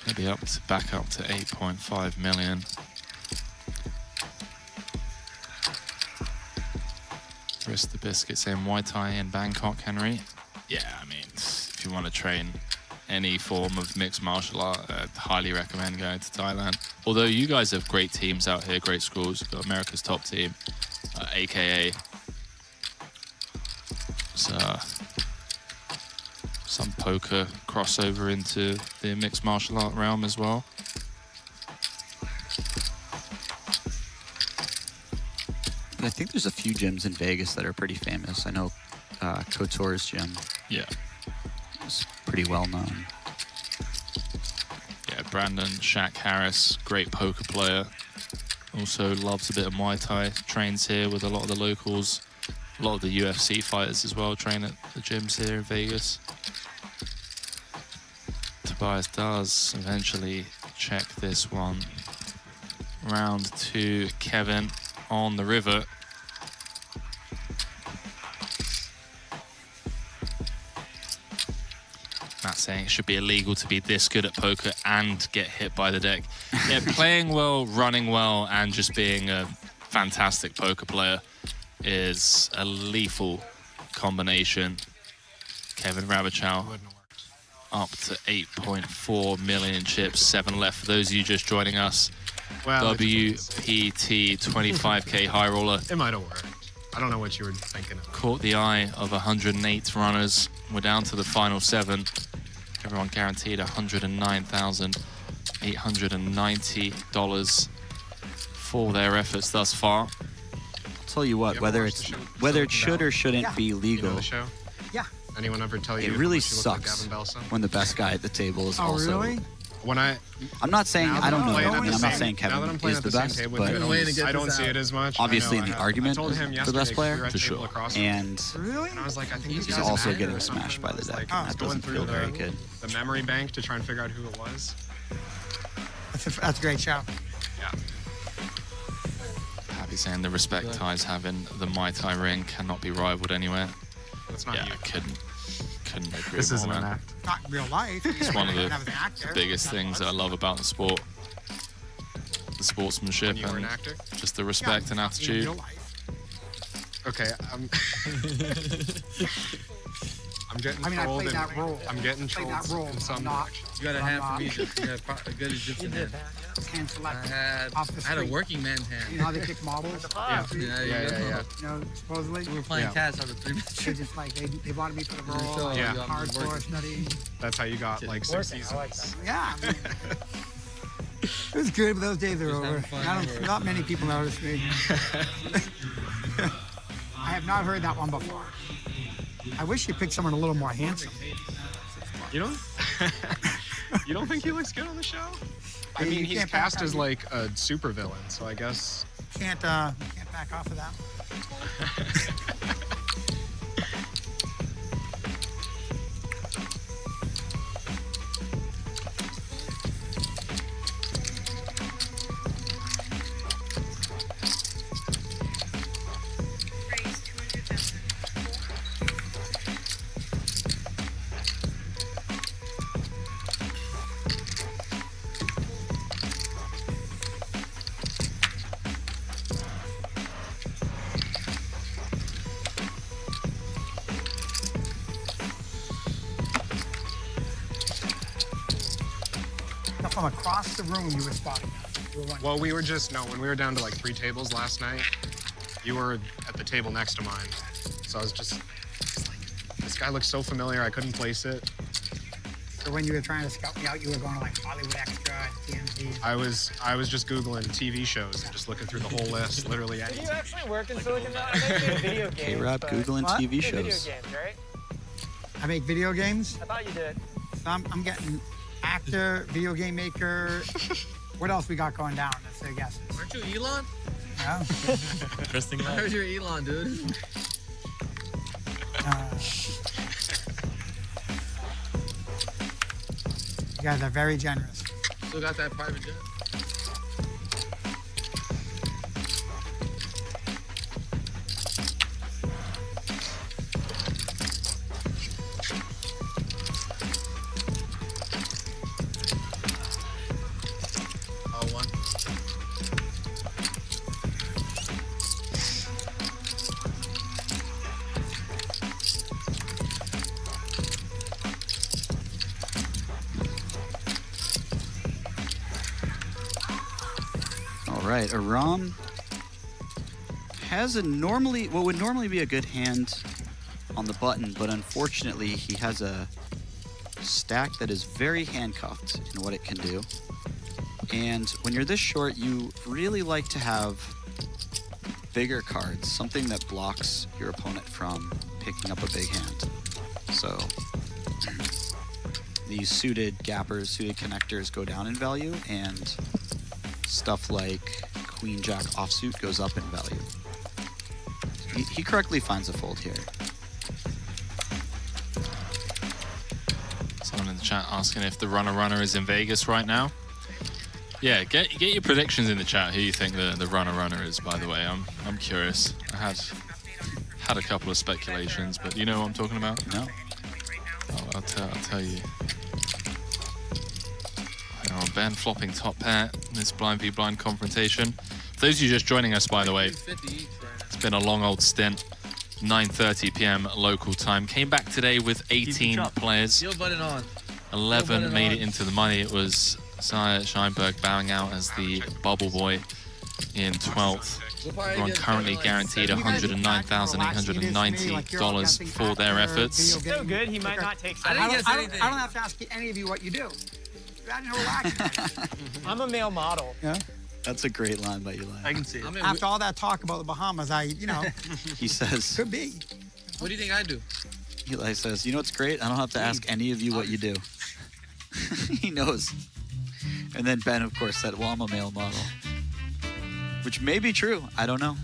Maybe back up to 8.5 million. Risk the biscuit saying Muay Thai in Bangkok, Henry. Yeah, I mean, if you want to train any form of mixed martial art, I'd highly recommend going to Thailand. Although you guys have great teams out here, great schools. You've got America's top team, AKA. So, some poker crossover into the mixed martial art realm as well. I think there's a few gyms in Vegas that are pretty famous. I know Couture's gym. Yeah. It's pretty well known. Yeah, Brandon Shaq Harris, great poker player. Also loves a bit of Muay Thai. Trains here with a lot of the locals. A lot of the UFC fighters as well train at the gyms here in Vegas. Tobias does eventually check this one. Round 2, Kevin on the river. Matt saying it should be illegal to be this good at poker and get hit by the deck. Yeah, playing well, running well, and just being a fantastic poker player is a lethal combination. Kevin Rabichow up to 8.4 million chips, 7 left. For those of you just joining us, well, WPT 25k high roller. It might have worked. I don't know what you were thinking of. Caught the eye of 108 runners. We're down to the final 7. Everyone guaranteed $109,890 for their efforts thus far. I'll tell you what, whether it should or shouldn't be legal. You know the show? Yeah. Anyone ever tell you it really how much you sucks look like Elvyn when the best guy at the table is also. Really? When I'm not saying I don't know. I mean, I'm not saying Kevin is the best, but I don't see it as much. Obviously, in the argument, for the best player, for sure. And Really? I was like, I think he's also getting smashed by the deck. And that doesn't feel very good. The memory bank to try and figure out who it was. That's a great show. Yeah. Happy saying the respect ties having the Muay Thai ring cannot be rivaled anywhere. That's not yeah, you. I couldn't agree This more, isn't man. an act. Not in real life. It's one of the biggest things that I love about the sport. The sportsmanship When you were an and actor? just the respect and In attitude. real life. Okay, I'm getting I trolled. played that role. I'm getting I played trolled that role. in some I'm not. You got a hand for me. You had a good Egyptian hand. Hand selected. I off the had a street. working man's hand. You know how they pick models? Yeah. You know, supposedly. We were playing catch on the They 3-man. just like they wanted me for the role. Like, Yeah. hardcore study. That's how you got like 6 seasons. Yeah. I mean, it was good, but those days are over. Not many people notice me. I have not heard that one before. I wish you picked someone a little more handsome. You don't? You don't think he looks good on the show? I You mean, he's can't back cast off as of- like a supervillain, so I guess. Can't back off of that. from across the room you were spotting us. Well, we were just, no, when we were down to like 3 tables last night, you were at the table next to mine. So I was just like, this guy looks so familiar, I couldn't place it. So when you were trying to scout me out, you were going to like Hollywood Extra, TMZ. I was just Googling TV shows and just looking through the whole list, literally Do anything. you actually work in Silicon Valley? I know you do video games. K-Rap, but- Googling What? TV You do shows. Video games, right? I make video games. I thought you did. So I'm getting actor, video game maker. What else we got going down? Let's say guesses. Aren't you Elon? Yeah. Interesting. I heard you're Elon, dude. You guys are very generous. Still got that private jet? Oh, one. All right, Aram has what would normally be a good hand on the button, but unfortunately he has a stack that is very handcuffed in what it can do. And when you're this short, you really like to have bigger cards, something that blocks your opponent from picking up a big hand. So these suited gappers, suited connectors go down in value, and stuff like Queen Jack offsuit goes up in value. He correctly finds a fold here. Someone in the chat asking if the runner is in Vegas right now. Yeah, get your predictions in the chat. Who you think the runner is? By the way, I'm curious. I had a couple of speculations, but you know what I'm talking about? No. Oh, I'll tell you. Oh, Ben flopping top pair in this blind v blind confrontation. For those of you just joining us, by the way, it's been a long old stint. 9:30 p.m. local time. Came back today with 18 players. Seal button on. 11 made it into the money. It was Zaya Scheinberg bowing out as the bubble boy in 12th. Everyone currently guaranteed $109,890 for their efforts. So good, he might not take I something. don't have to ask any of you what you do. I'm a male model. Yeah. That's a great line by Eli. I can see it. After all that talk about the Bahamas, He says, could be. What do you think I do? Eli says, you know what's great? I don't have to ask any of you what you do. He knows. And then Ben, of course, said, well, I'm a male model. Which may be true. I don't know.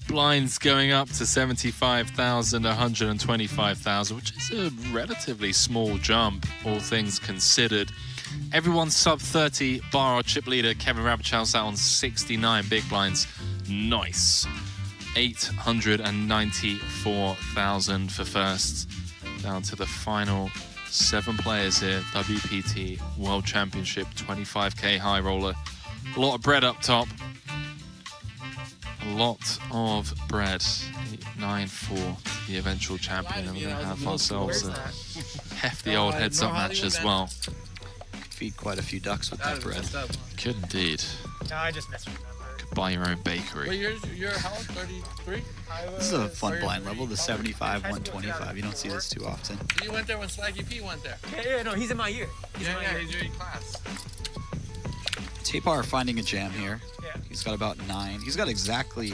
Blinds going up to 75,000, 125,000, which is a relatively small jump, all things considered. Everyone's sub 30, bar our chip leader, Kevin Rabichow, sat on 69 big blinds. Nice. 894,000 for first. Down to the final 7 players here. WPT World Championship, 25k high roller. A lot of bread up top. A lot of bread. 8-9 for the eventual champion. And we're going to have ourselves a hefty old heads-up match as well. Feed quite a few ducks with that bread. Could indeed. No, I just misremembered. Could buy your own bakery. Wait, you're how old? 33? This is a fun blind level, the 75, 125. You don't see this too often. You went there when Swaggy P went there. Yeah, no, he's in my year. He's in class. Tapar finding a jam here. Yeah. He's got about 9. He's got exactly,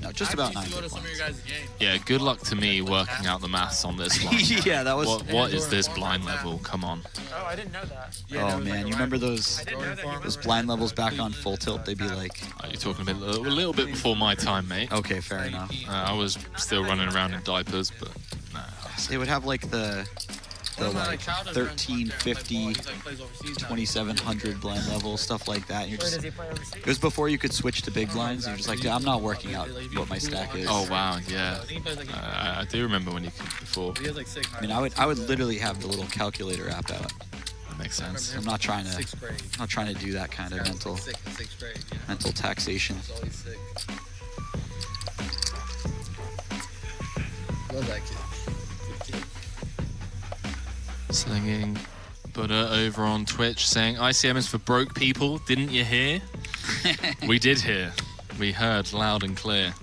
no, just about 9 big blinds. Yeah, good luck to me working out the maths on this one. Yeah, that was... What is this blind level? Come on. Oh, I didn't know that. Oh man, you remember those blind levels back on Full Tilt? They'd be like... Oh, you're talking a little bit before my time, mate. Okay, fair enough. I was still running around in diapers, but no. They would have like the like 1350, 2700 blind level, stuff like that. And you're just, it was before you could switch to big blinds. You're just like, I'm not working out what my stack is. Oh wow, yeah. I do remember when you could before. I mean, I would literally have the little calculator app out. That makes sense. I'm not trying to do that kind of mental taxation. Love that kid. Slinging But over on Twitch saying ICM is for broke people. Didn't you hear? We did hear. We heard loud and clear.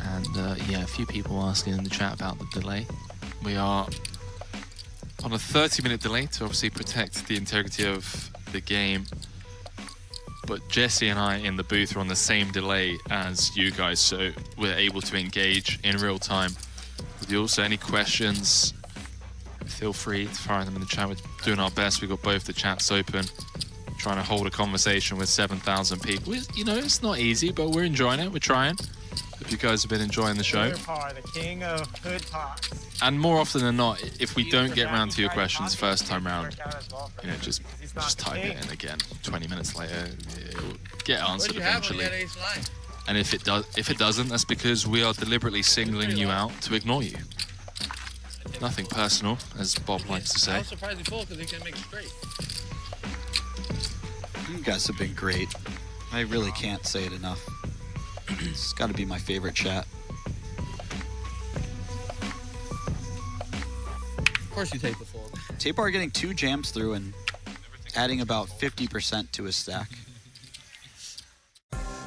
And yeah, a few people asking in the chat about the delay. We are on a 30-minute delay to obviously protect the integrity of the game. But Jesse and I in the booth are on the same delay as you guys, so we're able to engage in real time. With you also, any questions, feel free to fire them in the chat. We're doing our best. We've got both the chats open, trying to hold a conversation with 7,000 people. You know, it's not easy, but we're enjoying it. We're trying. Hope you guys have been enjoying the show. The king of hood talks. And more often than not, if we don't get around to your questions first time round, you know, just type it in again. 20 minutes later, it'll get answered eventually. And if it doesn't, that's because we are deliberately singling you out to ignore you. Nothing personal, as Bob likes to say. I was surprisingly full because he can make straight. You guys have been great. I really can't say it enough. It's got to be my favorite chat. Of course you take the full. Tapar getting 2 jams through and adding about 50% to his stack.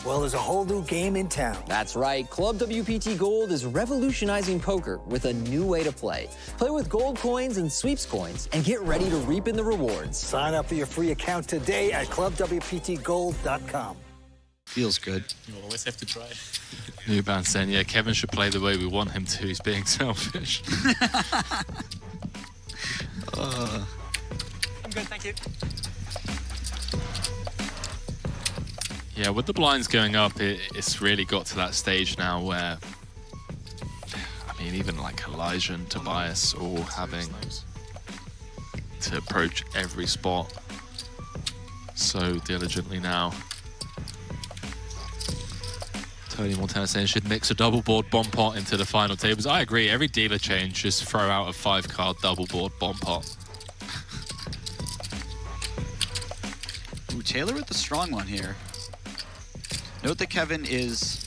Well, there's a whole new game in town. That's right. Club WPT Gold is revolutionizing poker with a new way to play. Play with gold coins and sweeps coins and get ready to reap in the rewards. Sign up for your free account today at clubwptgold.com. Feels good. You always have to try. New band saying, yeah, Kevin should play the way we want him to. He's being selfish. I'm good, thank you. Yeah, with the blinds going up, it's really got to that stage now where, I mean, even like Elijah and Tobias all having to approach every spot so diligently now. Tony Montana saying should mix a double board bomb pot into the final tables. I agree, every dealer chain just throw out a 5-card double board bomb pot. Ooh, Taylor with the strong one here. Note that Kevin is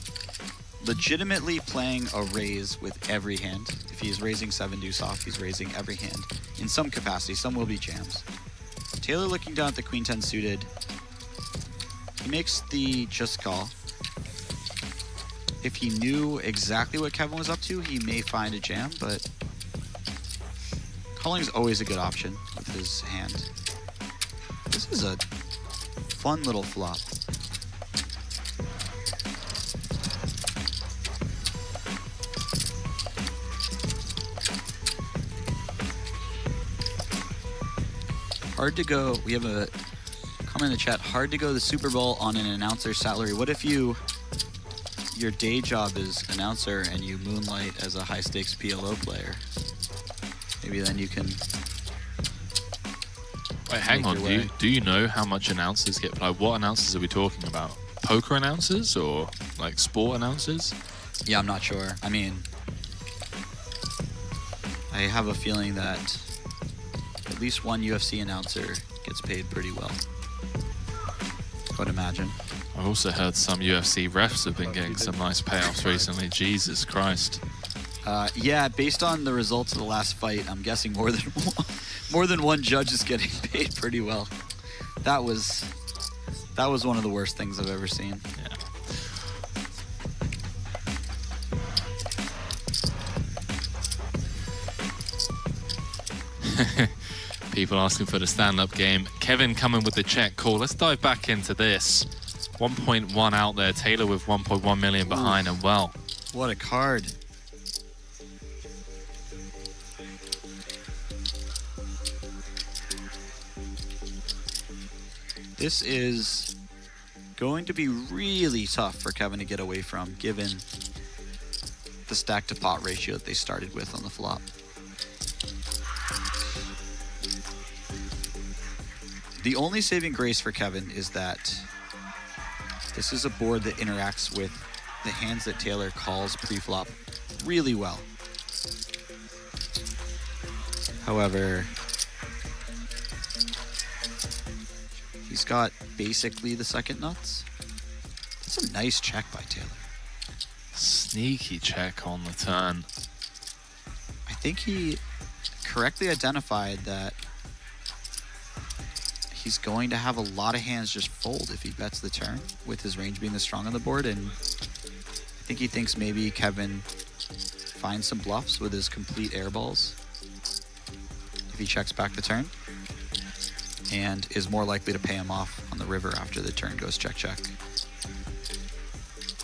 legitimately playing a raise with every hand. If he's raising 7 deuce off, he's raising every hand in some capacity. Some will be jams. Taylor looking down at the queen 10 suited. He makes the just call. If he knew exactly what Kevin was up to, he may find a jam, but calling is always a good option with his hand. This is a fun little flop. Hard to go. We have a comment in the chat. Hard to go to the Super Bowl on an announcer's salary. What if your day job is announcer and you moonlight as a high stakes PLO player? Maybe then you can. Wait, hang on. Do you know how much announcers get played? What announcers are we talking about? Poker announcers or like sport announcers? Yeah, I'm not sure. I mean, I have a feeling that at least one UFC announcer gets paid pretty well. I would imagine. I've also heard some UFC refs have been getting some nice payoffs recently. Jesus Christ. Yeah, based on the results of the last fight, I'm guessing more than one judge is getting paid pretty well. That was one of the worst things I've ever seen. Yeah. People asking for the stand-up game. Kevin coming with the check call. Let's dive back into this. 1.1 out there. Taylor with 1.1 million behind. And well, what a card. This is going to be really tough for Kevin to get away from, given the stack to pot ratio that they started with on the flop. The only saving grace for Kevin is that this is a board that interacts with the hands that Taylor calls pre-flop really well. However, he's got basically the second nuts. That's a nice check by Taylor. Sneaky check on the turn. think he correctly identified that he's going to have a lot of hands just fold if he bets the turn, with his range being the strong on the board. And I think he thinks maybe Kevin finds some bluffs with his complete air balls if he checks back the turn, and is more likely to pay him off on the river after the turn goes check, check.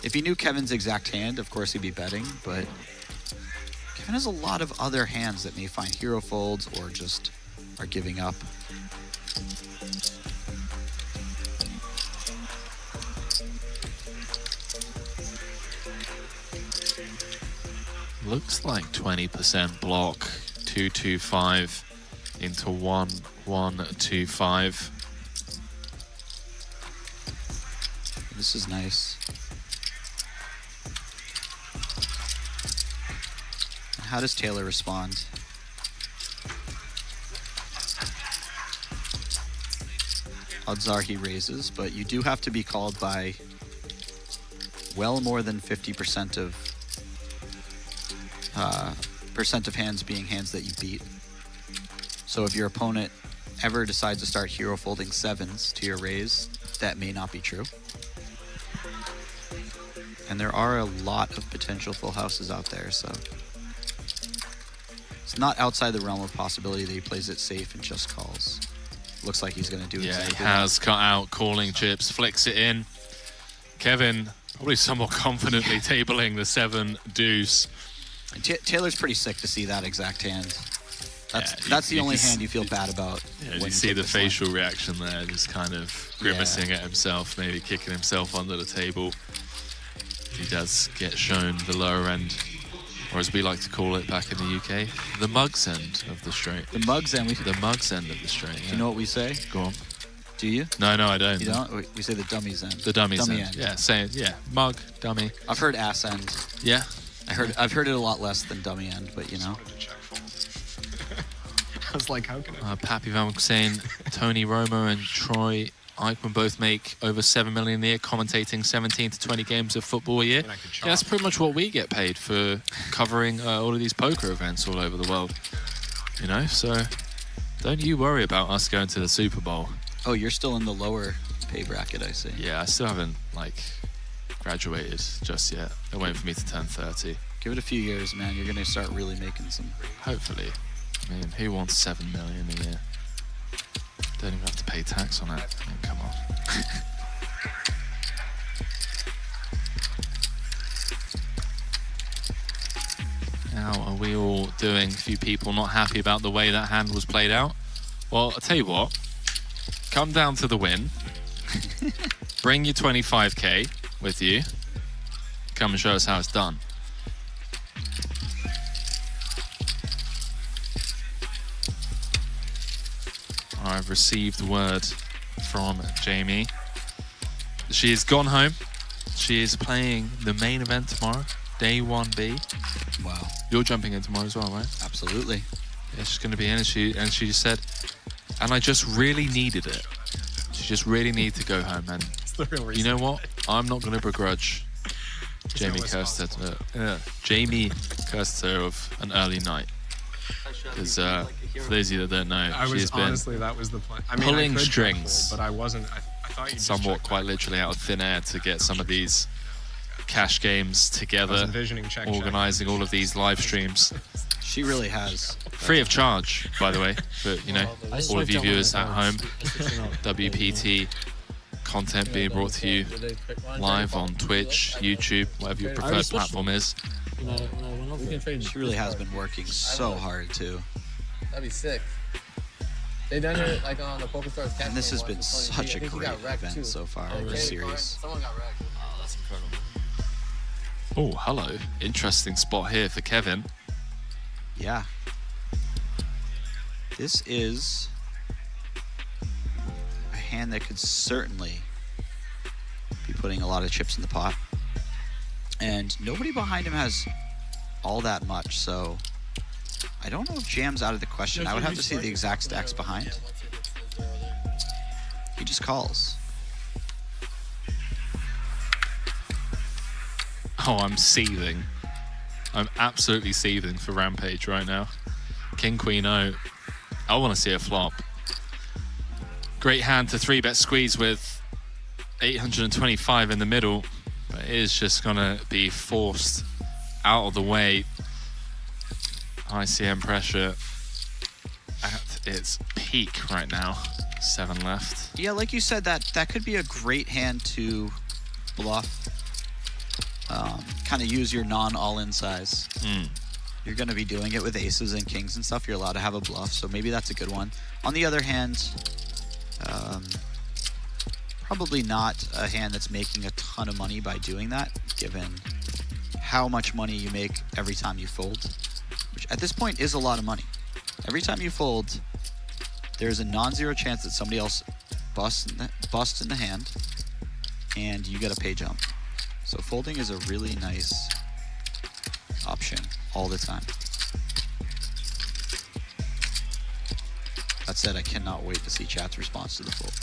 If he knew Kevin's exact hand, of course he'd be betting, but Kevin has a lot of other hands that may find hero folds or just are giving up. Looks like 20% block, 225 into 1125. This is nice. How does Taylor respond? Odds are he raises, but you do have to be called by well more than 50% of hands being hands that you beat. So if your opponent ever decides to start hero folding sevens to your raise, that may not be true. And there are a lot of potential full houses out there, so it's not outside the realm of possibility that he plays it safe and just calls. Looks like he's going to do exactly he has cut out calling chips, flicks it in. Kevin probably somewhat confidently tabling the 7 deuce. And Taylor's pretty sick to see that exact hand. That's the only hand you feel bad about. Yeah, you see the facial reaction there, just kind of grimacing at himself, maybe kicking himself under the table. He does get shown the lower end, or as we like to call it back in the UK, the mugs end of the straight. The mugs end? The mugs end of the straight, Do you know what we say? Go on. Do you? No, I don't. You don't? We say the dummies end. The dummies end. Yeah, say it. Yeah, mug, dummy. I've heard ass end. Yeah. I've heard it a lot less than dummy end, but you know. I was like, how can I? Pappy Van saying Tony Romo and Troy Aikman both make over 7 million a year commentating 17 to 20 games of football a year. Yeah, that's pretty much what we get paid for covering all of these poker events all over the world. You know, so don't you worry about us going to the Super Bowl. Oh, you're still in the lower pay bracket, I see. Yeah, I still haven't graduated just yet. They're waiting for me to turn 30. Give it a few years, man. You're gonna start really making some. Hopefully. I mean, who wants 7 million a year? Don't even have to pay tax on it. I mean, come on. How are we all doing? A few people not happy about the way that hand was played out. Well, I'll tell you what. Come down to the win. Bring your 25k with you. Come and show us how it's done. I've received word from Jamie. She has gone home. She is playing the main event tomorrow, day 1B. Wow. You're jumping in tomorrow as well, right? Absolutely. Yeah, she's going to be in, and she said, and I just really needed it. She just really needed to go home, and you know what? I'm not going to begrudge Jamie Kirstetter of an early night. Because for those of you that don't know, she has been honestly, that was the plan. I mean, pulling I could strings, but I wasn't. I thought you somewhat quite literally out of thin air to get some of these cash games together, organizing all of these live streams. She really has. Free of charge, by the way, for all of you viewers at home. WPT content being brought to you live on Twitch, YouTube, whatever your preferred platform is. She really has been working so hard too. That'd be sick. They done it on the PokerStars. And this has been such a great event so far, this series. Someone got wrecked. Oh, that's incredible. Oh, hello. Interesting spot here for Kevin. Yeah. This is a hand that could certainly be putting a lot of chips in the pot. And nobody behind him has all that much, so I don't know if jam's out of the question. I would have to see the exact stacks behind. He just calls. Oh, I'm seething. I'm absolutely seething for Rampage right now. King, Queen, O. I want to see a flop. Great hand to 3-bet squeeze with 825 in the middle, but it is just going to be forced out of the way. ICM pressure at its peak right now. 7 left. Yeah, like you said, that could be a great hand to bluff. Kind of use your non-all-in size. You're going to be doing it with aces and kings and stuff. You're allowed to have a bluff, so maybe that's a good one. On the other hand, probably not a hand that's making a ton of money by doing that, given how much money you make every time you fold, which at this point is a lot of money. Every time you fold, there's a non-zero chance that somebody else busts in the hand, and you get a pay jump. So folding is a really nice option all the time. That said, I cannot wait to see chat's response to the fold.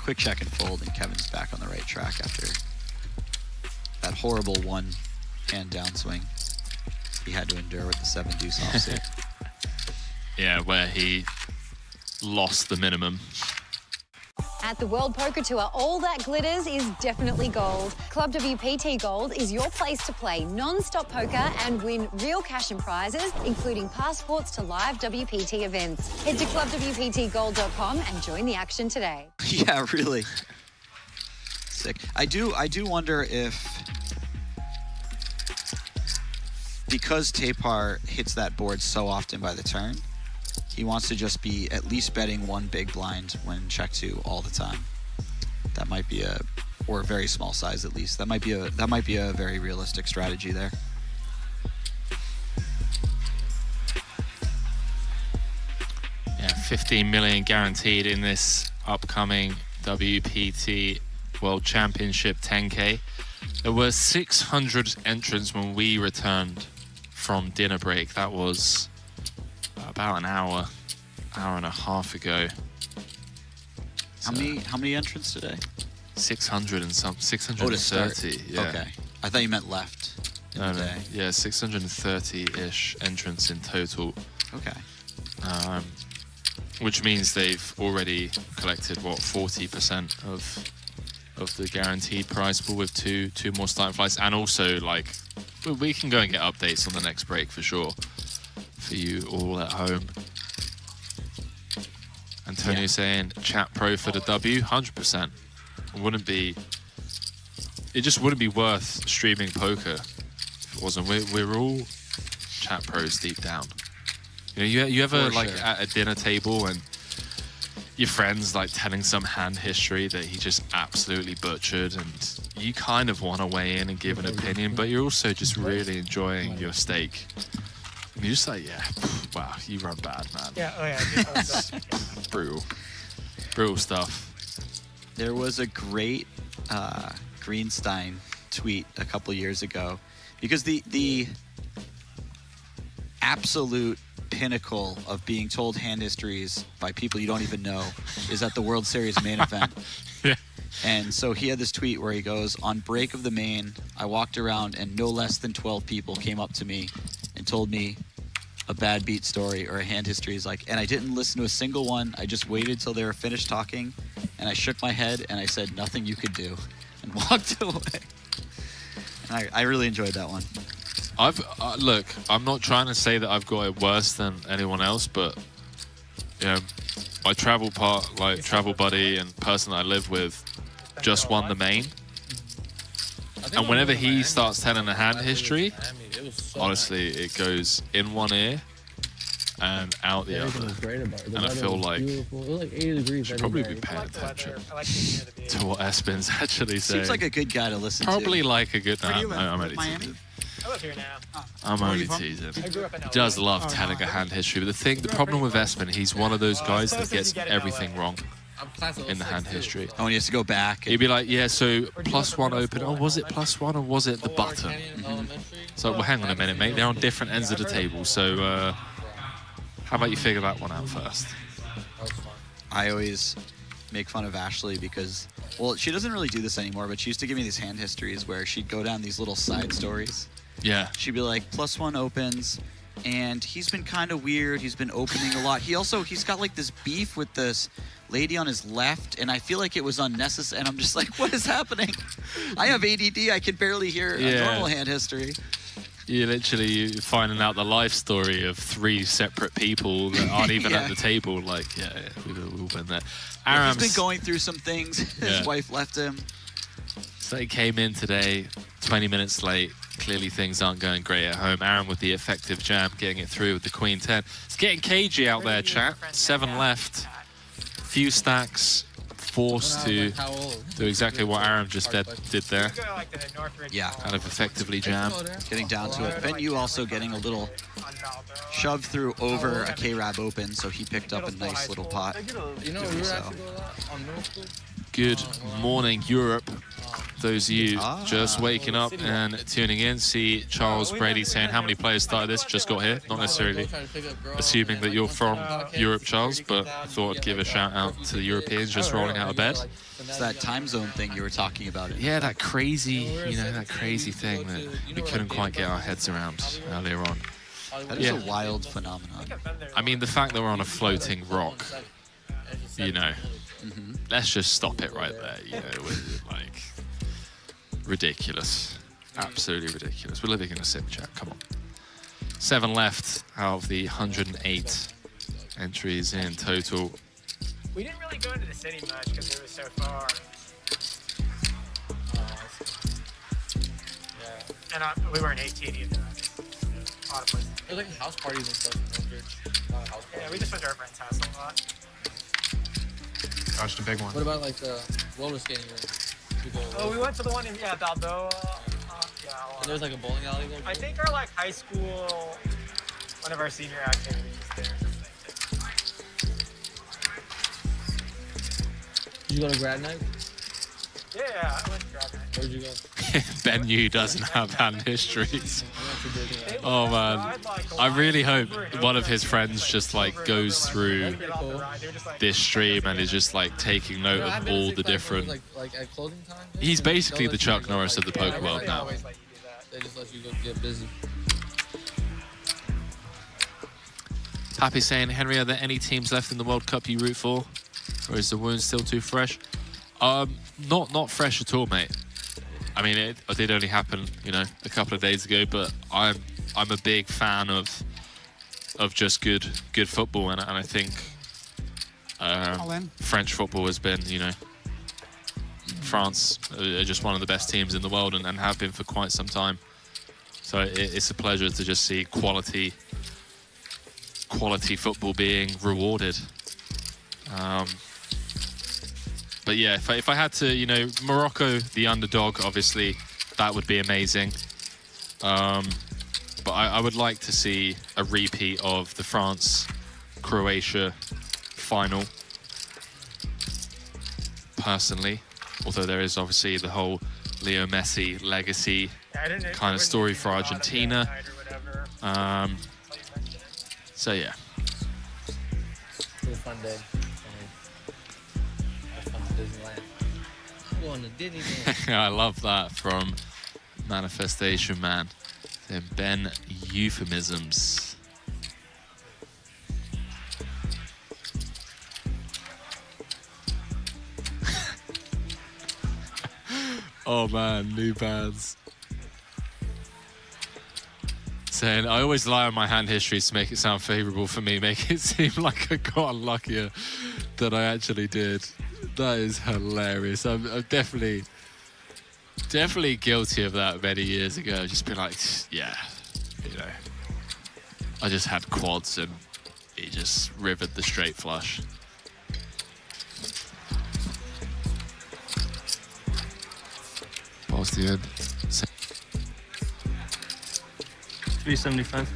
Quick check and fold, and Kevin's back on the right track after that horrible one hand downswing he had to endure with the 7 deuce offsuit. Yeah, where he lost the minimum. At the World Poker Tour, all that glitters is definitely gold. Club WPT Gold is your place to play non-stop poker and win real cash and prizes, including passports to live WPT events. Head to clubwptgold.com and join the action today. Yeah, really. Sick. I do wonder if, because Tapar hits that board so often by the turn, he wants to just be at least betting 1 big blind when check 2 all the time. That might be or a very small size at least. That might be a very realistic strategy there. Yeah, 15 million guaranteed in this upcoming WPT World Championship 10K. There were 600 entrants when we returned from dinner break. That was about an hour and a half ago. How many entrants today? 600 and some, 630. Yeah. Okay. I thought you meant left in the day. Yeah, 630-ish entrants in total. Okay. Which means they've already collected, what, 40% of the guaranteed prize pool with two more starting flights. And also, like, we can go and get updates on the next break for sure. For you all at home. Antonio saying chat pro for the W, 100%. It just wouldn't be worth streaming poker if it wasn't. We're all chat pros deep down. You know, you ever like at a dinner table and your friend's like telling some hand history that he just absolutely butchered, and you kind of want to weigh in and give an opinion, but you're also just really enjoying your steak. And you're just like, yeah, wow, you run bad, man. Yeah, oh yeah. Brutal stuff. There was a great Greenstein tweet a couple years ago, because the absolute pinnacle of being told hand histories by people you don't even know is at the World Series main event. Yeah. And so he had this tweet where he goes, on break of the main, I walked around and no less than 12 people came up to me and told me a bad beat story or a hand history. He's like, and I didn't listen to a single one. I just waited till they were finished talking, and I shook my head and I said, nothing you could do, and walked away. And I really enjoyed that one. Look, I'm not trying to say that I've got it worse than anyone else, but you know, my travel buddy and person I live with just won the main. And whenever he starts telling a hand history, honestly, it goes in one ear and out the other. And I feel like I should probably be paying attention to what Espen's actually saying. Seems like a good guy to listen to. Probably like a good... I'm only Miami? teasing. I live here now. I'm only teasing. He does love telling a hand history, but the problem with Espen, he's one of those guys that gets everything wrong in the hand history. Oh, and he has to go back. He'd be like, yeah, so +1 open. Oh, was it +1 or was it the button? So, well, hang on a minute, mate. They're on different ends of the table. So, how about you figure that one out first? I always make fun of Ashley because, well, she doesn't really do this anymore, but she used to give me these hand histories where she'd go down these little side stories. Yeah. She'd be like, +1 opens, and he's been kind of weird. He's been opening a lot. He's got like this beef with this lady on his left, and I feel like it was unnecessary. And I'm just like, what is happening? I have ADD. I can barely hear a normal hand history. You're literally finding out the life story of 3 separate people that aren't even at the table. Like, we've all been there. He's been going through some things. His wife left him. So he came in today 20 minutes late. Clearly things aren't going great at home. Aaron with the effective jam, getting it through with the queen 10. It's getting cagey out there, chat. 7 left. Few stacks. Forced to do exactly what Aaron just did there. Yeah. Kind of effectively jam. Getting down to it. Ben Yu also getting a little shoved through over a K-Rab open, so he picked up a nice little pot. Good morning, Europe. Those of you just waking up and tuning in, see Charles Brady saying how many players started this, just got here. Not necessarily assuming that you're from Europe, Charles, but I thought I'd give a shout out to the Europeans just rolling out of bed. It's that time zone thing you were talking about. Yeah, that crazy, that crazy thing that we couldn't quite get our heads around earlier on. That is a wild phenomenon. I mean, the fact that we're on a floating rock, let's just stop it right there, like, ridiculous. Absolutely ridiculous. We're living in a sim, chat, come on. 7 left out of the 108 entries in total. We didn't really go into the city much because it was so far. And we weren't 18 either. There's like house parties and stuff. Yeah, we just went to our friend's house a lot. Dodged a big one. What about like the roller skating rink? Oh, we went to the one in Balboa. And there's like a bowling alley there. I think our like high school, one of our senior activities there. Did you go to grad night? Yeah, I went to grad night. Where'd you go? Ben Yu doesn't have hand histories. Oh man, I really hope one of his friends just like goes through this stream and is just like taking note of all the different. Like at clothing time. He's basically the Chuck Norris of the poker world now. They just let you go get busy. Happy saying, Henry, are there any teams left in the World Cup you root for, or is the wound still too fresh? Not fresh at all, mate. I mean, it did only happen, a couple of days ago, but I'm a big fan of just good football, and I think French football has been, France are just one of the best teams in the world and have been for quite some time. So it's a pleasure to just see quality football being rewarded. But yeah, if I had to, Morocco, the underdog, obviously, that would be amazing. But I would like to see a repeat of the France-Croatia final, personally. Although there is obviously the whole Leo Messi legacy kind of story for Argentina. So yeah. It was a fun day. Going to Disneyland. I love that from Manifestation Man. And Ben Euphemisms. Oh man, new bands. Saying, I always lie on my hand histories to make it sound favourable for me, make it seem like I got unluckier than I actually did. That is hilarious. I'm definitely guilty of that many years ago. Just been like, yeah, I just had quads and he just rivered the straight flush. Past the end. 375.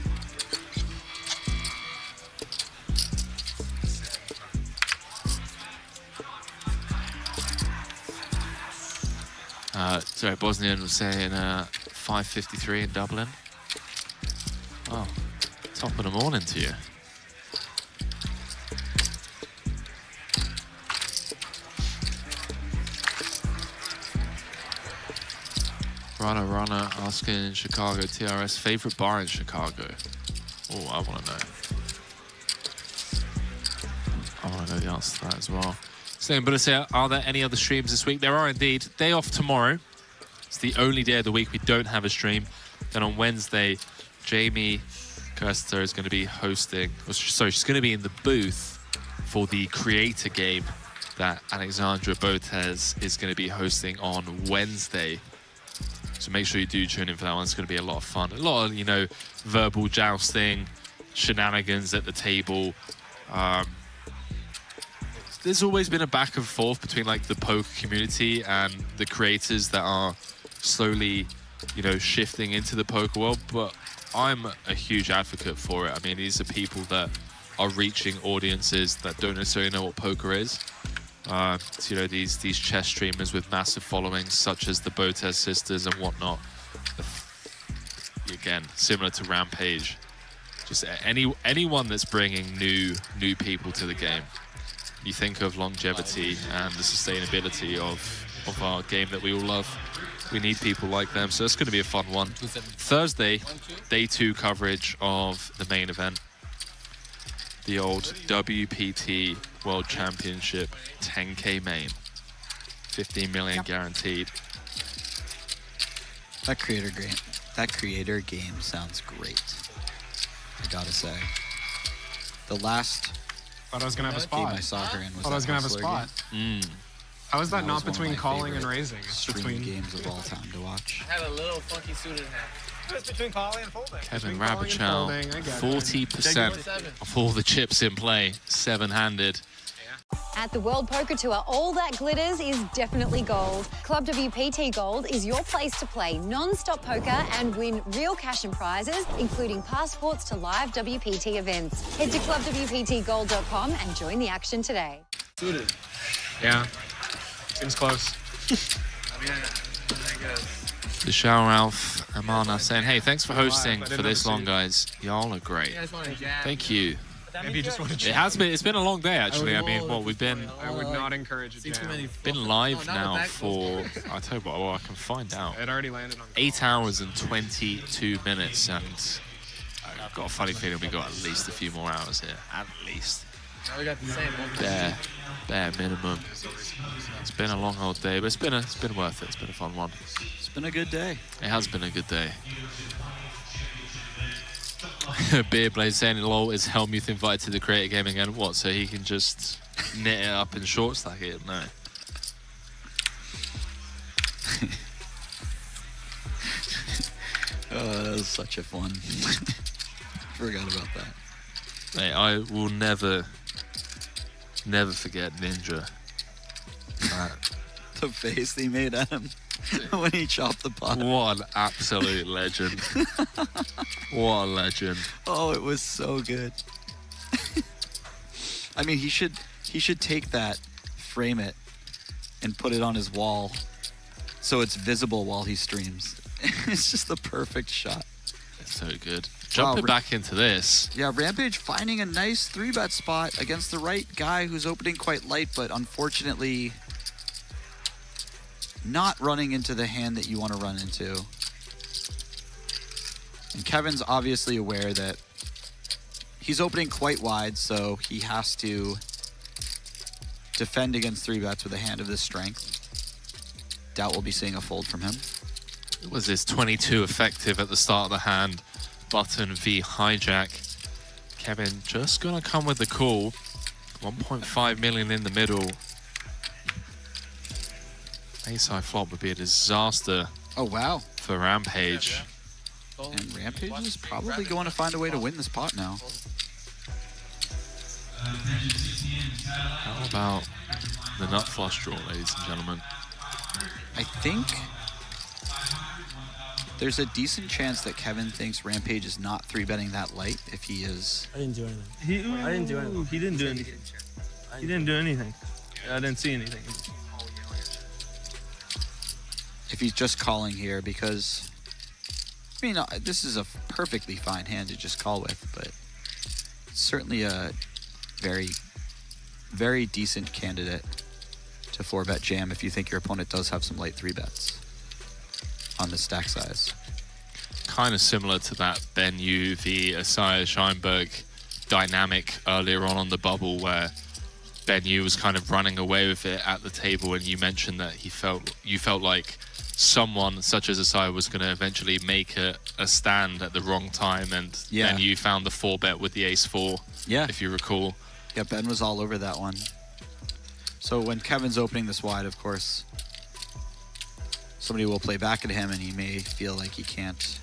Sorry, Bosnian was saying 5:53 in Dublin. Oh, top of the morning to you. Runner asking in Chicago, TRS, favorite bar in Chicago? Oh, I want to know. I want to know the answer to that as well. Saying, but are there any other streams this week? There are indeed. Day off tomorrow. It's the only day of the week we don't have a stream. Then on Wednesday, Jamie Kirster is going to be hosting. Sorry, she's going to be in the booth for the creator game that Alexandra Botes is going to be hosting on Wednesday. So make sure you do tune in for that one. It's going to be a lot of fun. A lot of, you know, verbal jousting, shenanigans at the table. There's always been a back and forth between like the poker community and the creators that are slowly, you know, shifting into the poker world. But I'm a huge advocate for it. I mean, these are people that are reaching audiences that don't necessarily know what poker is. So, you know, these chess streamers with massive followings, such as the Botes sisters and whatnot. Again, similar to Rampage. Just anyone that's bringing new people to the game. You think of longevity and the sustainability of our game that we all love. We need people like them, so it's going to be a fun one. Thursday, day 2 coverage of the main event. The old WPT World Championship 10K main. 15 million guaranteed. That creator game sounds great. I gotta say. The last Thought I was gonna have a spot. game I saw her in was Thought I was gonna have a spot. How is that not was one of between my calling and favorite raising? It's stream between games of all time to watch. I had a little funky suited hat. It's between calling and folding. Kevin Between calling and Rabichow, folding, I get it. 40% of all the chips in play, 7-handed. At the World Poker Tour, all that glitters is definitely gold. Club WPT Gold is your place to play non-stop poker and win real cash and prizes, including passports to live WPT events. Head to clubwptgold.com and join the action today. Suited. Yeah. Seems close. The shower Ralph Amana saying, hey, thanks for hosting for this long, guys. Y'all are great. Thank you. Maybe you just want to. It has been. It's been a long day, actually. I mean, what we've been. I would not encourage a jam. Been live now for. I tell you what. Well, I can find out. It already landed on. 8 hours and 22 minutes, and I've got a funny feeling we got at least a few more hours here. At least. Now we got the same one. Bare minimum. It's been a long old day, but it's been worth it. It's been a fun one. It's been a good day. It has been a good day. Beer Blaze saying, lol, is Helmuth invited to the creator game again? What, so he can just knit it up and short stack it? No. Oh, that was such a fun. Forgot about that. Mate, I will never forget Ninja. The face he made at him when he chopped the pot. What an absolute legend. What a legend. Oh, it was so good. I mean, he should take that, frame it, and put it on his wall so it's visible while he streams. It's just the perfect shot. It's so good. Jumping back into this. Yeah, Rampage finding a nice 3-bet spot against the right guy who's opening quite light, but unfortunately not running into the hand that you want to run into. And Kevin's obviously aware that he's opening quite wide, so he has to defend against 3-bets with a hand of this strength. Doubt we'll be seeing a fold from him. Was this 22 effective at the start of the hand? Button v hijack. Kevin just gonna come with the call. 1.5 million in the middle. Ace-high flop would be a disaster. Oh, wow. For Rampage. And Rampage is probably going to find a way to win this pot now. How about the nut flush draw, ladies and gentlemen? I think there's a decent chance that Kevin thinks Rampage is not 3-betting that light if he is. I didn't do anything. I didn't do anything. He didn't do anything. He didn't do anything. I didn't see anything. If he's just calling here, because I mean, this is a perfectly fine hand to just call with, but it's certainly a very, very decent candidate to 4-bet jam if you think your opponent does have some late 3-bets. on the stack size. Kind of similar to that Ben Yu v. Asaya Scheinberg dynamic earlier on the bubble, where Ben Yu was kind of running away with it at the table, and you mentioned that you felt like someone such as Asaya was going to eventually make a stand at the wrong time, and Ben Yu found the 4-bet with the ace-4, if you recall. Yeah, Ben was all over that one. So when Kevin's opening this wide, of course, somebody will play back at him, and he may feel like he can't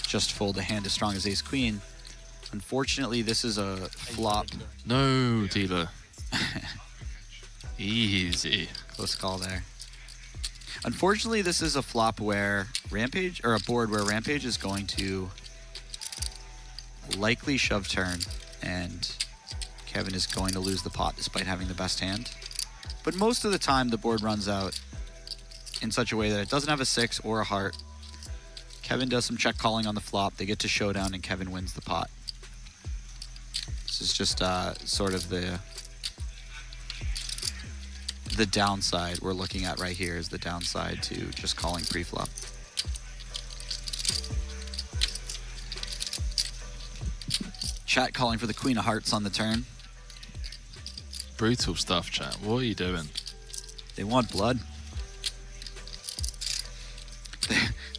just fold a hand as strong as ace-queen. Unfortunately, this is a flop. No, dealer. Easy. Close call there. Unfortunately, this is a flop where Rampage, or a board where Rampage is going to likely shove turn, and Kevin is going to lose the pot despite having the best hand. But most of the time, the board runs out in such a way that it doesn't have a 6 or a heart. Kevin does some check calling on the flop. They get to showdown, and Kevin wins the pot. This is just sort of the downside we're looking at right here, is the downside to just calling pre-flop. Chat calling for the queen of hearts on the turn. Brutal stuff, chat. What are you doing? They want blood.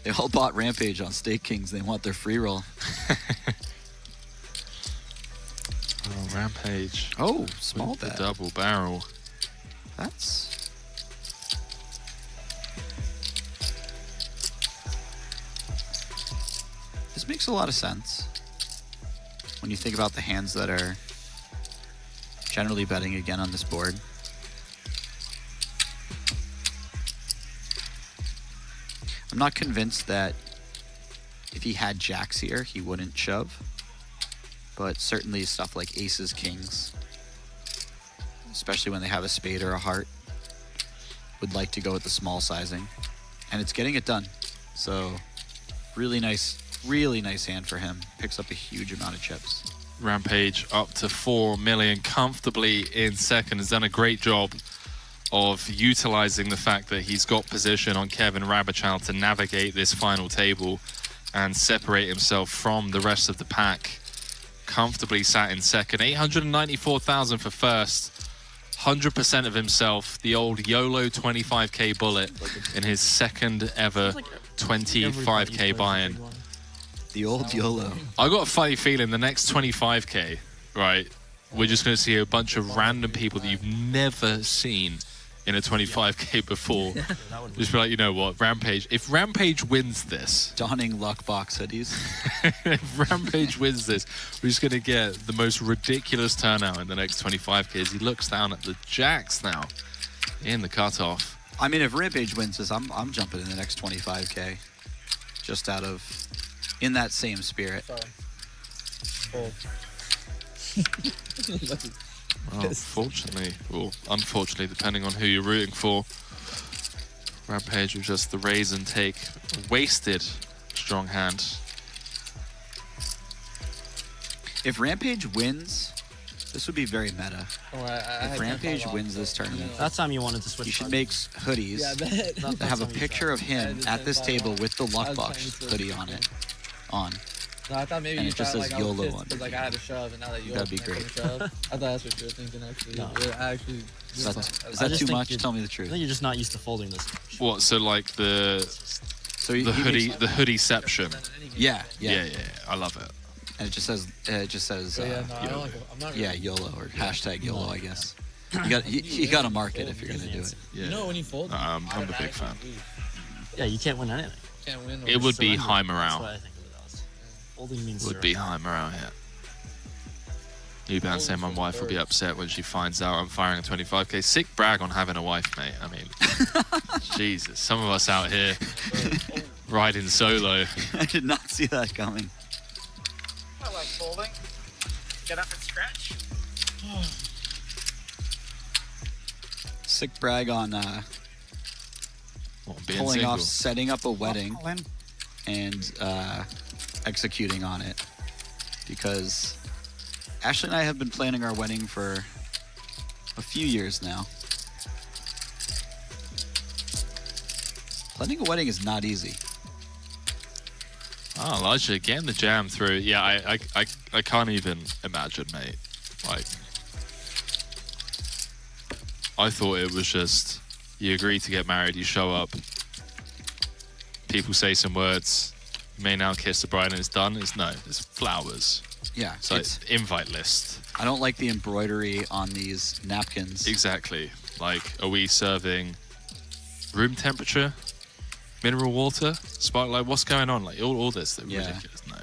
They all bought Rampage on Stake Kings. They want their free roll. Oh, Rampage. Oh, small with bet. The double barrel. That's... This makes a lot of sense when you think about the hands that are generally betting again on this board. I'm not convinced that if he had jacks here, he wouldn't shove. But certainly stuff like aces, kings, especially when they have a spade or a heart, would like to go with the small sizing. And it's getting it done. So really nice hand for him. Picks up a huge amount of chips. Rampage up to 4 million comfortably in second. Has done a great job of utilizing the fact that he's got position on Kevin Rabichal to navigate this final table and separate himself from the rest of the pack. Comfortably sat in second. 894,000 for first. 100% of himself. The old YOLO 25k bullet in his second ever 25k buy-in. The old YOLO. I got a funny feeling the next 25k, right, we're just going to see a bunch of random people that you've never seen in a 25k before. Just be like, you know what, Rampage, if Rampage wins this, donning luck box hoodies. If Rampage wins this, we're just going to get the most ridiculous turnout in the next 25k. He looks down at the jacks now in the cutoff. I mean, if Rampage wins this, I'm jumping in the next 25k, just out of, in that same spirit. Well, fortunately, or unfortunately, depending on who you're rooting for, Rampage was just the raise and take. Wasted strong hand. If Rampage wins, this would be very meta. If Rampage wins this tournament, that time you wanted to switch. You should make hoodies that have a picture of him at this table with the luck box hoodie on it. No, I thought maybe and you it just thought, says like, YOLO I was on because like I had to shove, and now that you That'd be open, I great. couldn't shove. I thought that's what you were thinking, actually. No. I actually. Is that too much? Tell me the truth. I think you're just not used to folding this much. What? So like the hoodieception. Yeah. I love it. And it just says YOLO. YOLO or hashtag YOLO, I guess. You got to mark it if you're gonna do it. Yeah. You know when you fold? I'm a big fan. Yeah, you can't win anything. Can't win. It would be high That's morale. what I think of it as. Folding means Would be high morale here. Euban saying my wife will be upset when she finds out I'm firing a 25k. Sick brag on having a wife, mate. I mean, Jesus, some of us out here riding solo. I did not see that coming. I like folding. Get up and stretch. Sick brag on being pulling single. off setting up a wedding and executing on it, because Ashley and I have been planning our wedding for a few years now. Planning a wedding is not easy. Oh, Elijah getting the jam through. Yeah, I can't even imagine, mate. Like, I thought it was just you agree to get married, you show up, people say some words, you may now kiss the bride, and it's done. It's flowers. Yeah, so it's invite list. I don't like the embroidery on these napkins. Exactly. Like, are we serving room temperature? Mineral water, sparklight. What's going on? Like all this, ridiculous. No.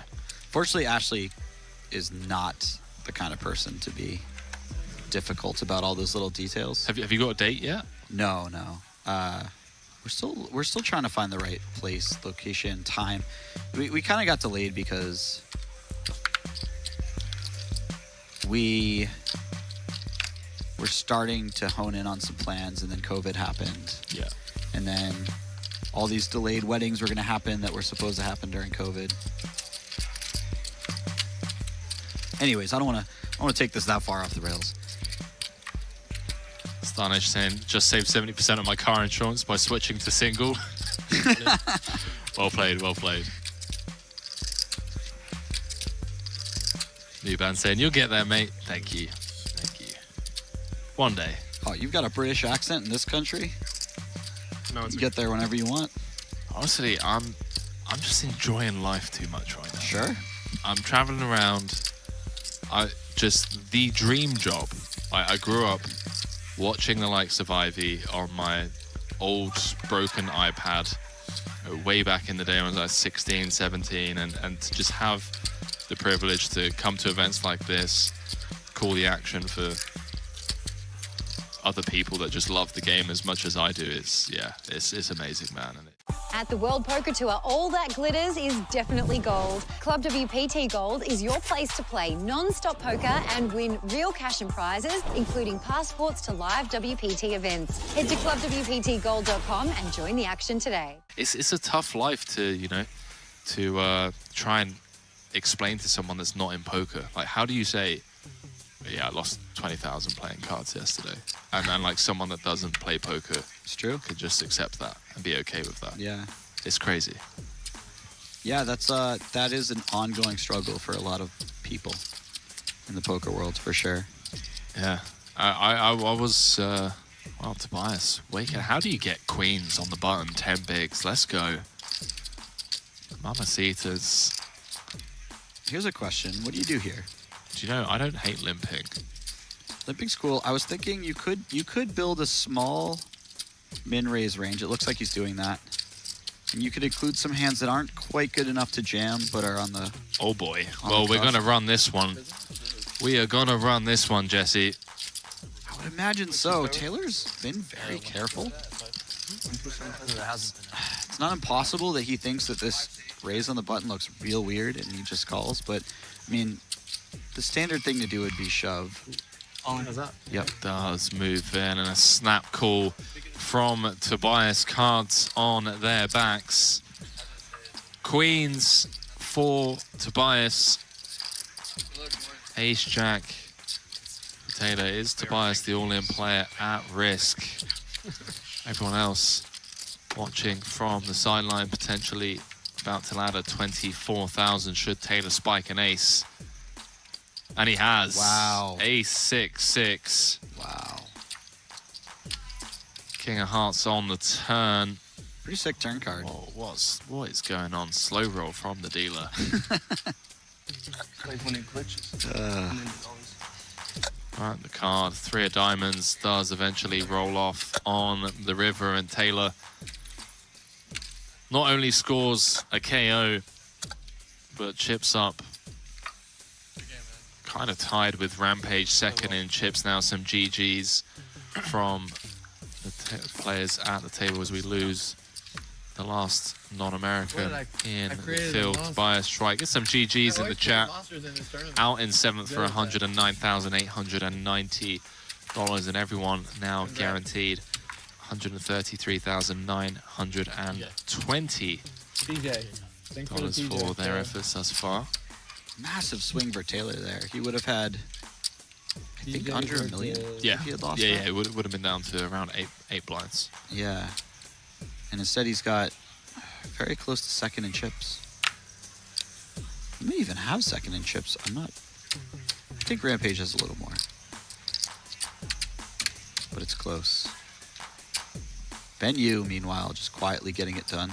Fortunately, Ashley is not the kind of person to be difficult about all those little details. Have you got a date yet? No. We're still trying to find the right place, location, time. We kind of got delayed because we were starting to hone in on some plans, and then COVID happened. Yeah. And then all these delayed weddings were going to happen that were supposed to happen during COVID. Anyways, I don't want to take this that far off the rails. Starnish saying, just saved 70% of my car insurance by switching to single. Well played, well played. New band saying, you'll get there, mate. Thank you. Thank you. One day. Oh, you've got a British accent in this country? No, it's you get there whenever you want. Honestly, I'm just enjoying life too much right now. Sure. I'm traveling around. Just the dream job. I grew up watching the likes of Ivy on my old broken iPad way back in the day when I was like 16, 17, and to just have the privilege to come to events like this, call the action for other people that just love the game as much as I do. It's amazing, man. At the World Poker Tour, all that glitters is definitely gold. Club WPT Gold is your place to play non-stop poker and win real cash and prizes, including passports to live WPT events. Head to clubwptgold.com and join the action today. It's a tough life to try and explain to someone that's not in poker. Like, how do you say, yeah, I lost 20,000 playing cards yesterday, and then like someone that doesn't play poker, it's true, could just accept that and be okay with that. Yeah, it's crazy. Yeah, that is an ongoing struggle for a lot of people in the poker world, for sure. Yeah, I was well, Tobias, waking. How do you get queens on the button? 10 bigs. Let's go, Mamacitas. Here's a question: what do you do here? Do you know, I don't hate limping. Limping's cool. I was thinking you could build a small min-raise range. It looks like he's doing that. And you could include some hands that aren't quite good enough to jam, but are on the... Oh boy. Well, we're going to run this one. We are going to run this one, Jesse. I would imagine so. Taylor's been very careful. It's not impossible that he thinks that this raise on the button looks real weird and he just calls, but, I mean... The standard thing to do would be shove. Oh, does that? Yep, does move in, and a snap call from Tobias. Cards on their backs. Queens for Tobias. Ace Jack. Taylor, is Tobias the all-in player at risk? Everyone else watching from the sideline, potentially about to ladder 24,000 should Taylor spike an ace. And he has. Wow. Ace 6-6. Wow. King of Hearts on the turn. Pretty sick turn card. Oh, what is going on? Slow roll from the dealer. Like when it glitches. Right, the card, 3 of diamonds, does eventually roll off on the river, and Taylor not only scores a KO, but chips up. Kind of tied with Rampage second in chips now. Some GGs from the players at the table as we lose the last non-American in the field. Tobias Strike. Get some GGs in the chat. Out in 7th for $109,890, and everyone now guaranteed $133,920 for their efforts thus far. Massive swing for Taylor there. He would have had, I think, under $1 million. Yeah, he had lost yeah, it would have been down to around eight blinds. Yeah. And instead he's got very close to second in chips. He may even have second in chips. I think Rampage has a little more. But it's close. Ben Yu, meanwhile, just quietly getting it done.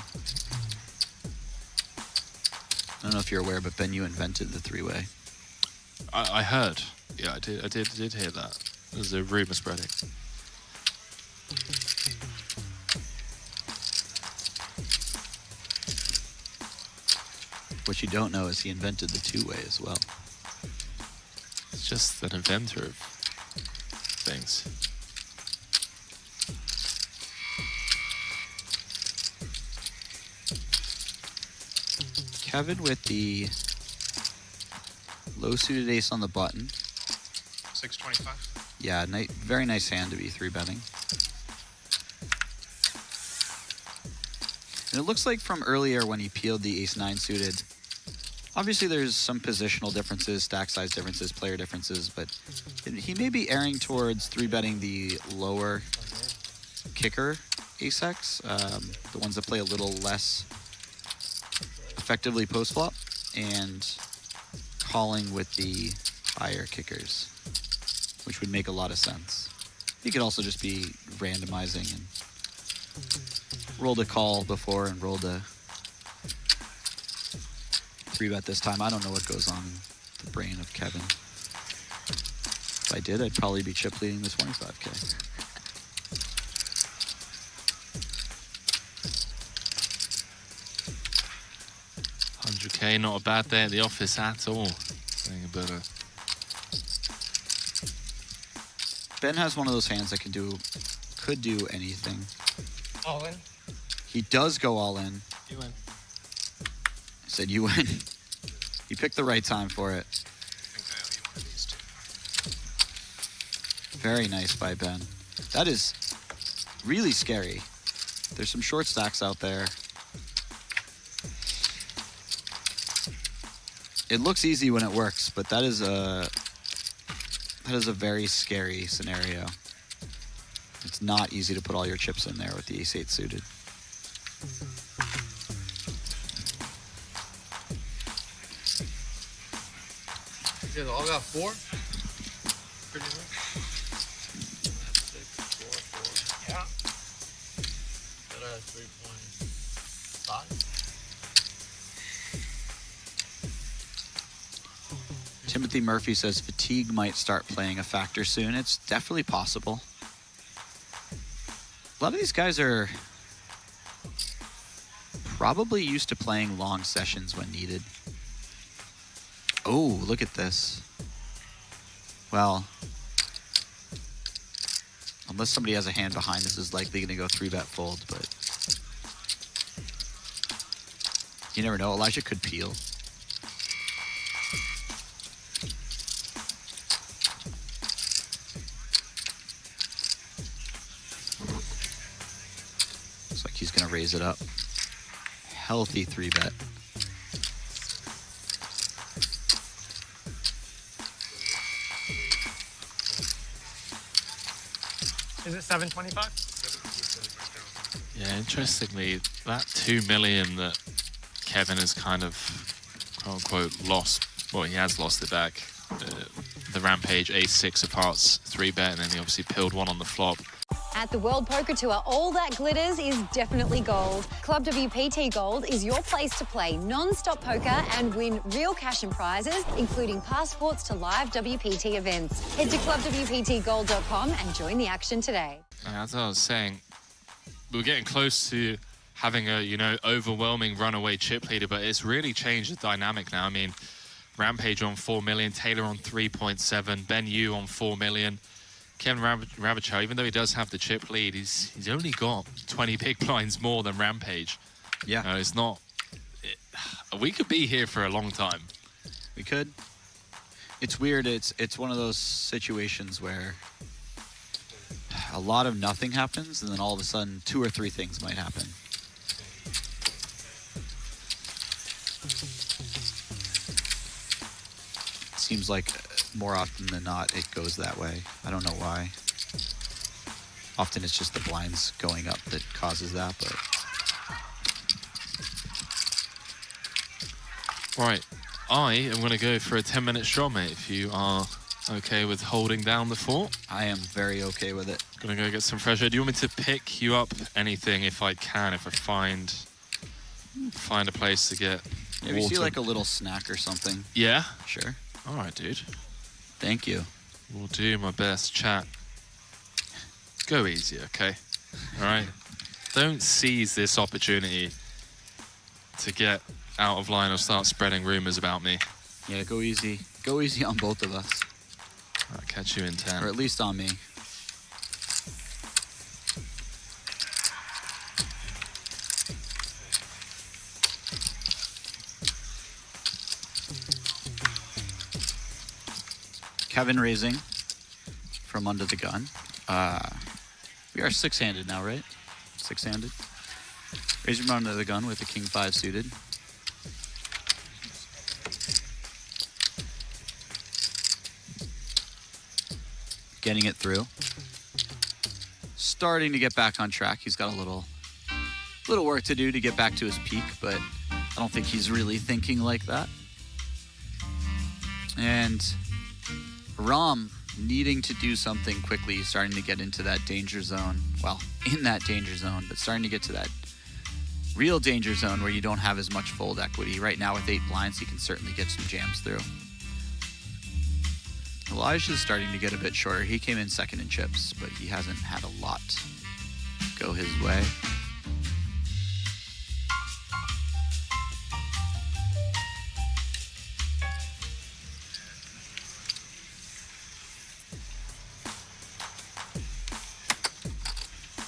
I don't know if you're aware, but Ben Yu invented the three-way. I heard. Yeah, I did hear that. There's a rumor spreading. What you don't know is he invented the two-way as well. It's just an inventor of things. Kevin with the low suited ace on the button. 625. Yeah, very nice hand to be 3-betting. And it looks like from earlier when he peeled the ace-9 suited, obviously there's some positional differences, stack size differences, player differences, but he may be erring towards 3-betting the lower kicker ace-X, the ones that play a little less effectively post-flop, and calling with the higher kickers, which would make a lot of sense. He could also just be randomizing and rolled a call before and rolled a 3-bet this time. I don't know what goes on in the brain of Kevin. If I did, I'd probably be chip leading the 25K. $100K, not a bad day at the office at all. Ben has one of those hands that could do anything. All in? He does go all in. You win. I said you win. He picked the right time for it. Very nice by Ben. That is really scary. There's some short stacks out there. It looks easy when it works, but that is a very scary scenario. It's not easy to put all your chips in there with the ace-8 suited. You guys all got 4? Pretty much. 6, 4, 4. Yeah. That has 3.5. Timothy Murphy says fatigue might start playing a factor soon. It's definitely possible. A lot of these guys are probably used to playing long sessions when needed. Oh, look at this. Well, unless somebody has a hand behind, this is likely going to go 3-bet fold, but you never know. Elijah could peel. Looks like he's going to raise it up. Healthy 3-bet. Is it 725? Yeah, interestingly, that 2 million that Kevin has kind of, quote unquote, lost, well, he has lost it back. The Rampage ace-6 of hearts 3-bet, and then he obviously peeled one on the flop. At the World Poker Tour, all that glitters is definitely gold. Club WPT Gold is your place to play non-stop poker and win real cash and prizes, including passports to live WPT events. Head to clubwptgold.com and join the action today. As I was saying, we're getting close to having a, overwhelming runaway chip leader, but it's really changed the dynamic now. I mean, Rampage on 4 million, Taylor on 3.7, Ben Yu on 4 million. Kevin Rabichow, even though he does have the chip lead, he's only got 20 big blinds more than Rampage. Yeah. It's not... we could be here for a long time. We could. It's weird. It's one of those situations where a lot of nothing happens, and then all of a sudden 2 or 3 things might happen. It seems like more often than not, it goes that way. I don't know why. Often it's just the blinds going up that causes that, but Right. I am going to go for a 10-minute straw, mate, if you are okay with holding down the fort. I am very okay with it. Gonna go get some fresh air. Do you want me to pick you up anything if I can, if I find a place to get Maybe water? see like a little snack or something. Yeah? Sure. All right, dude. Thank you. We'll do my best, chat. Go easy, okay? All right? Don't seize this opportunity to get out of line or start spreading rumors about me. Yeah, go easy. Go easy on both of us. I'll catch you in 10. Or at least on me. Kevin raising from under the gun. We are six-handed now, right? Six-handed. Raising from under the gun with a king 5 suited. Getting it through. Starting to get back on track. He's got a little work to do to get back to his peak, but I don't think he's really thinking like that. And Rom needing to do something quickly, starting to get into that danger zone. Well, in that danger zone, but starting to get to that real danger zone where you don't have as much fold equity. Right now with 8 blinds, he can certainly get some jams through. Elijah's starting to get a bit shorter. He came in second in chips, but he hasn't had a lot go his way.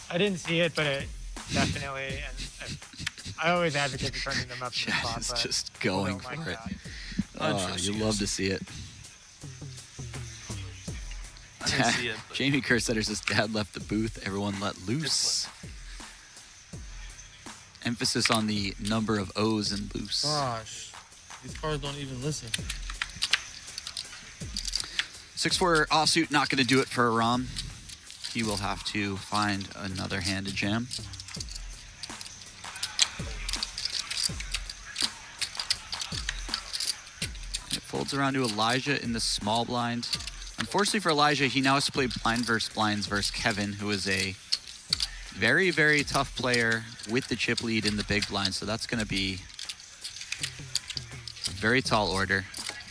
I didn't see it, but it definitely, and I always advocate for turning them up in the spot, It's but just going oh my for it. God. Oh, you love to see it. I didn't see it. Jamie Kersetter's his dad left the booth. Everyone let loose. Emphasis on the number of O's in loose. Gosh, these cards don't even listen. 6-4 offsuit, not going to do it for Rom. He will have to find another hand to jam. It folds around to Elijah in the small blind. Unfortunately for Elijah, he now has to play blind versus blinds versus Kevin, who is a very, very tough player with the chip lead in the big blind. So that's going to be a very tall order,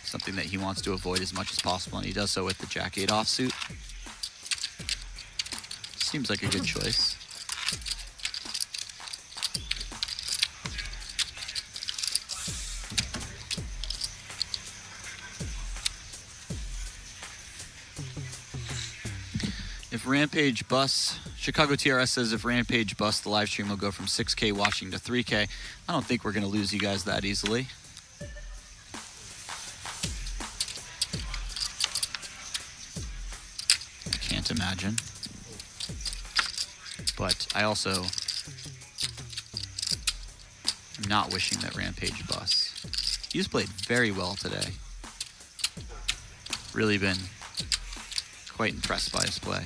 something that he wants to avoid as much as possible, and he does so with the Jack-8 offsuit. Seems like a good choice. If Rampage busts, Chicago TRS says if Rampage busts, the live stream will go from 6K watching to 3K. I don't think we're going to lose you guys that easily. I can't imagine. But I also am not wishing that Rampage busts. He's played very well today. Really been quite impressed by his play.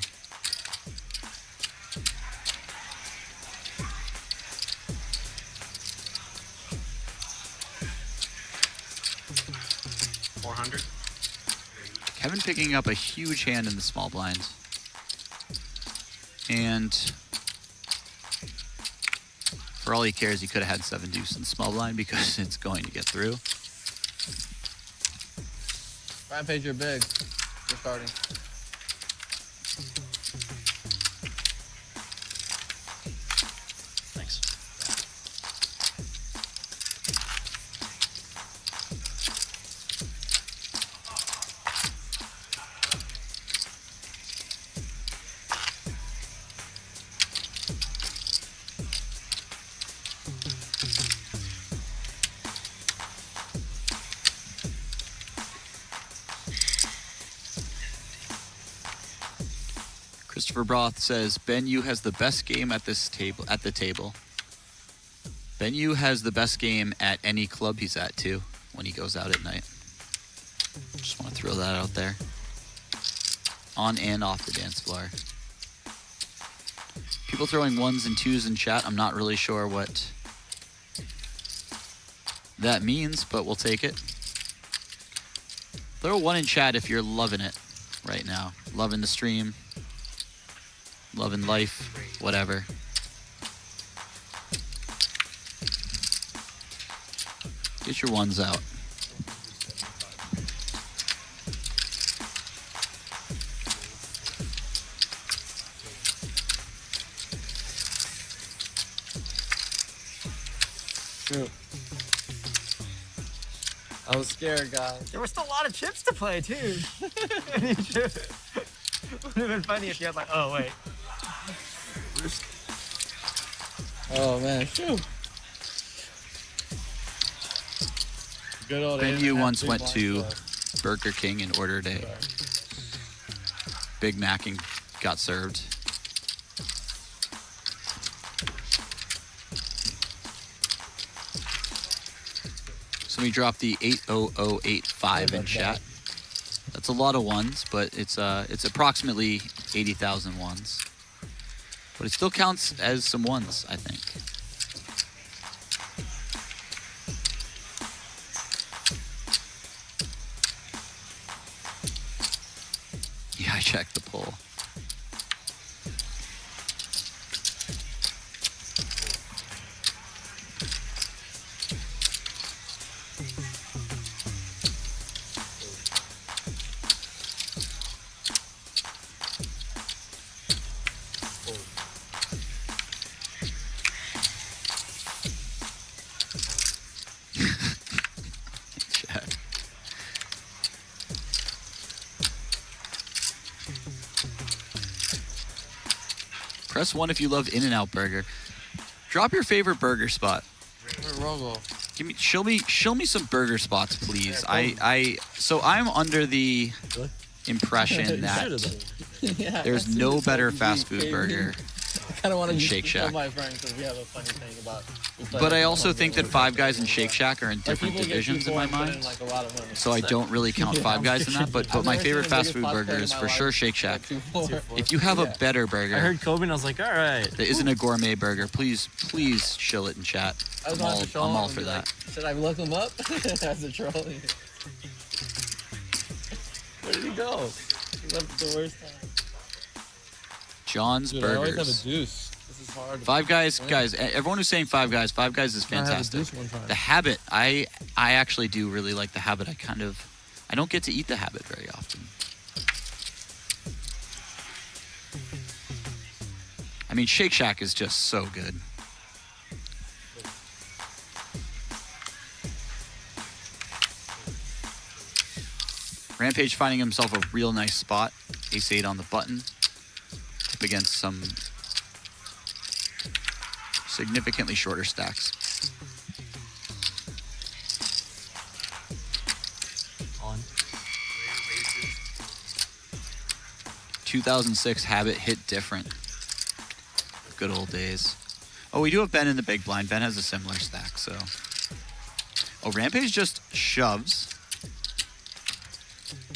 Kevin picking up a huge hand in the small blind. And for all he cares, he could have had 7 deuce in the small blind because it's going to get through. Rampage, you're big. You're starting. Thanks. Christopher Broth says Ben Yu has the best game at this table. At the table, Ben Yu has the best game at any club he's at too when he goes out at night. Just want to throw that out there. On and off the dance floor. People throwing 1s and 2s in chat. I'm not really sure what that means, but we'll take it. Throw 1 in chat if you're loving it right now. Loving the stream. Loving life. Whatever. Get your ones out. Shoot. I was scared, guys. There were still a lot of chips to play, too. Would have been funny if you had like, oh, wait. Oh, man. Shoot. Good old Ben, you once went to Burger King and ordered a Big Mac and got served. Somebody dropped the 80085 in chat. That's a lot of ones, but it's approximately 80,000 ones. But it still counts as some ones, I think. Yeah, I checked the poll. Press 1 if you love In-N-Out Burger. Drop your favorite burger spot. Give me, show me some burger spots, please. So I'm under the impression that there's no better fast food burger than Shake Shack. But I also think that Five Guys and Shake Shack are in different divisions in my mind. So I don't really count Five Guys in that. But my favorite fast food burger is for sure Shake Shack. If you have a better burger, I heard Kobe and I was like, all right. that isn't a gourmet burger, please shill it in chat. I'm all for that. Should I look him up? That's a troll. Where did he go? He left at the worst time. John's Dude, Burgers. I always have a deuce. This is hard. Five Guys, everyone who's saying Five Guys is fantastic. The Habit, I actually do really like the Habit. I don't get to eat the Habit very often. I mean, Shake Shack is just so good. Rampage finding himself a real nice spot. Ace-8 on the button. Up against some significantly shorter stacks. On. 2006 Habit hit different. Good old days. Oh, we do have Ben in the big blind. Ben has a similar stack, so. Oh, Rampage just shoves.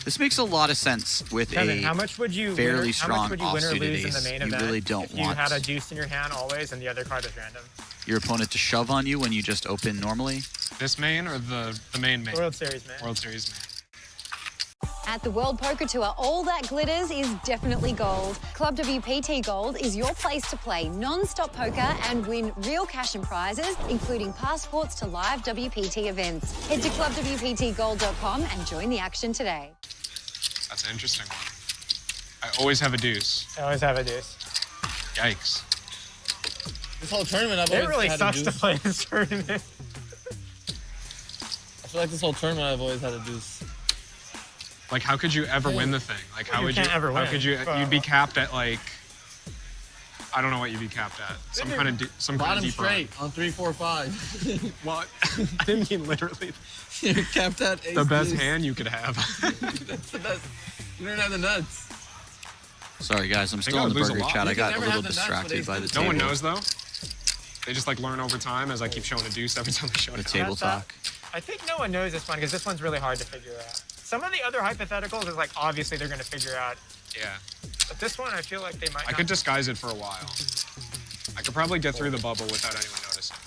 This makes a lot of sense with Kevin, a how much would you fairly strong win or offsuited lose in ace. the main You event really don't if you want had a deuce in your hand always and the other card was random? your opponent to shove on you when you just open normally. This main or the main? World Series main. World Series main. At the World Poker Tour, all that glitters is definitely gold. Club WPT Gold is your place to play non-stop poker and win real cash and prizes, including passports to live WPT events. Head to clubwptgold.com and join the action today. That's an interesting one. I always have a deuce. I always have a deuce. Yikes. This whole tournament, I've It always really had sucks a to deuce. play this tournament. I feel like this whole tournament, I've always had a deuce. Like, how could you ever win the thing? Like, how would you? can't ever How win. could you? You'd be capped at like. I don't know what you'd be capped at. Some kind of deep Bottom run. straight on 3, 4, 5. What? I didn't mean literally. You're capped at ace The best deuce. hand you could have. That's the best. You don't have the nuts. Sorry guys, I'm think still I in would the lose a burger lot. chat. You I can got a never little have the nuts distracted with by the ace table. No one knows though. They just like learn over time as I keep showing a deuce every time they show The it. table talk. I think no one knows this one because this one's really hard to figure out. Some of the other hypotheticals is like obviously they're going to figure out. Yeah. But this one I feel like they might I not. could disguise it for a while. I could probably get through the bubble without anyone noticing.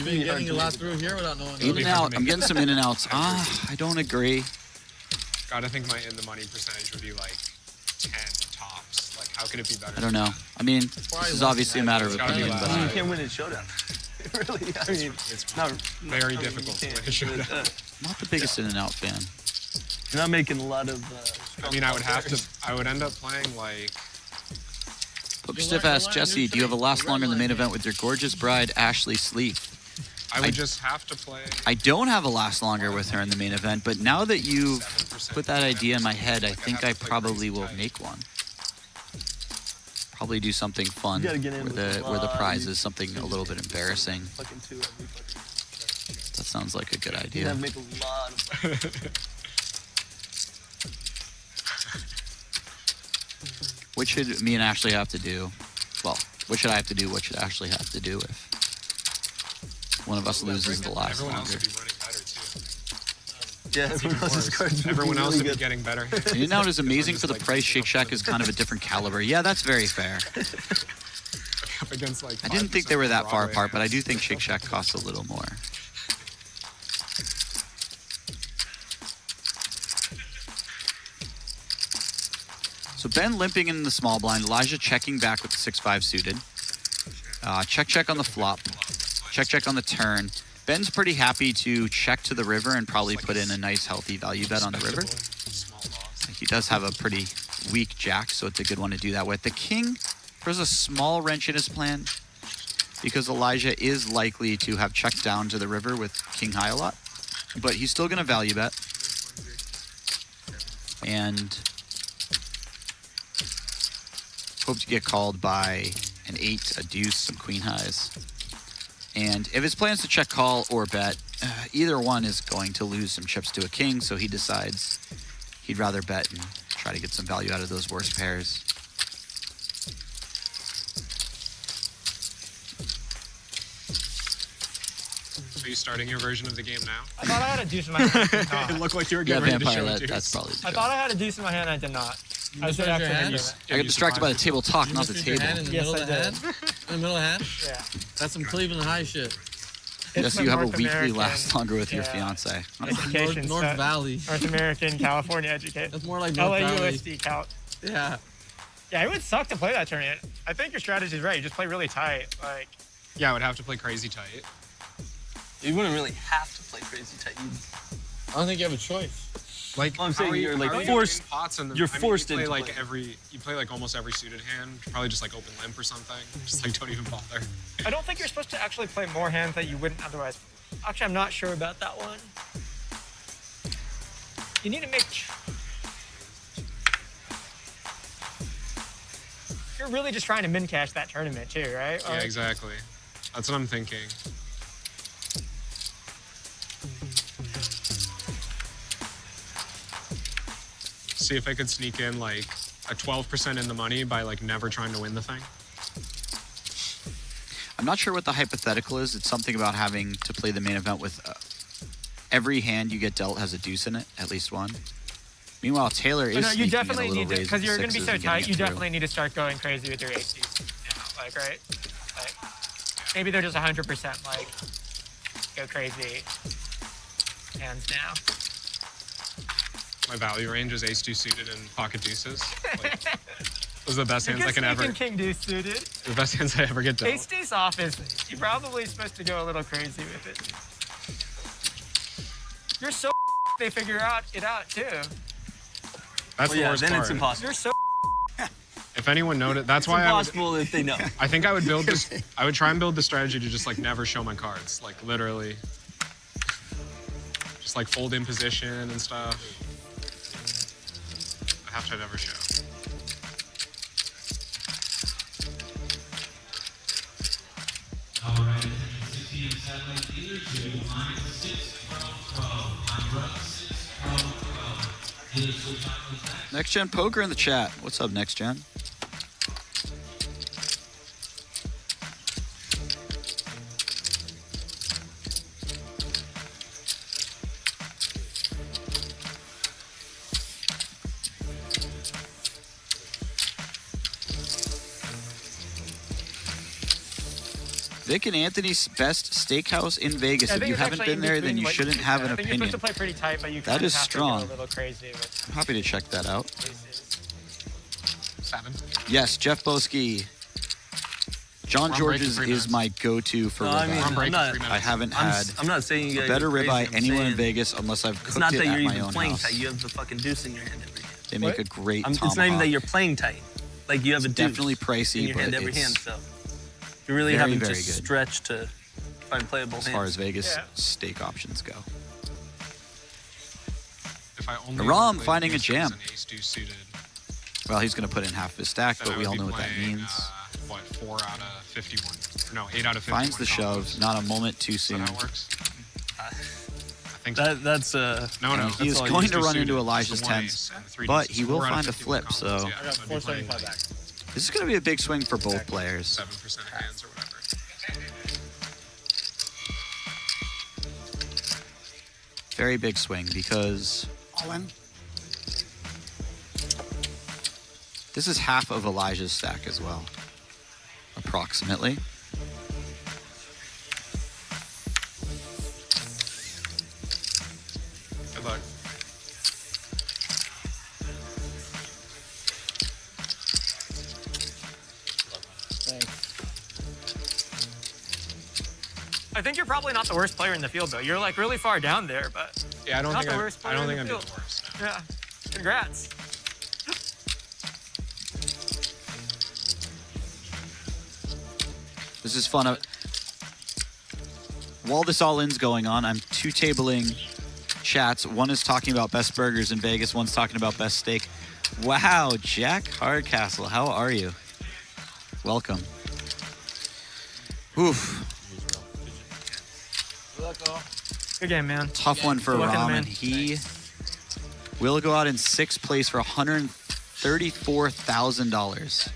You've been getting a lot through here without knowing. In and out. I'm getting some in and outs. I don't agree. God, I think my in the money percentage would be like 10 tops. Like, how could it be better? I don't know. I mean, this is obviously a matter of opinion, but You can't win a showdown. Really, I mean, it's not very difficult to win a showdown. I'm not the biggest in and out fan. You're not making a lot of. I mean, I would end up playing like. Poker Stiff asks Jesse, do you have a last longer in the main event with your gorgeous bride, Ashley Sleep? I would just have to play. I don't have a last longer with her in the main event, but now that you've put that idea in my head, I think I probably will make one. Probably do something fun where the prize is something a little bit embarrassing. That sounds like a good idea. Make a lot of What should me and Ashley have to do? Well, what should I have to do? What should Ashley have to do if one of us loses the last longer? Yeah, everyone else would be getting better. In and out is amazing for the price. Shake Shack is kind of a different caliber. Yeah, that's very fair. Up against like I didn't think they were that far apart, but I do think Shake Shack costs a little more. So Ben limping in the small blind. Elijah checking back with the 6-5 suited. Check on the flop. Check on the turn. Ben's pretty happy to check to the river and probably put in a nice healthy value bet on the river. He does have a pretty weak jack, so it's a good one to do that with. The king throws a small wrench in his plan because Elijah is likely to have checked down to the river with king high a lot. But he's still going to value bet. And hope to get called by an 8, a deuce, some queen highs. And if his plan is to check call or bet, either one is going to lose some chips to a king, so he decides he'd rather bet and try to get some value out of those worst pairs. Are you starting your version of the game now? I thought I had a deuce in my hand. It looked like you were getting ready to show it. That's probably the I thought I had a deuce in my hand. I did not. I was I got distracted by the table talk, not the table. In the middle of the hand? In the middle of the hand? Yeah. That's some Cleveland High shit. Yes, you have a weekly last longer with your fiance. Education. North Valley. North American, California educate. That's more like North Valley. LAUSD Cal. Yeah. Yeah, it would suck to play that tournament. I think your strategy is right. You just play really tight. Like. Yeah, I would have to play crazy tight. You wouldn't really have to play crazy tight. I don't think you have a choice. Like I'm saying you're like forced. You're forced into like you play like almost every suited hand. Probably just like open limp or something. Just like don't even bother. I don't think you're supposed to actually play more hands that you wouldn't otherwise. Actually, I'm not sure about that one. You need to make. You're really just trying to min cash that tournament too, right? Yeah, exactly. That's what I'm thinking. See if I could sneak in like a 12% in the money by like never trying to win the thing. I'm not sure what the hypothetical is. It's something about having to play the main event with every hand you get dealt has a deuce in it, at least one. Meanwhile, Taylor is you definitely need to, because you're going to be so tight. You definitely need to start going crazy with your ace deuce. Like right, like maybe they're just 100% like go crazy hands now. My value range is ace-2 suited and pocket deuces. Like, those are the best hands I can ever. King deuce suited. The best hands I ever get dealt. Ace deuce off is you're probably supposed to go a little crazy with it. You're so they figure it out too. That's the worst then part. It's impossible. You're so. If anyone noted, that's it's why impossible if they know. I think I would build this. I would try and build the strategy to just like never show my cards, like literally, just like fold in position and stuff. I have to never show. All right, 16 satellite leader to line 6 pro. Next Gen Poker in the chat. What's up, Next Gen? Vic and Anthony's best steakhouse in Vegas. I If think you it's haven't actually been there, then you like, shouldn't have an I think opinion. you're supposed to play pretty tight, but you That kind of is have strong. to go a little crazy with I'm happy to check that out. aces. 7. Yes, Jeff Boski. John Rum George's break is is my go-to for No, ribeye. I mean, I'm not, I haven't had I'm not saying you a guys better are crazy, ribeye I'm anywhere in saying Vegas unless I've It's cooked not it that at you're my even own playing house. tight. You have the fucking deuce in your hand every hand. They make a great tomahawk. It's not even that you're playing tight. Like you have a deuce Definitely pricey, in your hand but every it's hand. So you're really very, having to very good. stretch to find playable as hands. far as Vegas steak options go. If I only Ram played finding a deuces jam. and ace deuce suited, Well, he's going to put in half his stack, then but I we would all be know what that playing, means. What, 4 out of 51? No, 8 out of 51. Finds the shove, not a moment too soon. Is that how it works? I think That's no. And he is That's all going ace to deuce run into suited. Elijah's Just the one tens, ace and the 3 but deuces. he will 4 out of find a 51 flip, so combos. Yeah, I got I'd be playing 475 back. this is going to be a big swing for both players. 7% of hands or whatever. Very big swing because All in. this is half of Elijah's stack as well, approximately. Good luck. I think you're probably not the worst player in the field, though. You're like really far down there, but Yeah, I don't not think the I'm. worst I player don't in think the I'm doing field. the worst. Yeah, congrats. This is fun. While this all-in's going on, I'm two-tabling chats. One is talking about best burgers in Vegas. One's talking about best steak. Wow, Jack Hardcastle, how are you? Welcome. Oof. Good game, man. Tough one for Good luck in the Ramen. main. He will go out in 6th place for $134,000.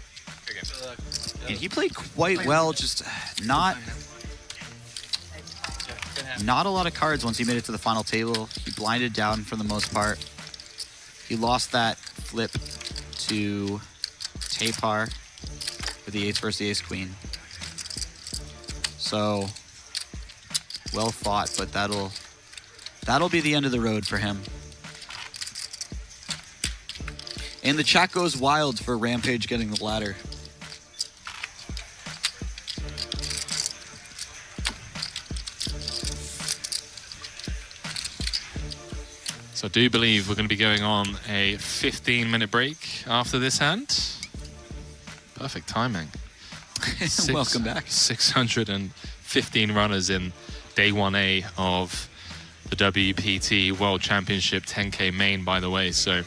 And he played quite well, just not a lot of cards once he made it to the final table. He blinded down for the most part. He lost that flip to Tapar with the 8s versus the ace-queen. So, well fought, but that'll be the end of the road for him. And the chat goes wild for Rampage getting the ladder. So I do believe we're going to be going on a 15-minute break after this hand. Perfect timing. Welcome back. 615 runners in day 1A of the WPT World Championship 10K main, by the way. So,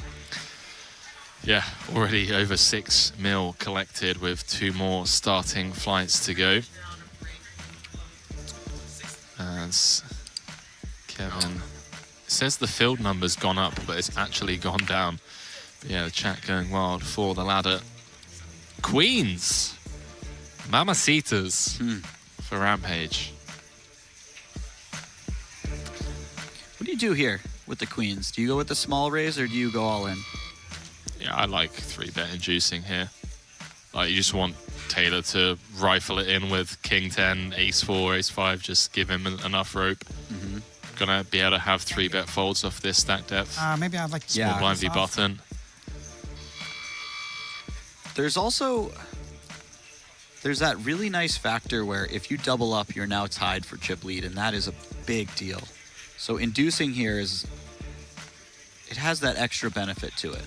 yeah, already over 6 mil collected with 2 more starting flights to go. As Kevin says the field number's gone up, but it's actually gone down. But yeah, the chat going wild for the ladder. Queens! Mamacitas for Rampage. What do you do here with the queens? Do you go with the small raise or do you go all in? Yeah, I like 3-bet inducing here. Like, you just want Taylor to rifle it in with King 10, Ace 4, Ace 5, just give him enough rope. Gonna be able to have 3-bet folds off this stack depth. Maybe I'd like to Small blind V button. There's that really nice factor where if you double up, you're now tied for chip lead, and that is a big deal. So inducing here it has that extra benefit to it.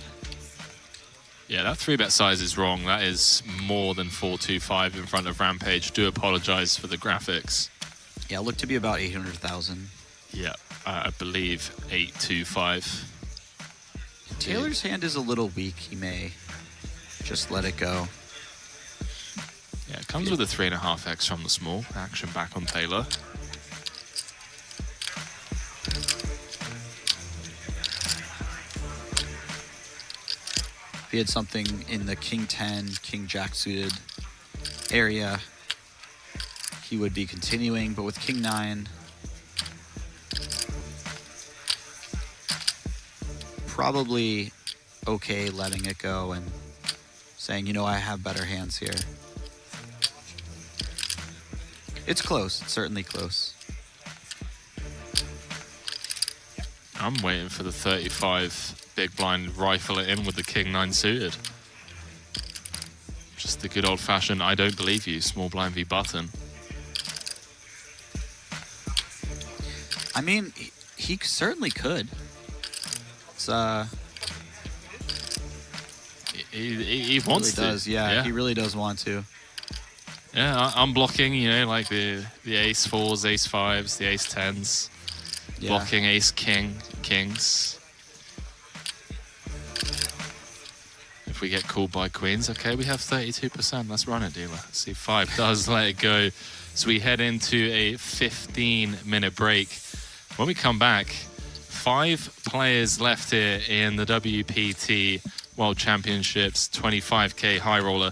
Yeah, that 3-bet size is wrong. That is more than 425 in front of Rampage. Do apologize for the graphics. Yeah, look to be about 800,000. Yeah, I believe 825. Taylor's hand is a little weak. He may just let it go. Yeah, it comes with a 3.5x from the small. Action back on Taylor. If he had something in the King 10, King Jack suited area, he would be continuing, but with King 9, probably okay letting it go and saying, you know, I have better hands here. It's close. It's certainly close. I'm waiting for the 35 big blind rifle it in with the king 9 suited. Just the good old fashioned I don't believe you small blind v button. I mean, he certainly could. It's he wants really to. Does, yeah, he really does want to. Yeah, I'm blocking, you know, like the ace 4s, ace 5s, the ace 10s. Yeah. Blocking ace king, kings. If we get called by queens, okay, we have 32%. Let's run it, dealer. C5 does let it go. So we head into a 15-minute break. When we come back, 5 players left here in the WPT World Championships 25K high roller.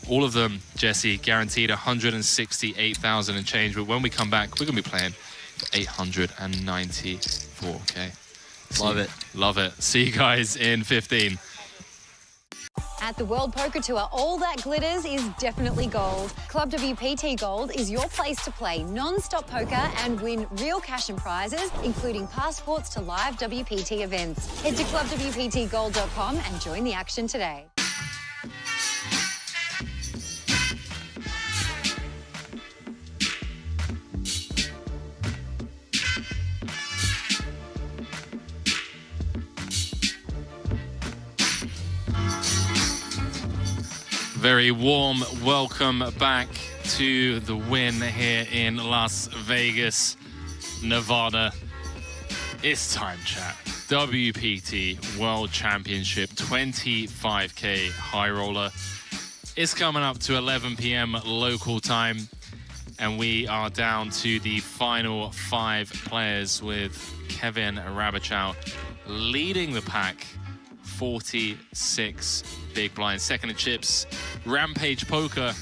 All of them, Jesse, guaranteed 168,000 and change. But when we come back, we're going to be playing for 894K. Love it. Love it. See you guys in 15. At the World Poker Tour, all that glitters is definitely gold. Club WPT Gold is your place to play non-stop poker and win real cash and prizes, including passports to live WPT events. Head to clubwptgold.com and join the action today. Very warm welcome back to the win here in Las Vegas, Nevada. It's time, chat. WPT World Championship 25K high roller. It's coming up to 11 p.m. local time, and we are down to the final 5 players with Kevin Rabichow leading the pack, 46 big blinds. Second in chips, Rampage Poker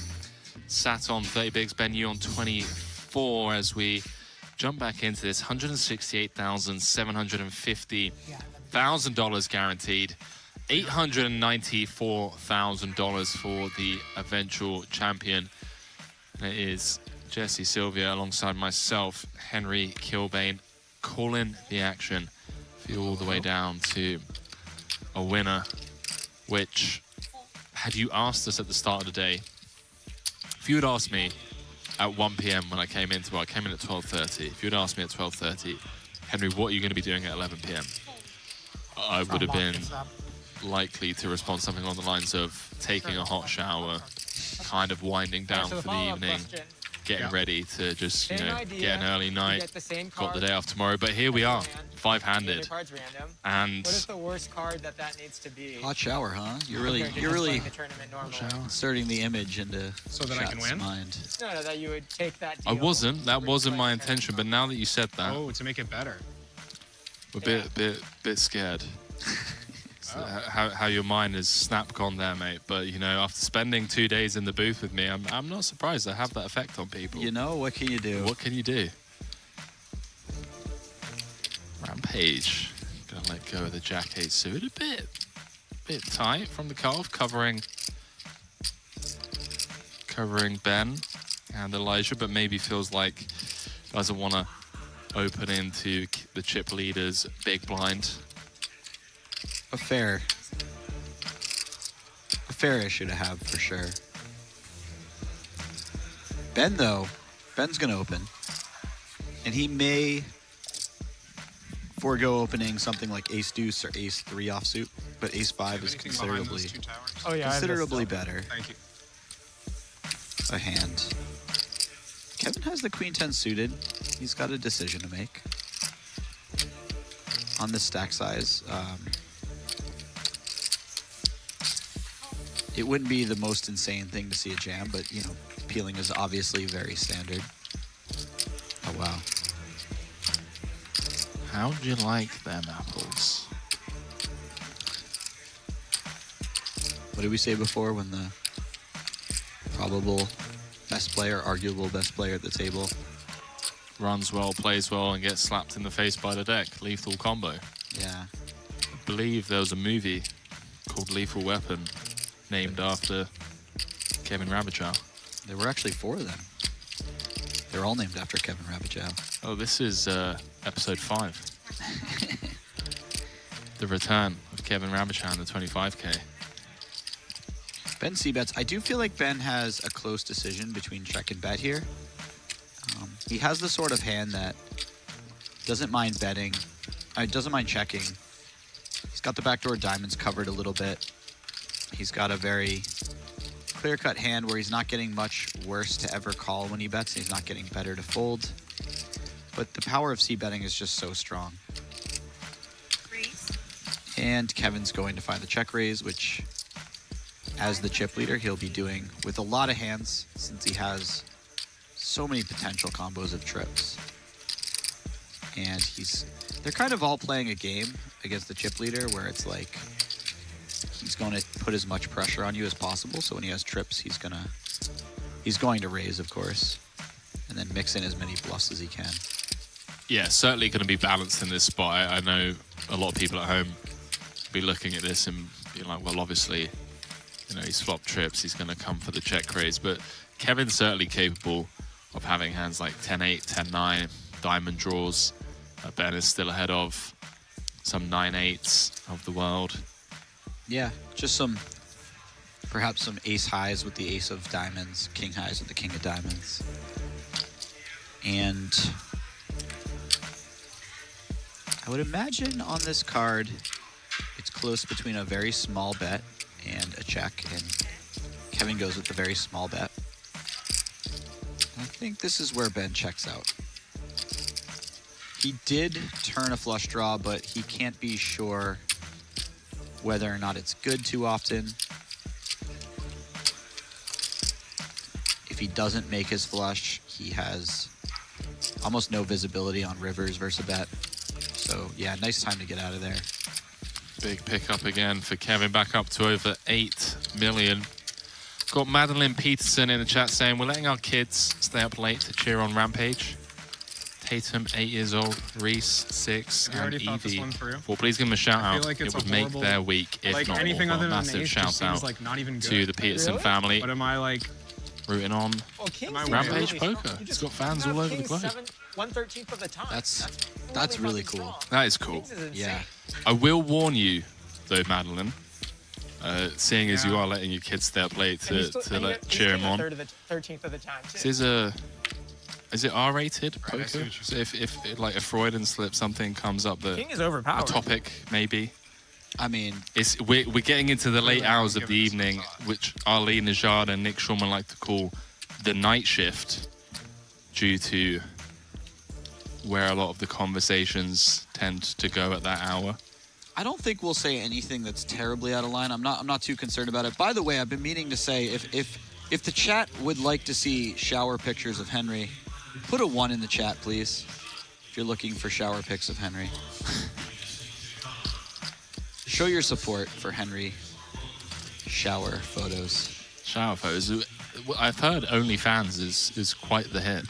sat on 30 bigs, Ben Yu on 24 as we jump back into this. $168,750,000 guaranteed. $894,000 for the eventual champion. And it is Jesse Sylvia alongside myself, Henry Kilbane, calling the action for you all the way down to a winner, which, had you asked us at the start of the day, if you had asked me at 1 p.m. when I came into it, I came in at 12:30. If you had asked me at 12:30, Henry, what are you going to be doing at 11 p.m.? I would have been likely to respond something along the lines of taking a hot shower, kind of winding down for the evening, getting ready to just, you know, get an early night, got the day off tomorrow. But here we are, 5-handed. And what is the worst card that needs to be? Hot shower, huh? You're really inserting the image into so that I can win. Mind. No, that you would take that deal. I wasn't. That wasn't my intention. But now that you said that, oh, to make it better. We're bit scared. How your mind is snap-gone there, mate. But, you know, after spending 2 days in the booth with me, I'm not surprised I have that effect on people. You know, what can you do? What can you do? Rampage. Gonna let go of the Jack-8 suit a bit tight from the cutoff, covering Ben and Elijah, but maybe feels like doesn't want to open into the chip leader's big blind. A fair issue to have for sure. Ben, though, Ben's gonna open, and he may forego opening something like ace deuce or ace 3 offsuit, but ace 5 is considerably better. Thank you. A hand. Kevin has the queen 10 suited. He's got a decision to make on this stack size. It wouldn't be the most insane thing to see a jam, but, you know, peeling is obviously very standard. Oh, wow. How'd you like them apples? What did we say before when the probable best player, arguable best player at the table runs well, plays well, and gets slapped in the face by the deck? Lethal combo. Yeah. I believe there was a movie called Lethal Weapon named after Kevin Rabichow. There were actually 4 of them. They're all named after Kevin Rabichow. Oh, this is episode 5. The return of Kevin Rabichow in the 25K. Ben c-bets. I do feel like Ben has a close decision between check and bet here. He has the sort of hand that doesn't mind betting. Doesn't mind checking. He's got the backdoor diamonds covered a little bit. He's got a very clear-cut hand where he's not getting much worse to ever call when he bets. He's not getting better to fold. But the power of c-betting is just so strong. And Kevin's going to find the check raise, which, as the chip leader, he'll be doing with a lot of hands since he has so many potential combos of trips. And they're kind of all playing a game against the chip leader where it's like he's going to put as much pressure on you as possible. So when he has trips, he's going to raise, of course, and then mix in as many bluffs as he can. Yeah, certainly going to be balanced in this spot. I know a lot of people at home be looking at this and be like, well, obviously, he's flopped trips. He's going to come for the check raise. But Kevin's certainly capable of having hands like 10-8, 10-9, diamond draws. Ben is still ahead of some 9-8s of the world. Yeah, just perhaps some ace highs with the ace of diamonds, king highs with the king of diamonds. And I would imagine on this card, it's close between a very small bet and a check, and Kevin goes with the very small bet. I think this is where Ben checks out. He did turn a flush draw, but he can't be sure whether or not it's good too often. If he doesn't make his flush, he has almost no visibility on rivers versus a bet. So yeah, nice time to get out of there. Big pickup again for Kevin, back up to over 8 million. Got Madeline Peterson in the chat saying, we're letting our kids stay up late to cheer on Rampage. Tatum, 8 years old, Reese, 6, and Evie. Well, please give them a shout out. Like it would make their week, if like not anything more. other than Massive ace shout out like not even to the Peterson family. But am I like rooting on Rampage really Poker? strong. It's got fans all over the globe. 1/13 of the time. That's really cool. That is cool. Yeah. I will warn you, though, Madeline, seeing as you are letting your kids stay up late to cheer him on. 13th of the time. This is it R-rated poker? So if like a Freudian slip, something comes up that King is overpowered. a topic maybe. I mean, we're getting into the late hours of the evening, which Arlene Najad and Nick Shulman like to call the night shift, due to where a lot of the conversations tend to go at that hour. I don't think we'll say anything that's terribly out of line. I'm not too concerned about it. By the way, I've been meaning to say if the chat would like to see shower pictures of Henry, put a 1 in the chat, please. If you're looking for shower pics of Henry. Show your support for Henry shower photos. Shower photos. I've heard OnlyFans is quite the hit.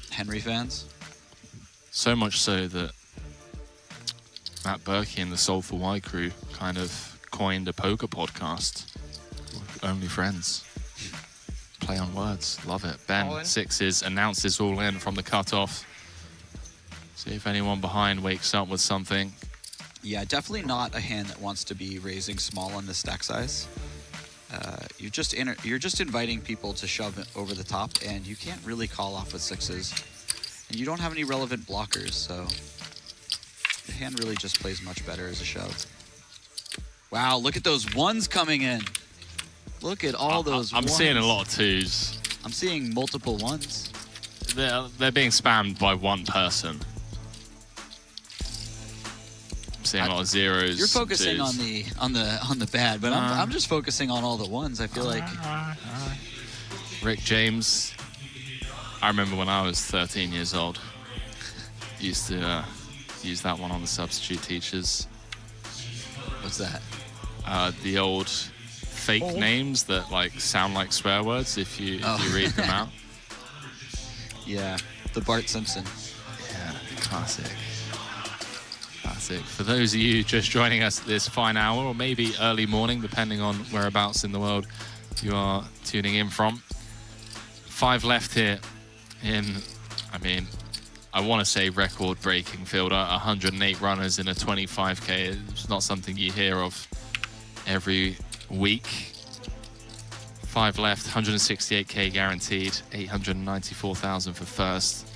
Henry fans? So much so that Matt Berkey and the Soulful Y crew kind of coined a poker podcast. Only Friends. Play on words. Love it. Ben, sixes, announces all in from the cutoff. See if anyone behind wakes up with something. Yeah, definitely not a hand that wants to be raising small on the stack size. You're just inviting people to shove it over the top, and you can't really call off with sixes. And you don't have any relevant blockers, so the hand really just plays much better as a shove. Wow, look at those ones coming in. Look at all those I'm ones. seeing a lot of twos. I'm seeing multiple ones. They're being spammed by one person. I'm seeing a lot of zeros. You're focusing twos. on the bad, but I'm just focusing on all the ones. I feel like Rick James. I remember when I was 13 years old, used to use that one on the substitute teachers. What's that? The old fake names that like sound like swear words if you read them out. Yeah, the Bart Simpson. Yeah, classic. For those of you just joining us this fine hour, or maybe early morning, depending on whereabouts in the world you are tuning in from. 5 left here in I mean, I want to say record-breaking field. 108 runners in a 25K. It's not something you hear of every week. 5 left, 168K guaranteed, 894,000 for first.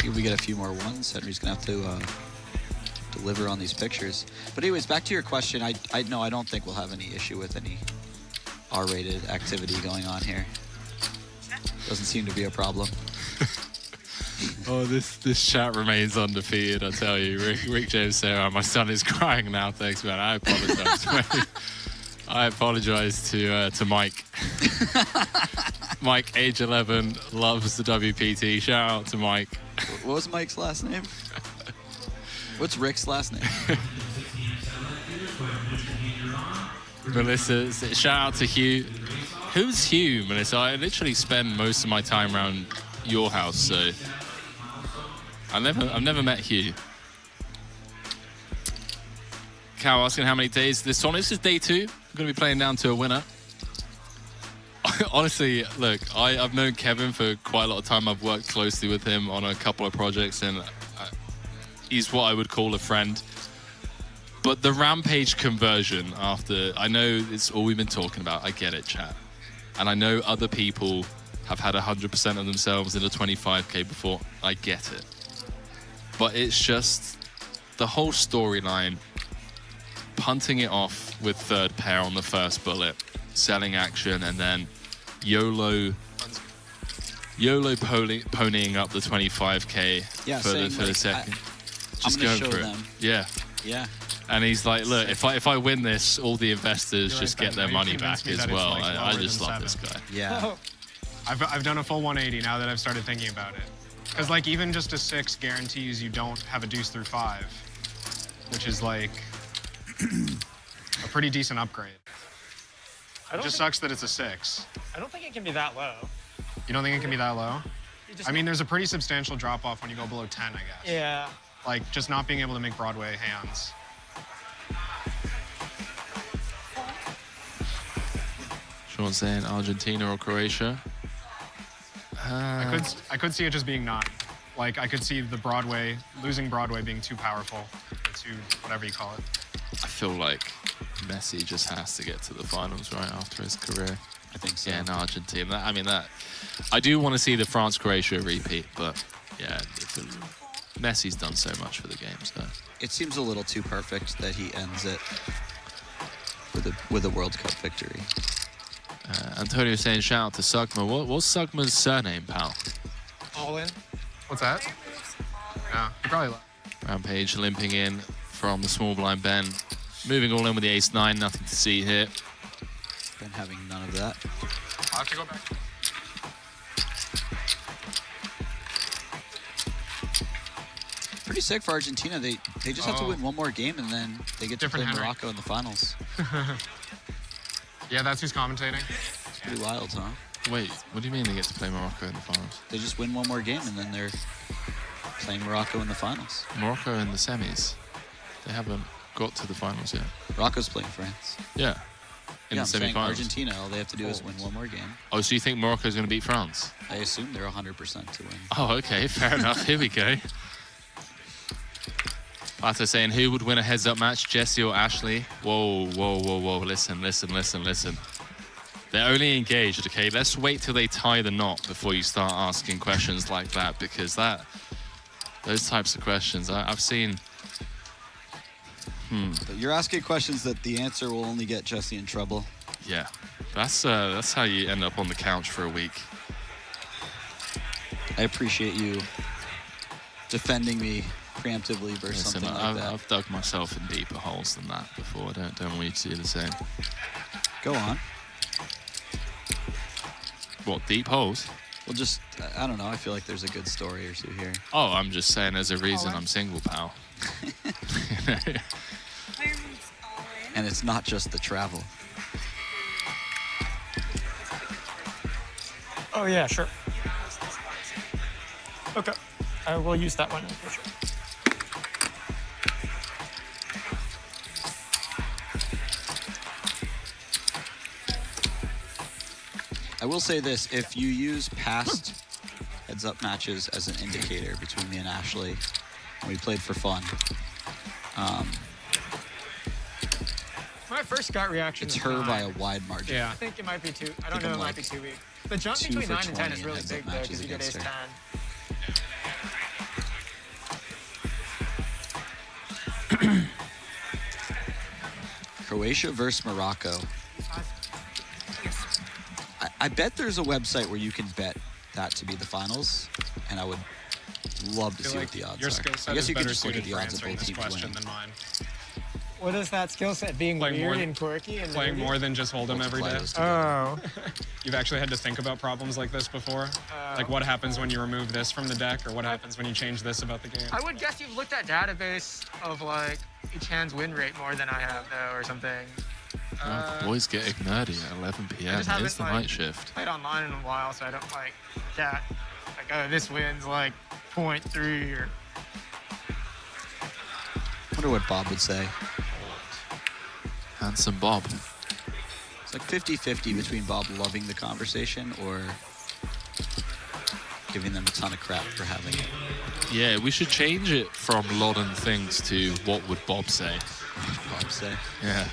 If we get a few more ones, Henry's gonna have to deliver on these pictures. But anyways, back to your question. I don't think we'll have any issue with any R-rated activity going on here. Doesn't seem to be a problem. Oh, this chat remains undefeated, I tell you. Rick James Sarah, my son is crying now. Thanks, man. I apologize. I apologize to Mike. Mike, age 11, loves the WPT. Shout out to Mike. What was Mike's last name? What's Rick's last name? Melissa, shout out to Hugh. Who's Hugh, Melissa? I literally spend most of my time around your house, so I've never met Hugh. Cal asking how many days this on. This is day 2. I'm going to be playing down to a winner. Honestly, look, I've known Kevin for quite a lot of time. I've worked closely with him on a couple of projects, and he's what I would call a friend. But the Rampage conversion after, I know it's all we've been talking about. I get it, chat. And I know other people have had 100% of themselves in a 25K before. I get it. But it's just the whole storyline, punting it off with third pair on the first bullet, selling action, and then YOLO ponying up the 25K for the second. Just going for it. Yeah. Yeah. And he's like, look, if I win this, all the investors just get their money back as well. I just love this guy. Yeah. I've done a full 180 now that I've started thinking about it. Because like even just a 6 guarantees you don't have a deuce through 5, which is like a pretty decent upgrade. It just sucks that it's a 6. I don't think it can be that low. You don't think it can be that low? I mean, there's a pretty substantial drop off when you go below 10, I guess. Yeah. Like just not being able to make Broadway hands. Sean saying Argentina or Croatia. I could see it just being 9. Like I could see the Broadway, losing Broadway being too powerful, or too whatever you call it. I feel like Messi just has to get to the finals right after his career. I think so. Yeah, in Argentina. I do want to see the France-Croatia repeat, but yeah, Messi's done so much for the game, so. It seems a little too perfect that he ends it with a World Cup victory. Antonio saying shout out to Sugma. What's Sugma's surname, pal? All in. What's that? Yeah, probably. Rampage limping in from the small blind Ben. Moving all in with the ace-9, nothing to see here. Ben having none of that. I'll have to go back. Pretty sick for Argentina. They just have to win one more game and then they get to play Morocco in the finals. Yeah, that's who's commentating. It's pretty wild, huh? Wait, what do you mean they get to play Morocco in the finals? They just win one more game and then they're playing Morocco in the finals. Morocco in the semis. They haven't got to the finals yet. Morocco's playing France. Yeah. In the saying semi-finals. Argentina, all they have to do is win one more game. Oh, so you think Morocco's going to beat France? I assume they're 100% to win. Oh, okay, fair enough. Here we go. Pato saying, who would win a heads-up match, Jesse or Ashley? Whoa, whoa, whoa, whoa. Listen. They're only engaged, okay? Let's wait till they tie the knot before you start asking questions like that, because those types of questions, I've seen... You're asking questions that the answer will only get Jesse in trouble. Yeah, that's how you end up on the couch for a week. I appreciate you defending me preemptively versus something like that. I've dug myself in deeper holes than that before. I don't want you to do the same. Go on. What, deep holes? Well, just, I don't know. I feel like there's a good story or two here. Oh, I'm just saying there's a reason I'm single, pal. And it's not just the travel. Oh, yeah, sure. Okay. I will use that one for sure. I will say this, if you use past heads-up matches as an indicator between me and Ashley, when we played for fun, my first gut reaction it's is her 9. by a wide margin. Yeah. I think it might be too. I don't know. It might be too weak. The jump between 9 and 10 is really big though, because you get ace 10. Croatia versus Morocco. I bet there's a website where you can bet that to be the finals, and I would love to see what the odds your are. skill set I guess is you could better just look at suited the for odds of answering both this teams question winning. than mine. What is that skill set? Being weird and quirky and playing more than just hold 'em every day. Oh. You've actually had to think about problems like this before? Like what happens when you remove this from the deck, or what happens when you change this about the game? I would guess you've looked at database of like each hand's win rate more than I have though, or something. The boys getting nerdy at 11 p.m. just It's the haven't, night shift. Played online in a while, so I don't like that. Like, oh, this wins like 0.3 or. Wonder what Bob would say. Handsome Bob. It's like 50-50 between Bob loving the conversation or giving them a ton of crap for having it. Yeah, we should change it from Lodden things to what would Bob say. Bob say. Yeah.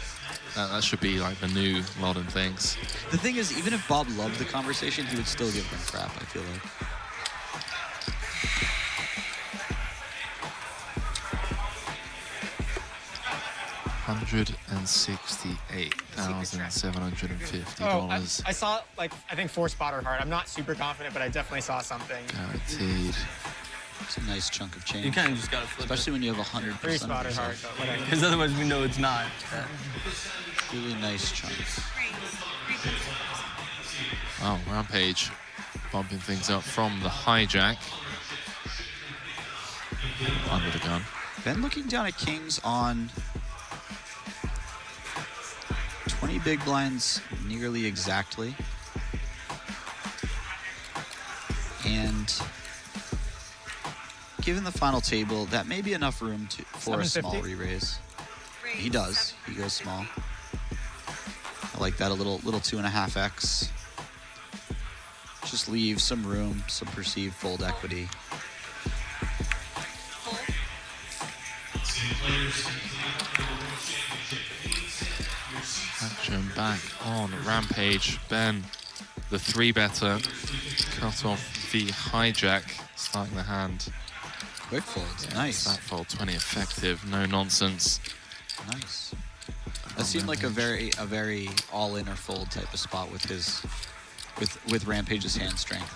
That should be like the new Lodden things. The thing is, even if Bob loved the conversation, he would still give them crap, I feel like. $168,750. Oh, I saw like I think 4 spotter hard. I'm not super confident, but I definitely saw something. Guaranteed. It's a nice chunk of change. You kind of just gotta flip especially when you have 100%. 3 spotter hard, but whatever. Because otherwise we know it's not. Really nice chunks. Oh, Rampage bumping things up from the hijack. Under the gun. Ben looking down at kings on 20 big blinds nearly exactly. And given the final table, that may be enough room for a small re-raise. He does. He goes small. I like that, a little 2.5x. Just leave some room, some perceived fold equity. Action back on Rampage. Ben, the 3-better, cut off the hijack, starting the hand. Quick fold, nice. That fold 20 effective, no nonsense. Nice. That seemed like a very all-in or fold type of spot with his with Rampage's hand strength.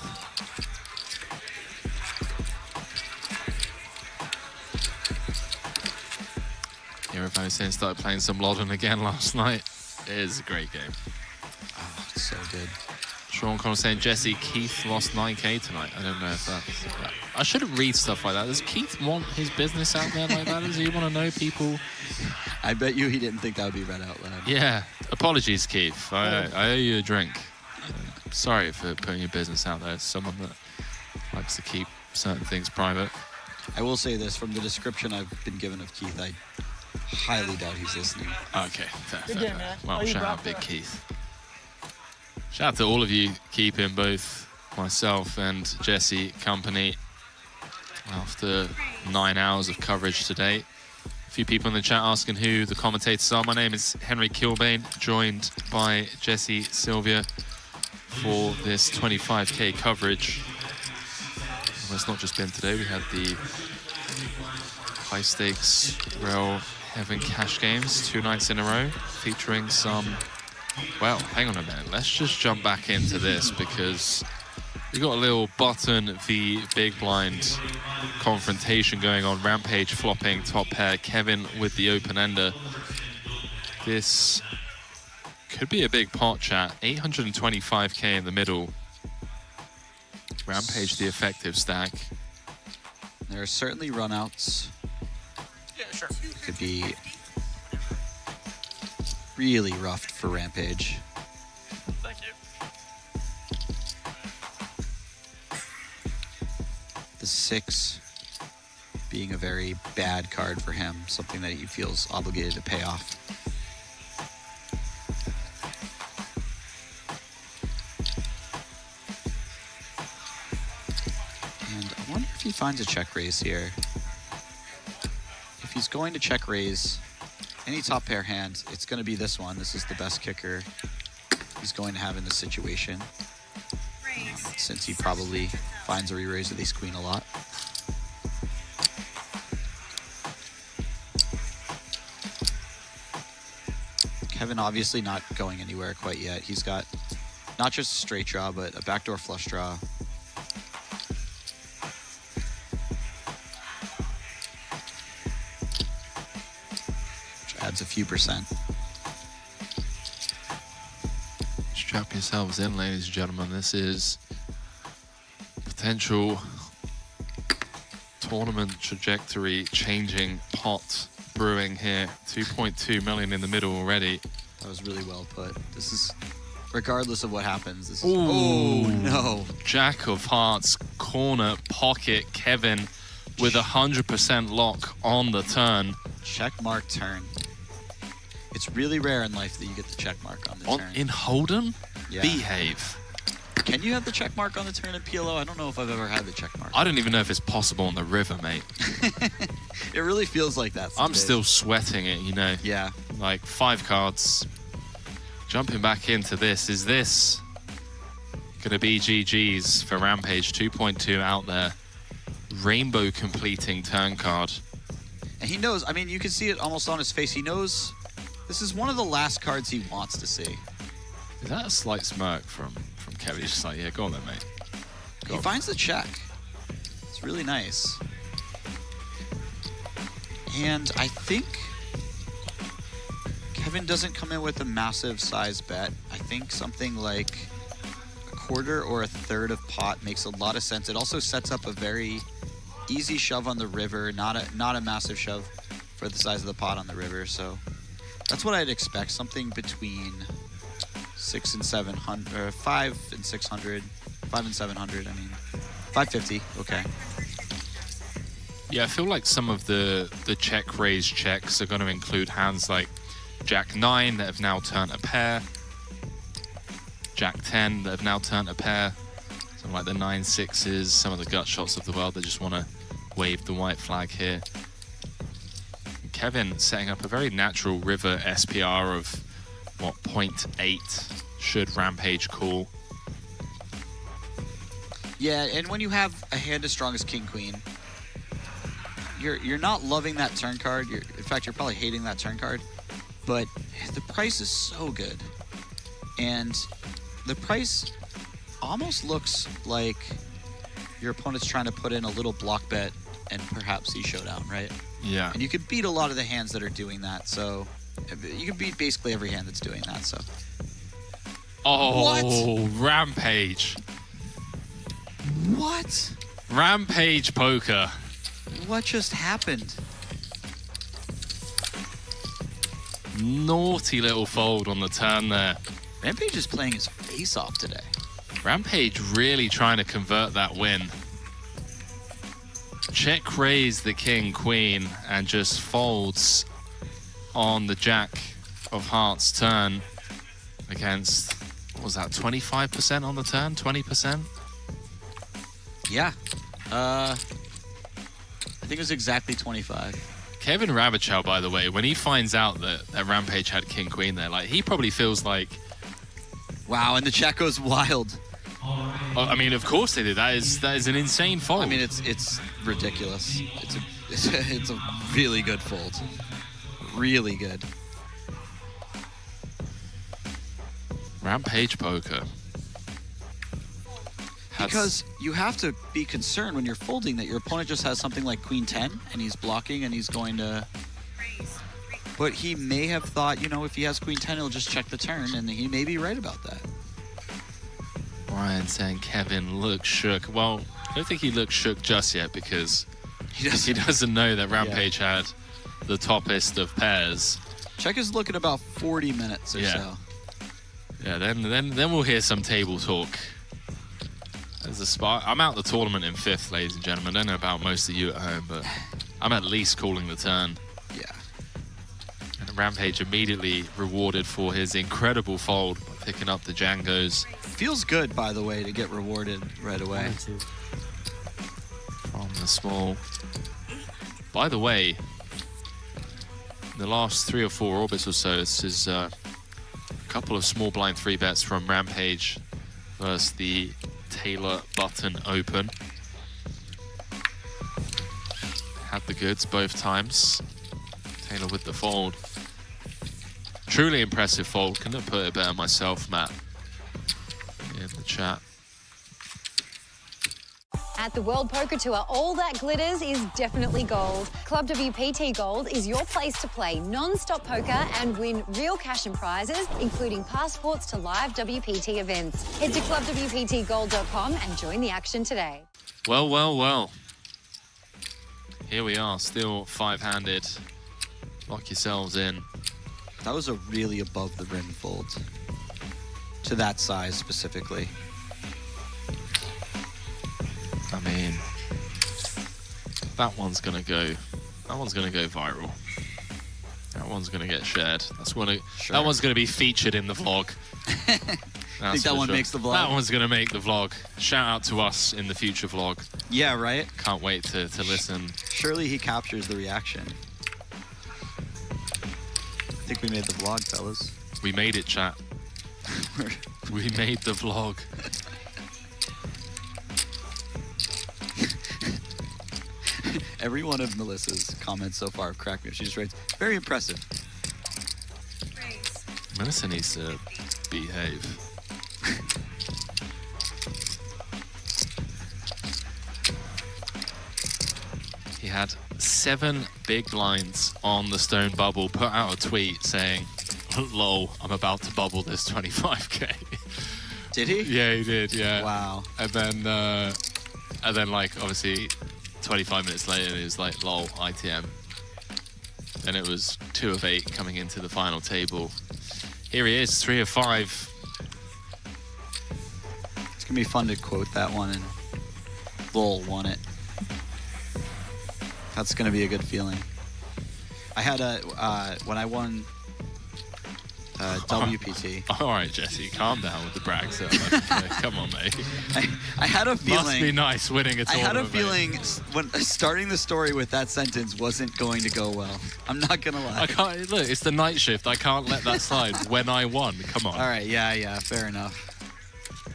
Yeah, everybody saying started playing some Lodden again last night. It is a great game. Oh, it's so good. Sean Connell saying Jesse, Keith lost 9K tonight. I don't know if that's... I shouldn't read stuff like that. Does Keith want his business out there like that? Does he want to know people? I bet you he didn't think that would be read out loud. Yeah. Apologies, Keith. I owe you a drink. Sorry for putting your business out there. As someone that likes to keep certain things private. I will say this, from the description I've been given of Keith, I highly doubt he's listening. Okay, fair. Good game, man. Well, shout out Big Keith. Shout out to all of you keeping both myself and Jesse company after 9 hours of coverage today. A few people in the chat asking who the commentators are. My name is Henry Kilbane, joined by Jesse Sylvia for this 25K coverage. Well, it's not just been today. We had the high stakes Rail Heaven cash games 2 nights in a row, featuring some... Well, hang on a minute. Let's just jump back into this because we got a little button v big blind confrontation going on. Rampage flopping top pair. Kevin with the open ender. This could be a big pot, chat. 825K in the middle. Rampage the effective stack. There are certainly runouts. Yeah, sure. Could be really rough for Rampage. Thank you. The 6 being a very bad card for him, something that he feels obligated to pay off. he finds a check raise here. If he's going to check raise any top pair hand, it's going to be this one. This is the best kicker he's going to have in this situation, since he probably finds a re-raise with ace queen a lot. Kevin obviously not going anywhere quite yet. He's got not just a straight draw, but a backdoor flush draw. Which adds a few percent. Strap yourselves in, ladies and gentlemen. This is potential tournament trajectory changing pot brewing here. 2.2 million in the middle already. That was really well put. This is, regardless of what happens, this is... Ooh. Oh, no. Jack of Hearts, corner, pocket, Kevin with 100% lock on the turn. Check mark turn. It's really rare in life that you get the check mark on the turn. In Hold'em? Yeah. Behave. Can you have the check mark on the turn in PLO? I don't know if I've ever had the check mark. I don't even know if it's possible on the river, mate. It really feels like that some I'm days. still sweating it, you know. Yeah. Like 5 cards. Jumping back into this. Is this gonna be GG's for Rampage? 2.2 out there. Rainbow completing turn card. And he knows, I mean, you can see it almost on his face. He knows this is one of the last cards he wants to see. Is that a slight smirk from Kevin? He's just like, yeah, go on then, mate. He finds the check. It's really nice. And I think Kevin doesn't come in with a massive size bet. I think something like a quarter or a third of pot makes a lot of sense. It also sets up a very easy shove on the river, not a massive shove for the size of the pot on the river. So that's what I'd expect. Something between 6 and 700, or 5 and 600, 5 and 700. I mean, 550. Okay. Yeah, I feel like some of the check raise checks are going to include hands like Jack 9 that have now turned a pair, Jack 10 that have now turned a pair, something like the 9-6s, some of the gut shots of the world that just want to wave the white flag here. And Kevin setting up a very natural river SPR of what, 0.8 should Rampage call. Yeah, and when you have a hand as strong as King Queen, you're not loving that turn card. In fact, you're probably hating that turn card. But the price is so good, and the price almost looks like your opponent's trying to put in a little block bet and perhaps see showdown, right? Yeah. And you could beat a lot of the hands that are doing that. So you can beat basically every hand that's doing that. So. Oh, what? Rampage. What? Rampage poker. What just happened? Naughty little fold on the turn there. Rampage is playing his face off today. Rampage really trying to convert that win. Check raise the king, queen, and just folds on the Jack of Hearts turn against, what was that, 25% on the turn? 20%? Yeah. I think it was exactly 25. Kevin Rabichow, by the way, when he finds out that Rampage had king, queen there, like, he probably feels like, wow, and the check goes wild. Oh, I mean, of course they did. That is an insane fold. I mean, it's ridiculous. It's a really good fold. Really good. Rampage poker. Because you have to be concerned when you're folding that your opponent just has something like Queen 10 and he's blocking and he's going to... But he may have thought, you know, if he has Queen 10, he'll just check the turn, and he may be right about that. Ryan saying Kevin looks shook. Well, I don't think he looks shook just yet because he doesn't know that Rampage had the toppest of pairs. Check is looking about 40 minutes or so. Yeah, then we'll hear some table talk. There's a spot. I'm out the tournament in 5th, ladies and gentlemen. I don't know about most of you at home, but I'm at least calling the turn. Yeah. And Rampage immediately rewarded for his incredible fold by picking up the Django's. Feels good, by the way, to get rewarded right away. From a small. By the way, the last 3 or 4 orbits or so, this is a couple of small blind 3-bets from Rampage versus the Taylor Button Open. Had the goods both times. Taylor with the fold. Truly impressive fold. Couldn't have put it better myself, Matt, in the chat. At the World Poker Tour, all that glitters is definitely gold. Club WPT Gold is your place to play non-stop poker and win real cash and prizes, including passports to live WPT events. Head to clubwptgold.com and join the action today. Well, well, well. Here we are, still 5-handed. Lock yourselves in. That was a really above the rim fold. To that size specifically. I mean, that one's gonna go viral. That one's gonna get shared. That one's gonna be featured in the vlog. I think that one makes the vlog. That one's gonna make the vlog. Shout out to us in the future vlog. Yeah, right? Can't wait to listen. Surely he captures the reaction. I think we made the vlog, fellas. We made it, chat. We made the vlog. Every one of Melissa's comments so far have cracked me up. She just writes, very impressive. Melissa needs to behave. He had 7 big blinds on the stone bubble, put out a tweet saying, lol, I'm about to bubble this 25k. Did he? Yeah, he did, yeah. Wow. And then like, obviously, 25 minutes later, it was like, lol, ITM. Then it was 2 of 8 coming into the final table. Here he is, 3 of 5. It's gonna be fun to quote that one, and lol won it. That's gonna be a good feeling. I had when I won WPT. All right, Jesse, calm down with the brag. So come on, mate. I had a feeling. Must be nice winning a tournament. I had a feeling when starting the story with that sentence wasn't going to go well. I'm not gonna lie. I can't look. It's the night shift. I can't let that slide. When I won, come on. All right, yeah, fair enough.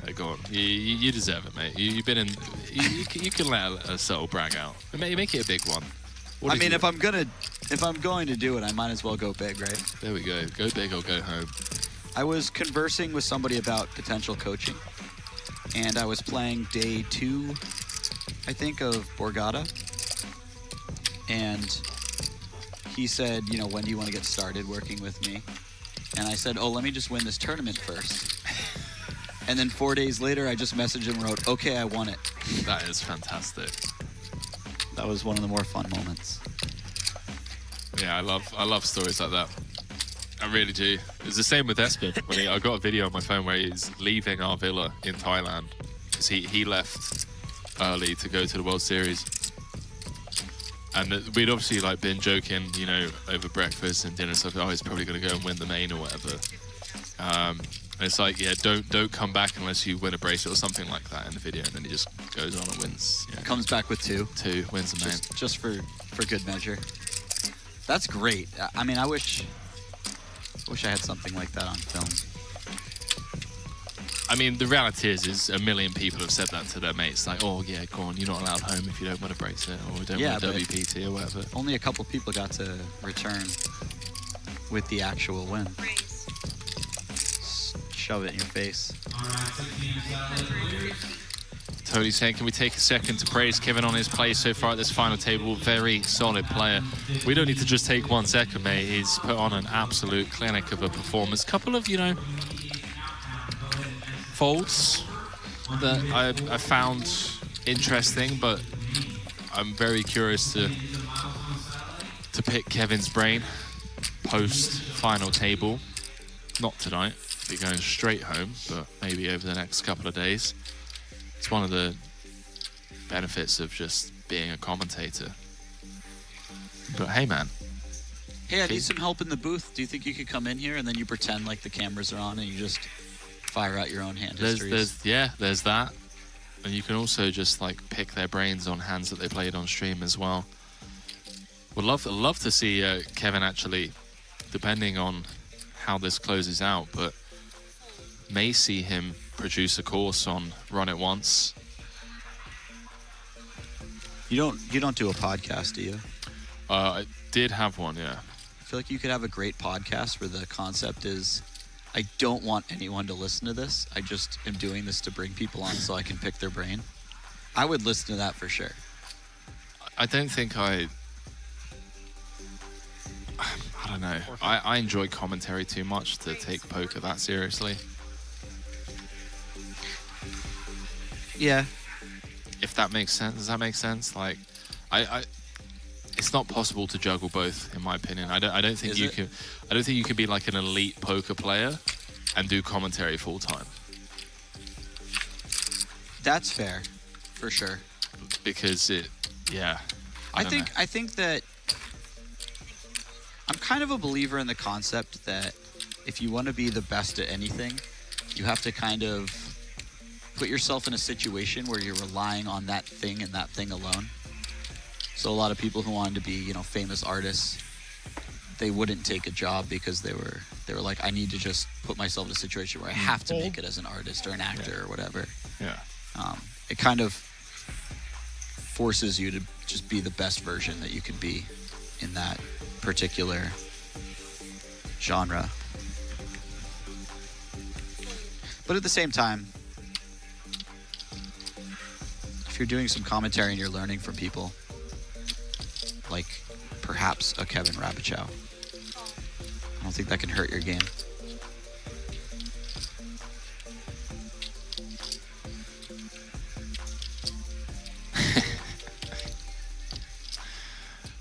Hey, go on. You deserve it, mate. You've been in. You can let a subtle brag out. Make it a big one. I mean, if I'm going to do it, I might as well go big, right? There we go. Go big or go home. I was conversing with somebody about potential coaching, and I was playing day 2, I think, of Borgata, and he said, you know, when do you want to get started working with me? And I said, oh, let me just win this tournament first. And then 4 days later, I just messaged him and wrote, okay, I won it. That is fantastic. That was one of the more fun moments. Yeah, I love stories like that. I really do. It's the same with Espen. I got a video on my phone where he's leaving our villa in Thailand because he left early to go to the World Series. And we'd obviously like been joking, you know, over breakfast and dinner stuff. Oh, he's probably going to go and win the main or whatever. And it's like, yeah, don't come back unless you win a bracelet or something like that in the video. And then he just goes on and wins. You know, comes back with 2. 2, wins the main. Just for good measure. That's great. I mean, I wish I had something like that on film. I mean, the reality is a million people have said that to their mates. Like, oh, yeah, go on, you're not allowed home if you don't win a bracelet or don't win a WPT or whatever. Only a couple people got to return with the actual win. Shove it in your face. Tony saying, can we take a second to praise Kevin on his play so far at this final table? Very solid player. We don't need to just take 1 second, mate. He's put on an absolute clinic of a performance. Couple of, you know, folds that I found interesting, but I'm very curious to pick Kevin's brain post-final table. Not tonight. Be going straight home, but maybe over the next couple of days. It's one of the benefits of just being a commentator. But hey, man. Hey, I need some help in the booth. Do you think you could come in here and then you pretend like the cameras are on and you just fire out your own hand histories? There's that. And you can also just like pick their brains on hands that they played on stream as well. Would love to see Kevin actually, depending on how this closes out, but may see him produce a course on Run It Once. You don't do a podcast, do you? I did have one, yeah. I feel like you could have a great podcast where the concept is, I don't want anyone to listen to this. I just am doing this to bring people on so I can pick their brain. I would listen to that for sure. I don't think I don't know. I enjoy commentary too much to take poker that seriously. Yeah. If that makes sense. Does that make sense? Like, it's not possible to juggle both, in my opinion. I don't think you can. I don't think you can be like an elite poker player and do commentary full time. That's fair, for sure. Because yeah. I think that I'm kind of a believer in the concept that if you want to be the best at anything, you have to kind of put yourself in a situation where you're relying on that thing and that thing alone. So a lot of people who wanted to be, famous artists, they wouldn't take a job because they were like, I need to just put myself in a situation where I have to make it as an artist or an actor or whatever. Yeah. It kind of forces you to just be the best version that you can be in that particular genre. But at the same time, if you're doing some commentary and you're learning from people, like perhaps a Kevin Rabichow, I don't think that can hurt your game.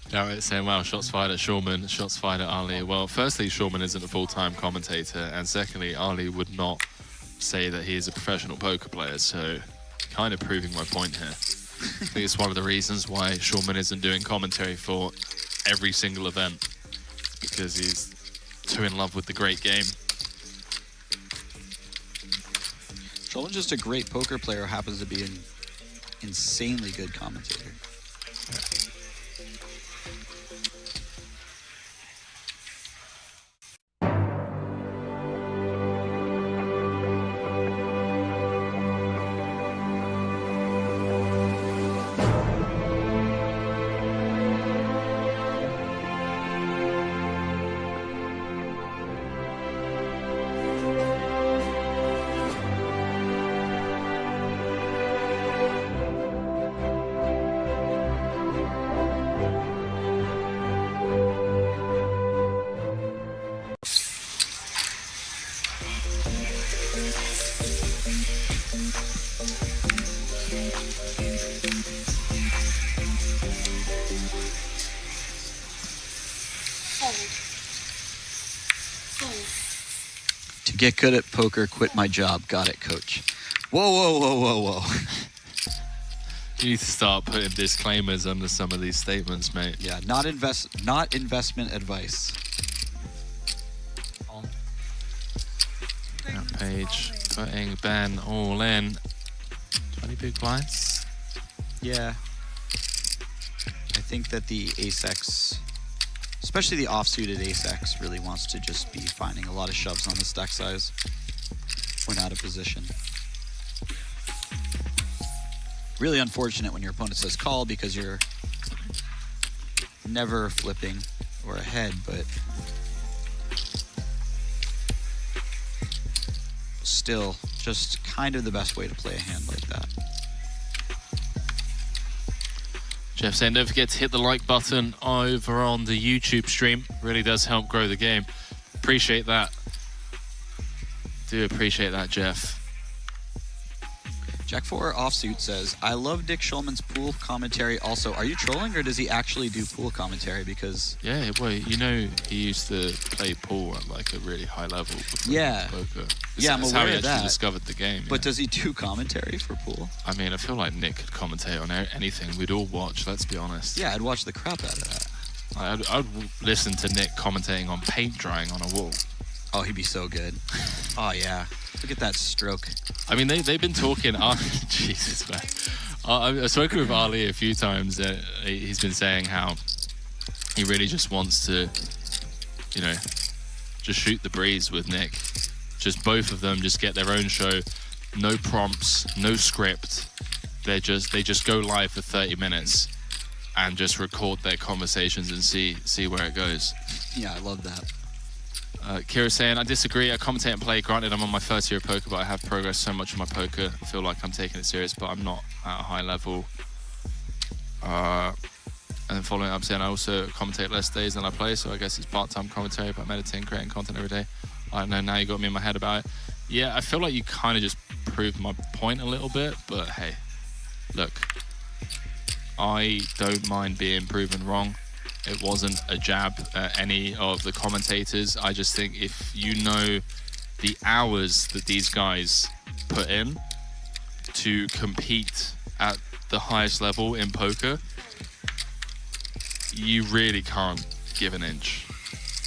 Garrett saying, wow, shots fired at Shulman, shots fired at Ali. Well, firstly, Shulman isn't a full-time commentator, and secondly, Ali would not say that he is a professional poker player, so kind of proving my point here. I think it's one of the reasons why Shulman isn't doing commentary for every single event, because he's too in love with the great game. Shulman's just a great poker player who happens to be an insanely good commentator. To get good at poker, quit my job. Got it, coach. Whoa, whoa, whoa, whoa, whoa. You need to start putting disclaimers under some of these statements, mate. Yeah, not investment advice. That page, putting Ben all in. 20 big blinds? Yeah. I think that the ace-x, especially the offsuited ace-x, really wants to just be finding a lot of shoves on the stack size when out of position. Really unfortunate when your opponent says call because you're never flipping or ahead, but still just kind of the best way to play a hand like that. Jeff saying, don't forget to hit the like button over on the YouTube stream. Really does help grow the game. Appreciate that. Do appreciate that, Jeff. Jack 4 offsuit says, I love Dick Shulman's pool commentary also. Are you trolling or does he actually do pool commentary? Because yeah, well, you know, he used to play pool at like a really high level before poker. Yeah, I'm aware how he of actually that. discovered the game. But does he do commentary for pool? I mean, I feel like Nick could commentate on anything. We'd all watch, let's be honest. Yeah, I'd watch the crap out of that. I'd listen to Nick commentating on paint drying on a wall. Oh, he'd be so good. Oh, yeah. Look at that stroke. I mean, they've been talking. Jesus, man. I've spoken with Ali a few times. He's been saying how he really just wants to, you know, just shoot the breeze with Nick. Just both of them just get their own show. No prompts, no script. They just go live for 30 minutes and just record their conversations and see where it goes. Yeah, I love that. Kira's saying, I disagree. I commentate and play. Granted, I'm on my first year of poker, but I have progressed so much in my poker. I feel like I'm taking it serious, but I'm not at a high level. And then following up saying, I also commentate less days than I play, so I guess it's part-time commentary, but I'm meditating, creating content every day. I don't know, now you got me in my head about it. Yeah, I feel like you kind of just proved my point a little bit, but hey, look, I don't mind being proven wrong. It wasn't a jab at any of the commentators. I just think if you know the hours that these guys put in to compete at the highest level in poker, you really can't give an inch.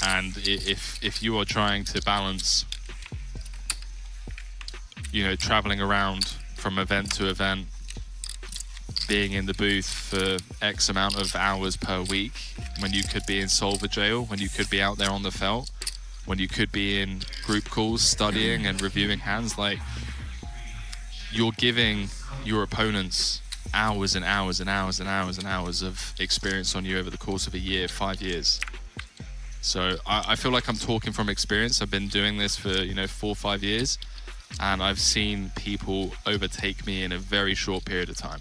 And if you are trying to balance, you know, traveling around from event to event, being in the booth for X amount of hours per week, when you could be in Solver jail, when you could be out there on the felt, when you could be in group calls studying and reviewing hands, like, you're giving your opponents hours and hours and hours and hours and hours of experience on you over the course of a year, 5 years. So I feel like I'm talking from experience. I've been doing this for, you know, 4 or 5 years, and I've seen people overtake me in a very short period of time.